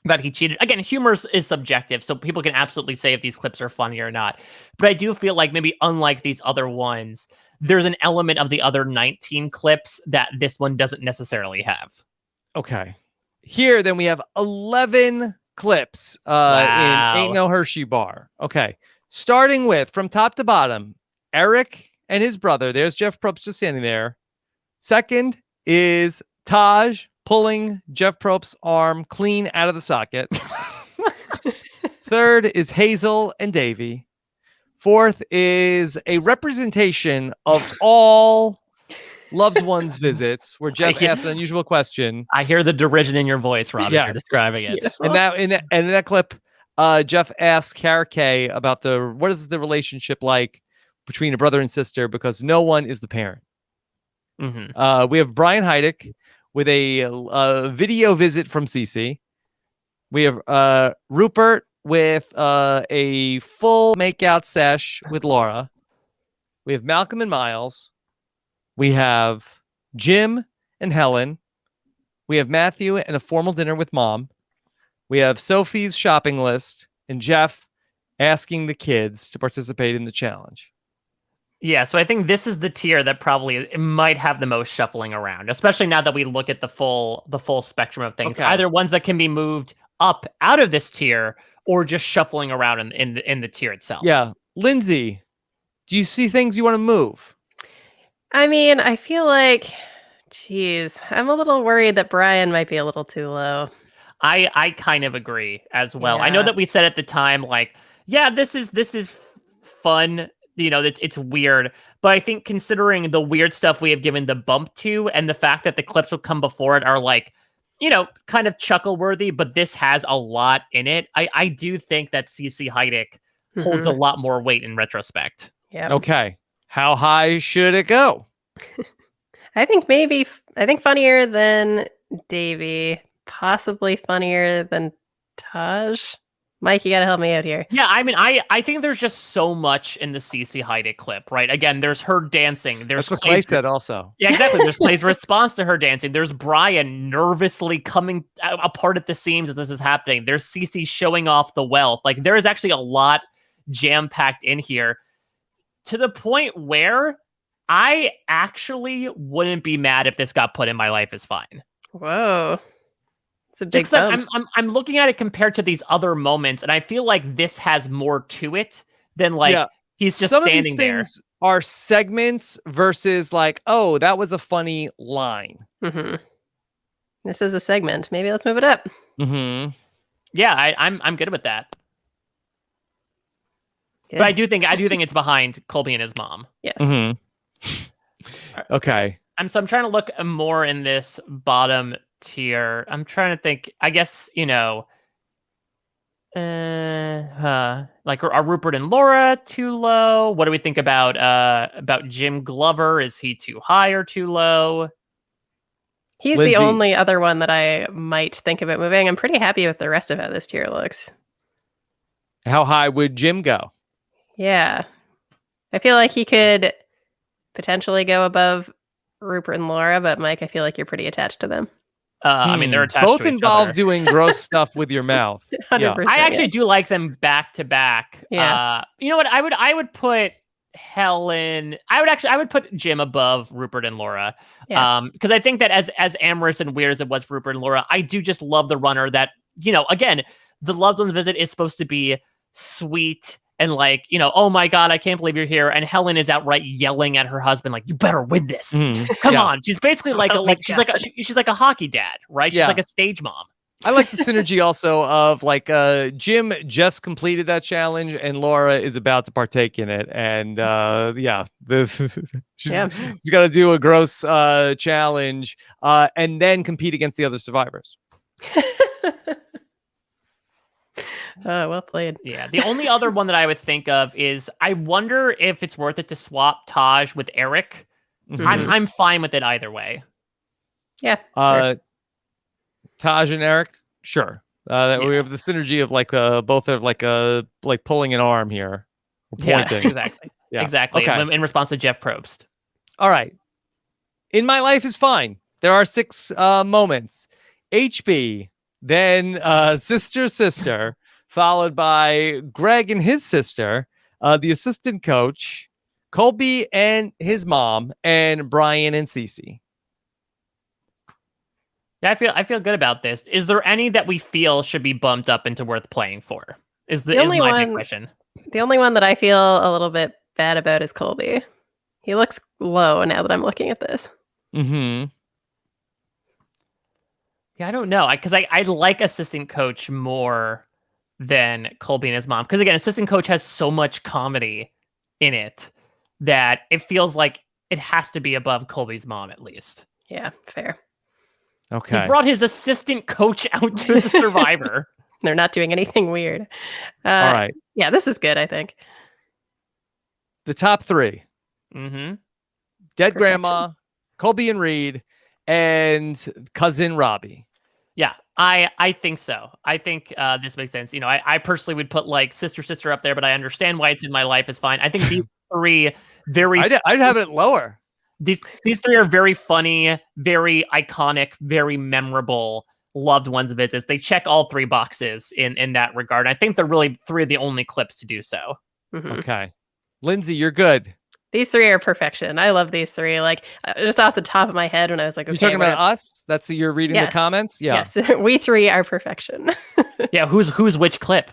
that he cheated. Again, humor is subjective, so people can absolutely say if these clips are funny or not. But I do feel like maybe unlike these other ones, there's an element of the other 19 clips that this one doesn't necessarily have. Okay. Here, then we have 11 clips in Ain't No Hershey Bar. Okay. Starting with, from top to bottom, Eric and his brother. There's Jeff Probst just standing there. Second is Taj pulling Jeff Probst's arm clean out of the socket. Third is Hazel and Davey. Fourth is a representation of all loved ones visits, where Jeff asks an unusual question. I hear the derision in your voice, Rob, as you're describing it. And in that clip, Jeff asks Cara Kay about what is the relationship like between a brother and sister, because no one is the parent. We have Brian Heidik with a video visit from CeCe. We have Rupert with a full makeout sesh with Laura. We have Malcolm and Miles. We have Jim and Helen. We have Matthew and a formal dinner with Mom. We have Sophie's shopping list, and Jeff asking the kids to participate in the challenge. Yeah, so I think this is the tier that probably might have the most shuffling around, especially now that we look at the full spectrum of things. Okay. Either ones that can be moved up out of this tier, or just shuffling around in the tier itself. Yeah, Lindsay, do you see things you want to move? I mean, I feel like, geez, I'm a little worried that Brian might be a little too low. I kind of agree as well. Yeah. I know that we said at the time, like, yeah, this is fun. You know, it's weird, but I think considering the weird stuff we have given the bump to, and the fact that the clips will come before it are like, you know, kind of chuckle worthy, but this has a lot in it. I do think that CeCe Heidik holds a lot more weight in retrospect. Yeah. Okay. How high should it go? I think funnier than Davey, possibly funnier than Taj, Mike, you got to help me out here. Yeah, I mean, I think there's just so much in the CeCe Heidik clip, right? Again, there's her dancing. There's That's what Clay said also. Yeah, exactly. There's Clay's response to her dancing. There's Brian nervously coming apart at the seams as this is happening. There's CeCe showing off the wealth. Like, there is actually a lot jam-packed in here to the point where I actually wouldn't be mad if this got put in My Life is Fine. Whoa. It's a big bump. I'm looking at it compared to these other moments, and I feel like this has more to it than he's just Some standing of these there. things are segments versus like, oh, that was a funny line. Mm-hmm. This is a segment. Maybe let's move it up. Mm-hmm. Yeah, I'm good with that. Good. But I do think it's behind Colby and his mom. Yes. Mm-hmm. Okay. I'm trying to look more in this bottom tier. I'm trying to think. I guess like are Rupert and Laura too low? What do we think about Jim Glover? Is he too high or too low? He's Lindsay. the only other one that I might think about moving. I'm pretty happy with the rest of how this tier looks. How high would Jim go? Yeah. I feel like he could potentially go above Rupert and Laura, but Mike, I feel like you're pretty attached to them. I mean, they're attached Both to each involve other. doing gross stuff with your mouth. 100%, I actually do like them back to back. Yeah. You know what? I would put Helen. I would put Jim above Rupert and Laura. Yeah. Because I think that as amorous and weird as it was for Rupert and Laura, I do just love the runner that, again, the loved one's visit is supposed to be sweet and like, oh my God, I can't believe you're here. And Helen is outright yelling at her husband, like, you better win this. Come on. She's basically she's like a hockey dad, right? She's like a stage mom. I like the synergy also of like Jim just completed that challenge and Laura is about to partake in it. And she's got to do a gross challenge and then compete against the other survivors. Well played. Yeah. The only other one that I would think of is I wonder if it's worth it to swap Taj with Eric. Mm-hmm. I'm fine with it either way. Yeah. Sure. Taj and Eric, sure. We have the synergy of like both of like pulling an arm here, or pointing. Yeah, exactly. Yeah. Exactly. Okay. In response to Jeff Probst. All right. In My Life is Fine. There are 6 moments. HB, then sister, followed by Greg and his sister, the assistant coach, Colby and his mom, and Brian and CeCe. Yeah, I feel good about this. Is there any that we feel should be bumped up into worth playing for? Is my big question. The only one that I feel a little bit bad about is Colby. He looks low now that I'm looking at this. Mm-hmm. Yeah, I don't know. Because I like assistant coach more than Colby and his mom. Because again, assistant coach has so much comedy in it that it feels like it has to be above Colby's mom at least. Yeah, fair. Okay. He brought his assistant coach out to the survivor. They're not doing anything weird. All right. Yeah, this is good, I think. The top 3. Mm-hmm. Dead Grandma, Colby and Reid, and cousin Robbie. Yeah, I think so. I think this makes sense. I personally would put like sister up there, but I understand why it's in My Life is Fine. I think these 3 very. I'd have it lower. These 3 are very funny, very iconic, very memorable loved ones visits. They check all 3 boxes in that regard. I think they're really 3 of the only clips to do so. Mm-hmm. Okay. Lindsay, you're good. These 3 are perfection. I love these 3. Like just off the top of my head when I was like, okay. You're talking about us? That's you're reading the comments? Yeah. Yes. We 3 are perfection. Yeah, who's which clip?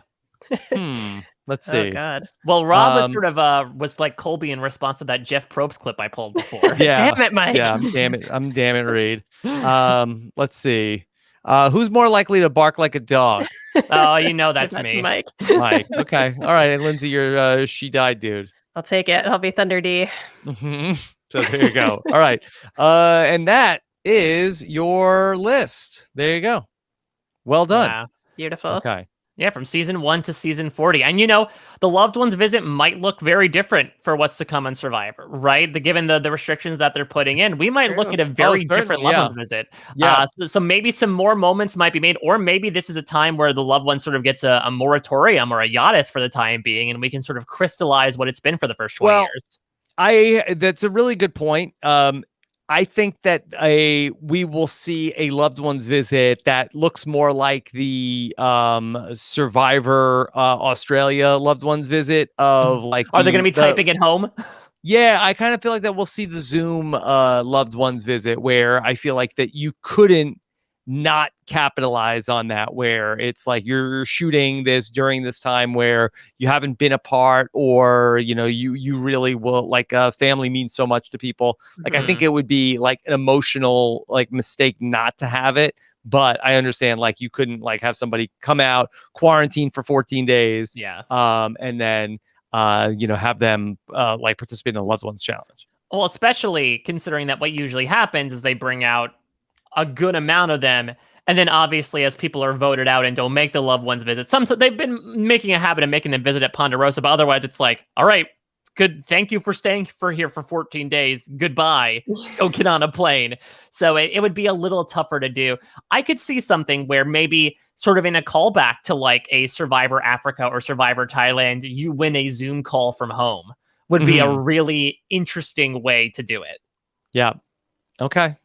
Let's see. Oh God. Well, Rob was sort of was like Colby in response to that Jeff Probst clip I pulled before. Yeah. Damn it, Mike. Yeah, I'm damn it, Reid. Let's see. Who's more likely to bark like a dog? Oh, that's me. Mike. Mike. Okay. All right. And Lindsay, you're she died, dude. I'll take it. I'll be Thunder D. Mm-hmm. So there you go. All right. And that is your list. There you go. Well done. Wow. Beautiful. Okay. Yeah, from season 1 to season 40. And, you know, the loved ones visit might look very different for what's to come on Survivor, right? Given the restrictions that they're putting in, we might look at a very different loved ones visit. Yeah. So maybe some more moments might be made, or maybe this is a time where the loved one sort of gets a moratorium or a hiatus for the time being, and we can sort of crystallize what it's been for the first 20 years. That's a really good point. I think that we will see a loved one's visit that looks more like the Survivor Australia loved one's visit of like. Are they going to be typing it home? Yeah, I kind of feel like that we'll see the Zoom loved ones visit where I feel like that you couldn't not capitalize on that, where it's like you're shooting this during this time where you haven't been apart, or you know you really will, like family means so much to people. Like I think it would be like an emotional like mistake not to have it, but I understand like you couldn't like have somebody come out, quarantine for 14 days, and then have them like participate in the loved ones challenge. Well, especially considering that what usually happens is they bring out a good amount of them, and then obviously as people are voted out and don't make the loved ones visit, they've been making a habit of making them visit at Ponderosa, but otherwise it's like, all right, good, thank you for staying here for 14 days, goodbye, go get on a plane. So it would be a little tougher to do. I could see something where maybe sort of in a callback to like a Survivor Africa or Survivor Thailand, you win a Zoom call from home would be a really interesting way to do it. Yeah. Okay.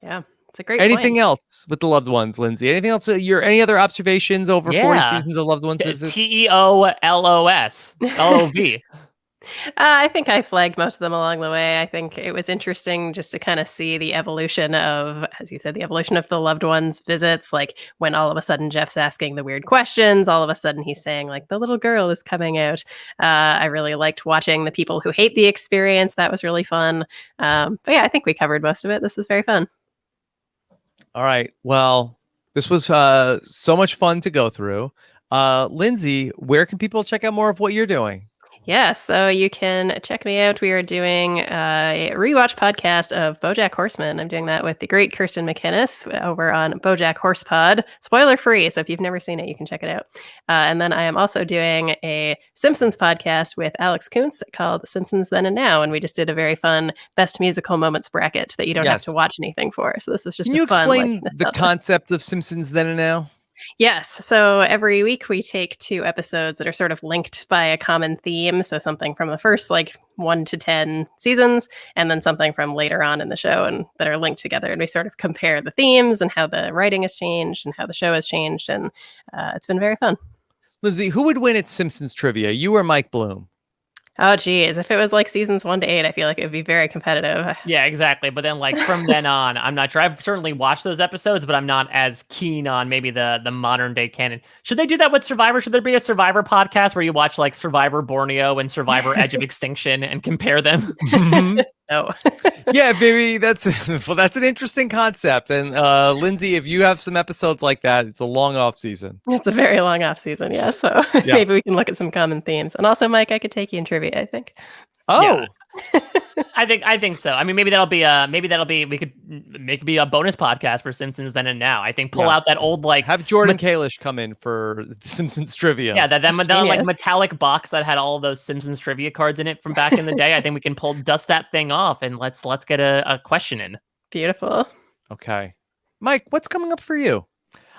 Yeah, it's a great Anything point. else with the loved ones, Lindsay? Anything else? Any other observations over 40 seasons of loved ones? TEOLOS. LOV. I think I flagged most of them along the way. I think it was interesting just to kind of see the evolution of, as you said, the evolution of the loved ones visits. Like when all of a sudden Jeff's asking the weird questions, all of a sudden he's saying like the little girl is coming out. I really liked watching the people who hate the experience. That was really fun. But yeah, I think we covered most of it. This was very fun. All right. Well, this was so much fun to go through. Lindsay, where can people check out more of what you're doing? Yeah, so you can check me out. We are doing a rewatch podcast of BoJack Horseman. I'm doing that with the great Kirsten McInnes over on BoJack Horsepod. Spoiler free, so if you've never seen it, you can check it out. And then I am also doing a Simpsons podcast with Alex Kuntz called Simpsons Then and Now, and we just did a very fun best musical moments bracket that you don't have to watch anything for. So this was just Can you fun, explain like, the concept of Simpsons Then and Now? Yes. So every week we take 2 episodes that are sort of linked by a common theme. So something from the first 1 to 10 seasons, and then something from later on in the show, and that are linked together. And we sort of compare the themes and how the writing has changed and how the show has changed. And it's been very fun. Lindsay, who would win at Simpsons trivia? You or Mike Bloom? Oh, geez. If it was like seasons 1 to 8, I feel like it would be very competitive. Yeah, exactly. But then from then on, I'm not sure. I've certainly watched those episodes, but I'm not as keen on maybe the modern day canon. Should they do that with Survivor? Should there be a Survivor podcast where you watch like Survivor Borneo and Survivor Edge of Extinction and compare them? No. Yeah, maybe that's an interesting concept. And Lindsay, if you have some episodes like that, it's a long off season. It's a very long off season, yeah. So maybe we can look at some common themes. And also, Mike, I could take you in trivia, I think. Oh, yeah. I think so. I mean, maybe we could make be a bonus podcast for Simpsons Then and Now. I think pull out that old have Jordan Kalish come in for the Simpsons trivia. Yeah, that metallic box that had all those Simpsons trivia cards in it from back in the day. I think we can dust that thing off and let's get a question in. Beautiful. Okay, Mike, what's coming up for you?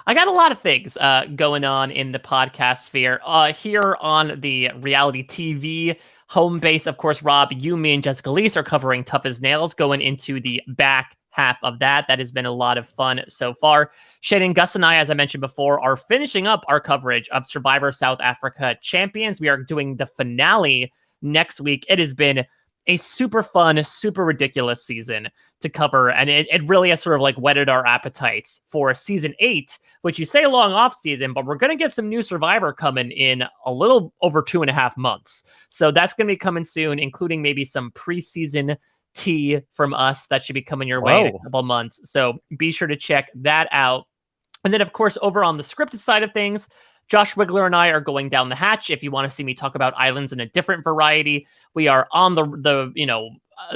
I got a lot of things going on in the podcast sphere. Here on the reality TV home base, of course, Rob, you, me, and Jessica Leese are covering Tough as Nails, going into the back half of that. That has been a lot of fun so far. Shane, Gus, and I, as I mentioned before, are finishing up our coverage of Survivor South Africa Champions. We are doing the finale next week. It has been a super fun, super ridiculous season to cover, and it really has sort of whetted our appetites for season 8, which you say long off season, but we're going to get some new Survivor coming in a little over 2.5 months. So that's going to be coming soon, including maybe some preseason tea from us that should be coming your way in a couple months. So be sure to check that out. And then, of course, over on the scripted side of things, Josh Wigler and I are going down the hatch. If you want to see me talk about islands in a different variety, we are on the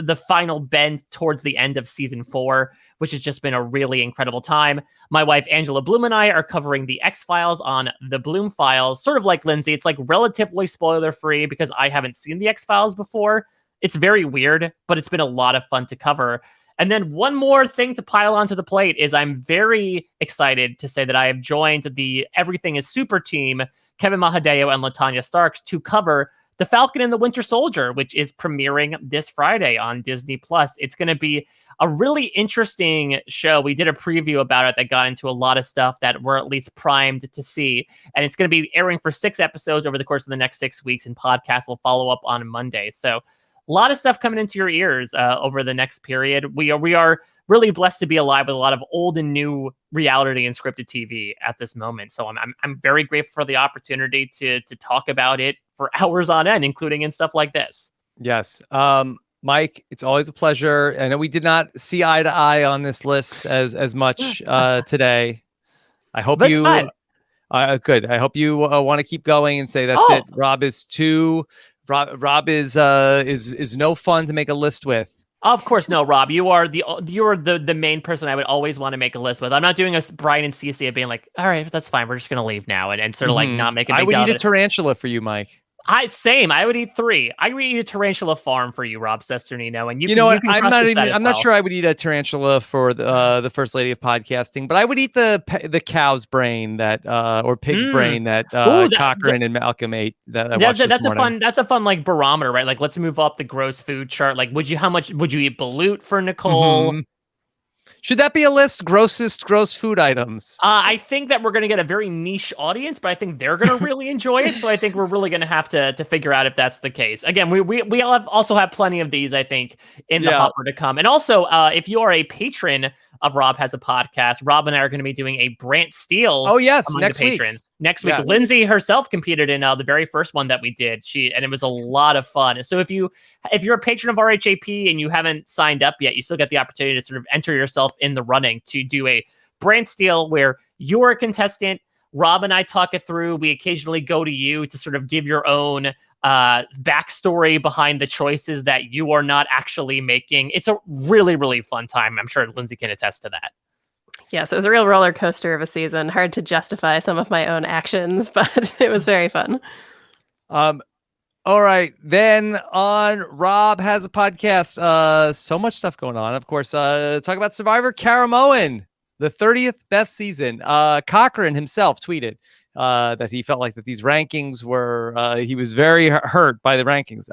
the final bend towards the end of season 4, which has just been a really incredible time. My wife, Angela Bloom, and I are covering the X-Files on the Bloom Files, sort of like Lindsay. It's like relatively spoiler-free because I haven't seen the X-Files before. It's very weird, but it's been a lot of fun to cover. And then one more thing to pile onto the plate is I'm very excited to say that I have joined the Everything is Super team, Kevin Mahadeo and LaTanya Starks, to cover The Falcon and the Winter Soldier, which is premiering this Friday on Disney+. It's going to be a really interesting show. We did a preview about it that got into a lot of stuff that we're at least primed to see. And it's going to be airing for 6 episodes over the course of the next 6 weeks, and podcast will follow up on Monday. So a lot of stuff coming into your ears over the next period. We are really blessed to be alive with a lot of old and new reality and scripted TV at this moment. So I'm very grateful for the opportunity to talk about it for hours on end, including in stuff like this. Yes. Mike, it's always a pleasure. I know we did not see eye to eye on this list as much today. I hope That's you fine. good. I hope you want to keep going and say that's it. Rob is too. Rob is no fun to make a list with. Of course, no, Rob. You're the main person I would always want to make a list with. I'm not doing a Brian and CeCe of being like, all right, that's fine. We're just gonna leave now and sort of like not make a big I would deal eat of a it. tarantula for you, Mike. Same. I would eat 3. I would eat a tarantula farm for you, Rob Sesternino, and You know what? I'm not sure I would eat a tarantula for the first lady of podcasting, but I would eat the cow's brain or pig's brain that Cochran and Malcolm ate. That's a fun like barometer, right? Like, let's move up the gross food chart. Like, how much would you eat balut for Nicole? Should that be a list? Grossest gross food items. I think that we're going to get a very niche audience, but I think they're going to really enjoy it. So I think we're really going to have to figure out if that's the case. Again, we also have plenty of these, I think, in the hopper to come. And also, if you are a patron of Rob Has a Podcast, Rob and I are going to be doing a Brant Steele. Oh yes, among next the week. patrons. Next week, Yes. Lindsay herself competed in the very first one that we did. And it was a lot of fun. So if you're a patron of RHAP and you haven't signed up yet, you still get the opportunity to sort of enter yourself in the running to do a Brant Steele where you're a contestant. Rob and I talk it through. We occasionally go to you to sort of give your own backstory behind the choices that you are not actually making. It's a really, really fun time. I'm sure Lindsay can attest to that. Yes, it was a real roller coaster of a season. Hard to justify some of my own actions, but it was very fun. All right, then on Rob Has a Podcast. So much stuff going on. Of course, talk about Survivor Caramoan, the 30th best season. Cochran himself tweeted that he felt like that these rankings were. He was very hurt by the rankings.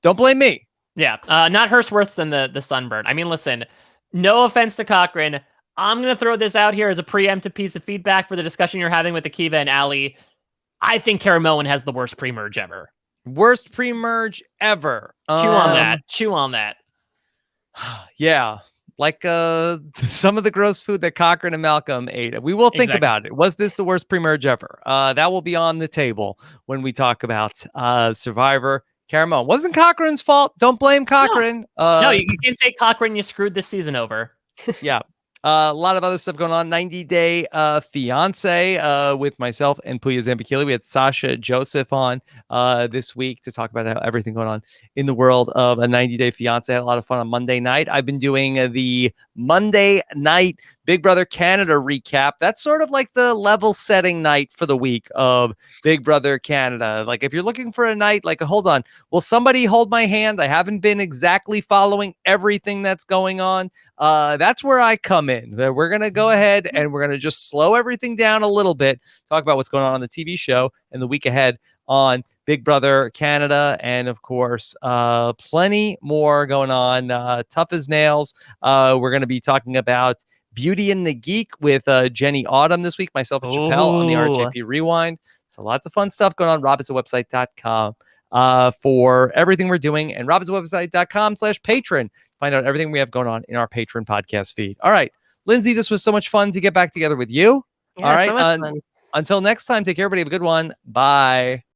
Don't blame me. Yeah, not hers worse than the sunburn. I mean, listen. No offense to Cochran. I'm going to throw this out here as a preemptive piece of feedback for the discussion you're having with Akiva and Ali. I think Caramoan has the worst pre-merge ever. Worst pre-merge ever. Chew on that. Yeah. Like some of the gross food that Cochran and Malcolm ate. We will think about it. Was this the worst pre-merge ever? That will be on the table when we talk about Survivor Caramoan. Wasn't Cochran's fault. Don't blame Cochran. No, you can't say Cochran, you screwed this season over. Yeah. A lot of other stuff going on. 90 Day Fiance with myself and Puya Zambikili. We had Sasha Joseph on this week to talk about everything going on in the world of a 90 Day Fiance. I had a lot of fun on Monday night. I've been doing the Monday night Big Brother Canada recap. That's sort of like the level setting night for the week of Big Brother Canada. Like if you're looking for a night, like hold on, will somebody hold my hand? I haven't been exactly following everything that's going on. That's where I come in. We're going to go ahead and we're going to just slow everything down a little bit, talk about what's going on the TV show and the week ahead on Big Brother Canada. And of course, plenty more going on. Tough as nails. We're going to be talking about Beauty and the Geek with Jenny Autumn this week, myself and Chappelle on the RHAP Rewind. So lots of fun stuff going on. robisawebsite.com for everything we're doing, and robisawebsite.com/patron. Find out everything we have going on in our Patron podcast feed. All right, Lindsay, this was so much fun to get back together with you. Yeah, all right, so much fun. Until next time, take care, everybody. Have a good one. Bye.